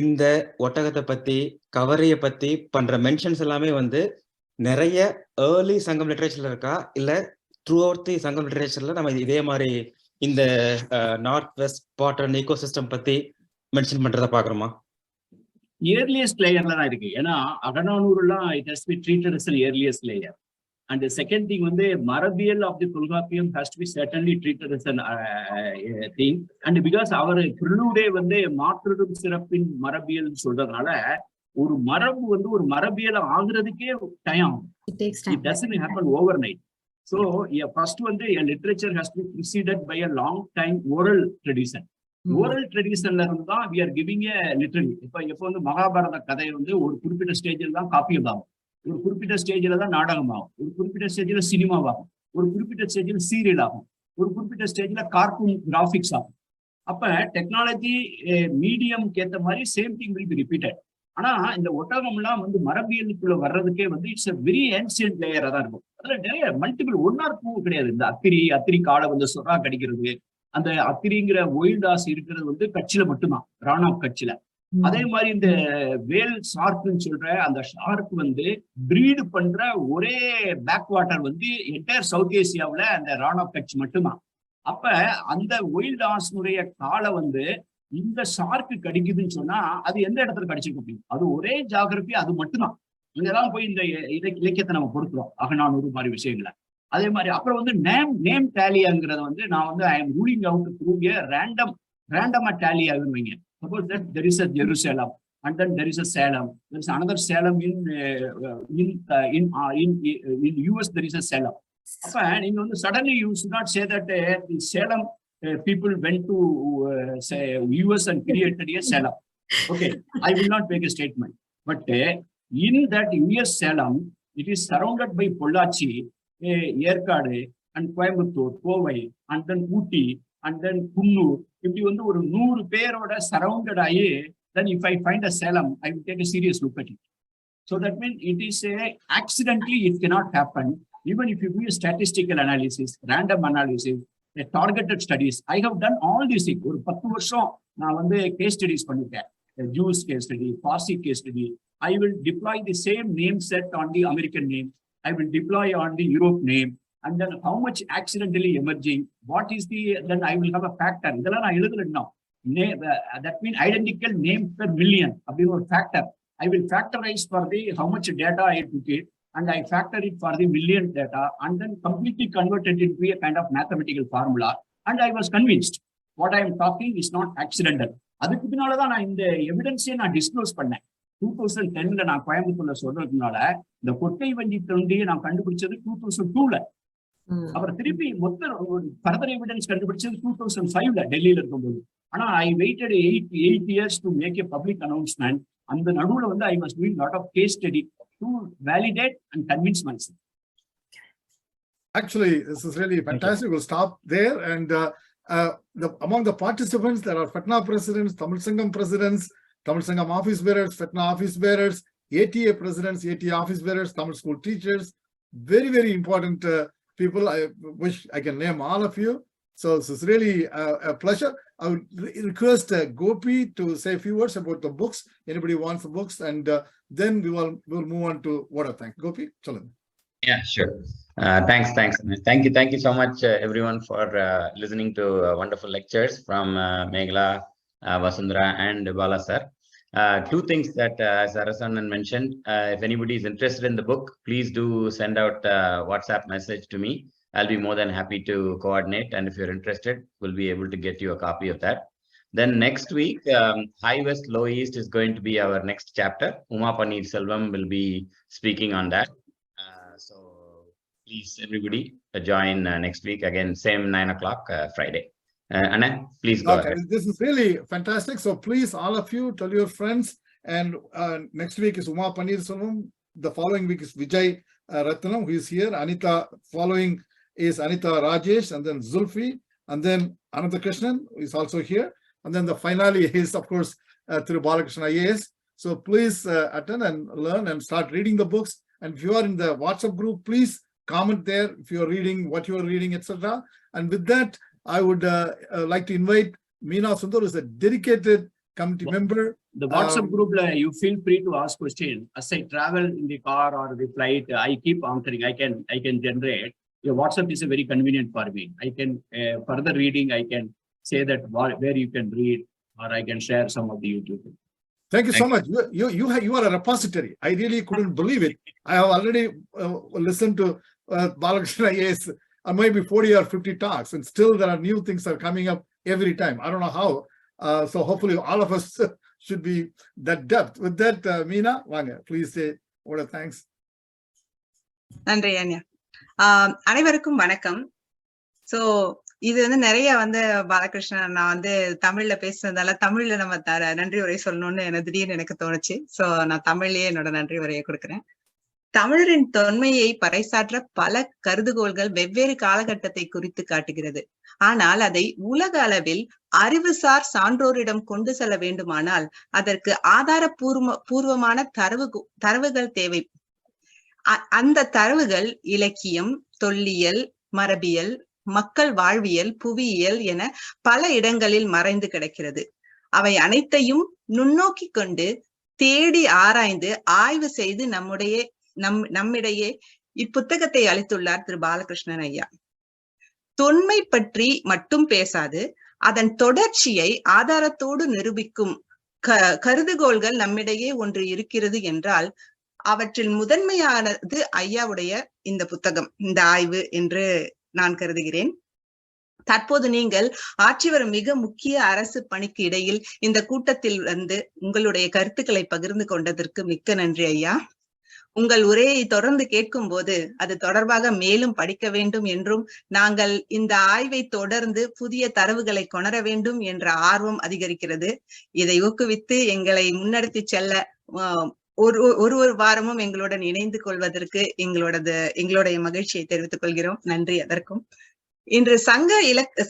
இந்த ஒட்டகத்தை பத்தி கவரையை பத்தி பண்ற மென்ஷன்ஸ் எல்லாமே வந்து நிறைய ஏர்லி சங்கம் லிட்ரேச்சர்ல இருக்கா இல்ல த்ரூ அவுட் தி சங்கம் லிட்ரேச்சர்ல நம்ம இதே மாதிரி இந்த நார்த் வெஸ்ட் பாட்டன் ஈகோசிஸ்டம் பத்தி மென்ஷன் பண்றத பாக்குறோமா? இயர்லியஸ்ட் லேயர்ல தான் இருக்கு. ஏன்னா அகநானூறுலாம் it has be treated as earliest layer. And the second thing, when the Marabial of the Tulgapium has to be certainly treated as an thing. And because our prelude when the martyrdom syrup in Marabial சொல்றதுனால ஒரு மரபு வந்து ஒரு மரபியல ஆகுறதுக்கே time. It takes time. It doesn't happen overnight. So first one, a literature has to be preceded by a long time oral tradition. Oral ட்ரெடிஷன்ல இருந்து தான் we are giving a literally. இப்போ வந்து மகாபாரத கதை வந்து ஒரு குறிப்பிட்ட ஸ்டேஜில் தான் காப்பியம் ஆகும், ஒரு குறிப்பிட்ட ஸ்டேஜில் தான் நாடகம் ஆகும், ஒரு குறிப்பிட்ட ஸ்டேஜில் சினிமாவாகும், ஒரு குறிப்பிட்ட ஸ்டேஜில் சீரியல் ஆகும், ஒரு குறிப்பிட்ட ஸ்டேஜில் கார்ட்டூன் கிராஃபிக்ஸ் ஆகும். அப்ப டெக்னாலஜி மீடியம்க்கு ஏற்ற மாதிரி same thing will be repeated. ஆனா இந்த ஒட்டகம்லாம் வந்து மரபியலுக்குள்ள வர்றதுக்கே வந்து இட்ஸ் அ வெரி ஏன்சியன்ட் லேயரா தான் இருக்கும். அதுல நிறைய மல்டிபிள் 1 or 2 கிடையாது. இந்த அத்திரி காடை வந்து சொரா கடிக்கிறது, அந்த அத்திரிங்கிற ஒயில்டாஸ் இருக்கிறது வந்து கட்சியில மட்டும்தான், ராணாப் கட்சியில. அதே மாதிரி இந்த வேல் ஷார்க்னு சொல்ற அந்த ஷார்க் வந்து பிரீடு பண்ற ஒரே பேக் வாட்டர் வந்து என்டையர் சவுத் ஏசியாவுல அந்த ராணாப் கட்சி மட்டும்தான். அப்ப அந்த ஒயில்டாஸ்னுடைய காலை வந்து இந்த ஷார்க்கு கடிக்குதுன்னு சொன்னா அது எந்த இடத்துல கடிச்சிருக்க முடியும்? அது ஒரே ஜாகிரபி, அது மட்டும்தான். இங்கதான் போய் இந்த இலக்கியத்தை நம்ம பொறுக்கிறோம், அகநானூறு மாதிரி விஷயங்களை. அதே மாதிரி அப்புறம் வந்து நேம் டேலியாங்கிறத வந்து நான் வந்து I am ruling out through a ரேண்டமா டேலி ஆகுவீங்க. Suppose that there is a Jerusalem and then there is a Salem, there is another Salem in US, there is a Salem. அப்ப நீங்க வந்து suddenly you should not say that the Salem people went to say US and created a Salem. Okay, I will not make a statement, but in that US Salem, it is surrounded by Pollachi, Yerkade, and Coimbatore, Kovai, and then Ooty, and then Kunnur. If you want to ஒரு 100 பேரோட surrounded ஆகி, then if I find a Salem, I will take a serious look at it. So that means it is accidentally, it cannot happen. Even if you do a statistical analysis, random analysis, a targeted studies, I have done all these things. ஒரு 10 வருஷம் நான் வந்து case studies பண்ணிட்டேன். Jewish case study, Parsi case study. I will deploy the same name set on the American name. I will deploy on the Europe name. And then how much accidentally emerging, what is the, then I will have a factor. இதெல்லாம் நான் எழுதலாம். That means identical name per million அப்படின்னு ஒரு factor. I will factorize for the how much data I took it, and I factor it for the million data, and then completely convert it into a kind of mathematical formula. And I was convinced what I am talking is not accidental. அதுக்கு பின்னாலதான் நான் இந்த எவிடன்ஸை நான் disclose பண்ணேன். 2010ல நான் கோயம்புத்தூர்ல சொல்றதுனால இந்த கொட்டை வஞ்சி தொண்டியை நான் கண்டுபிடிச்சது 2002ல. அப்புறம் திருப்பி மொத்த ஃபர்தர் எவிடன்ஸ் கண்டுபிடிச்சது 2005ல டெல்லியில இருக்கும்போது. ஆனா I waited 8 years to make a public announcement. அந்த நடுவுல வந்து I was doing lot of case study to validate and convince myself. Actually, this is really fantastic. We'll stop there. And among the participants, there are FetNA presidents, Tamil Sangam presidents, Tamil Sangam office bearers, FetNA office bearers, ATA presidents, ATA office bearers, Tamil school teachers. Very, very important people. I wish I can name all of you. So this is really a pleasure. I would request Gopi to say a few words about the books. Anybody wants the books, and then we'll move on to what I think. Gopi, challenge. Yeah, sure. Thanks. Thank you so much, everyone, for listening to wonderful lectures from Meghla, Vasundhara, and Bala sir. 2 things that Sarasanan mentioned. If anybody is interested in the book, please do send out a WhatsApp message to me. I'll be more than happy to coordinate, and if you're interested, we'll be able to get you a copy of that. Then next week, High West, Low East is going to be our next chapter. Uma Paneer Selvam will be speaking on that. So please, everybody, join next week again, same 9 o'clock Friday. Anna, please go ahead. This is really fantastic. So please, all of you, tell your friends. And next week is Uma Paneer Selvam. The following week is Vijay Ratnam, who is here. Anita, following is Anita Rajesh, and then Zulfi, and then Balakrishnan is also here. And then the finale is, of course, Thiru Balakrishnan IAS. So please attend and learn and start reading the books. And if you are in the WhatsApp group, please comment there if you are reading, what you are reading, etc. And with that, I would like to invite Meena Sundar, who is a dedicated committee member. The WhatsApp group, you feel free to ask questions. As I travel in the car or the flight, I keep answering. I can generate. Your WhatsApp is a very convenient for me. I can further reading. I can say that where you can read, or I can share some of the YouTube. Thank you so much. You are a repository. I really couldn't believe it. I have already listened to Balakrishnan IAS, maybe 40 or 50 talks, and still there are new things that are coming up every time. I don't know how. So hopefully all of us should be that depth. With that, Meena, Vanga, please say what a thanks. நன்றி அன்யா. அனைவருக்கும் வணக்கம். So இது வந்து நிறைய வந்து பாலகிருஷ்ணன் நான் வந்து தமிழ்ல பேசுனதால தமிழ்ல நம்ம நன்றி உரை சொல்லணும்னு எனக்கு திடீர்னு எனக்கு தோணுச்சு. சோ நான் தமிழ்லயே என்னோட நன்றி உரையை கொடுக்குறேன். தமிழரின் தொன்மையை பறைசாற்ற பல கருதுகோள்கள் வெவ்வேறு காலகட்டத்தை குறித்து காட்டுகிறது. ஆனால் அதை உலக அளவில் அறிவுசார் சான்றோரிடம் கொண்டு செல்ல வேண்டுமானால் அதற்கு ஆதாரபூர்வமான தரவுகள் தேவை. அந்த தரவுகள் இலக்கியம், தொல்லியல், மரபியல், மக்கள் வாழ்வியல், புவியியல் என பல இடங்களில் மறைந்து கிடக்கிறது. அவை அனைத்தையும் நுண்ணோக்கி கொண்டு தேடி ஆராய்ந்து ஆய்வு செய்து நம்மிடையே இப்புத்தகத்தை அளித்துள்ளார் திரு பாலகிருஷ்ணன் ஐயா. தொன்மை பற்றி மட்டும் பேசாது அதன் தொடர்ச்சியை ஆதாரத்தோடு நிரூபிக்கும் கருதுகோள்கள் நம்மிடையே ஒன்று இருக்கிறது என்றால் அவற்றில் முதன்மையானது ஐயாவுடைய இந்த புத்தகம், இந்த ஆய்வு என்று நான் கருதுகிறேன். தற்போது நீங்கள் ஆற்றி வரும் மிக முக்கிய அரசு பணிக்கு இடையில் இந்த கூட்டத்தில் வந்து உங்களுடைய கருத்துக்களை பகிர்ந்து கொண்டதற்கு மிக்க நன்றி ஐயா. உங்கள் உரையை தொடர்ந்து கேட்கும் போது அது தொடர்பாக மேலும் படிக்க வேண்டும் என்றும் நாங்கள் இந்த ஆய்வை தொடர்ந்து புதிய தரவுகளை கொணர வேண்டும் என்ற ஆர்வம் அதிகரிக்கிறது. இதை ஊக்குவித்து எங்களை முன்னெடுத்து செல்ல ஒரு வாரமும் எங்களுடன் இணைந்து கொள்வதற்கு எங்களுடைய மகிழ்ச்சியை தெரிவித்துக் கொள்கிறோம். நன்றி அதற்கும். இன்று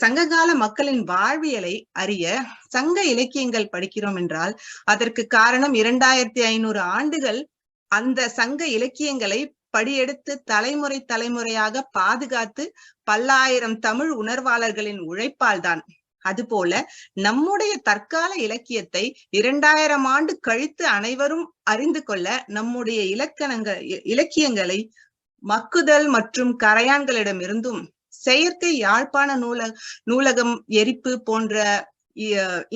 சங்ககால மக்களின் வாழ்வியலை அறிய சங்க இலக்கியங்கள் படிக்கிறோம் என்றால் அதற்கு காரணம் 2500 ஆண்டுகள் அந்த சங்க இலக்கியங்களை படியெடுத்து தலைமுறையாக பாதுகாத்து பல்லாயிரம் தமிழ் உணர்வாளர்களின் உழைப்பால் தான். அதுபோல நம்முடைய தற்கால இலக்கியத்தை 2000 ஆண்டு கழித்து அனைவரும் அறிந்து கொள்ள நம்முடைய இலக்கியங்களை மக்குதல் மற்றும் கரையான்களிடமிருந்தும் செயற்கை யாழ்ப்பாண நூலகம் எரிப்பு போன்ற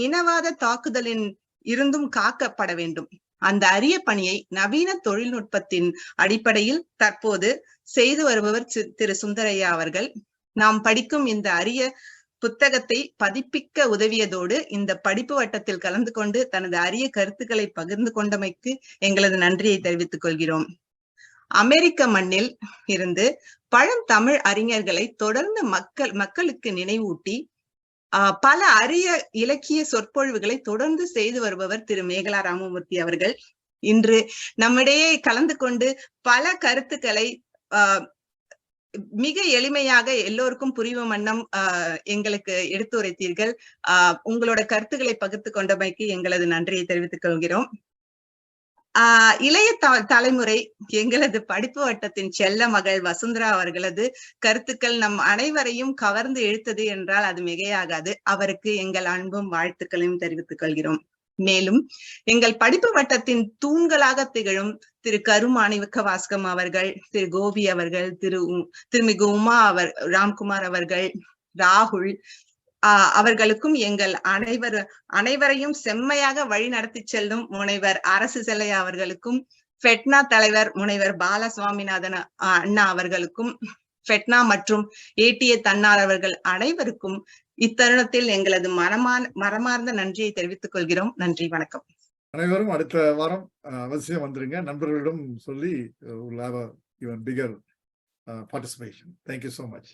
இனவாத தாக்குதலின் இருந்தும் காக்கப்பட வேண்டும். அந்த அரிய பணியை நவீன தொழில்நுட்பத்தின் அடிப்படையில் தற்போது செய்து வருபவர் திரு சுந்தரையா அவர்கள். நாம் படிக்கும் இந்த அரிய புத்தகத்தை பதிப்பிக்க உதவியதோடு இந்த படிப்பு வட்டத்தில் கலந்து கொண்டு தனது அரிய கருத்துக்களை பகிர்ந்து கொண்டமைக்கு எங்களது நன்றியை தெரிவித்துக் கொள்கிறோம். அமெரிக்க மண்ணில் இருந்து பழந்தமிழ் அறிஞர்களை தொடர்ந்து மக்களுக்கு நினைவூட்டி பல அரிய இலக்கிய சொற்பொழிவுகளை தொடர்ந்து செய்து வருபவர் திரு மேகலா ராமமூர்த்தி அவர்கள். இன்று நம்மிடையே கலந்து கொண்டு பல கருத்துக்களை மிக எளிமையாக எல்லோருக்கும் புரியும் வண்ணம் எங்களுக்கு எடுத்துரைத்தீர்கள். உங்களோட கருத்துக்களை பகிர்ந்து கொண்டமைக்கு எங்களது நன்றியை தெரிவித்துக் கொள்கிறோம். இளைய தலைமுறை எங்களது படிப்பு வட்டத்தின் செல்ல மகள் வசுந்தரா அவர்களது கருத்துக்கள் நம் அனைவரையும் கவர்ந்து இழுத்தது என்றால் அது மிகையாகாது. அவருக்கு எங்கள் அன்பும் வாழ்த்துக்களையும் தெரிவித்துக் கொள்கிறோம். மேலும் எங்கள் படிப்பு வட்டத்தின் தூண்களாக திகழும் திரு கருமாணிக்க வாஸ்கம் அவர்கள், திரு கோபி அவர்கள், திருமிகு உமா ராம்குமார் அவர்கள், ராகுல் அவர்களுக்கும் எங்கள் அனைவரையும் செம்மையாக வழி நடத்தி செல்லும் முனைவர் அரசு செல்லையா அவர்களுக்கும், FetNA தலைவர் முனைவர் பாலசுவாமிநாதன் அண்ணா அவர்களுக்கும், FetNA மற்றும் ATA தன்னார் அவர்கள் அனைவருக்கும் இத்தருணத்தில் எங்களது மனமார்ந்த நன்றியை தெரிவித்துக் கொள்கிறோம். நன்றி, வணக்கம். அனைவரும் அடுத்த வாரம் அவசியம் வந்துருங்க. நண்பர்களிடம் சொல்லி bigger participation. Thank you so much.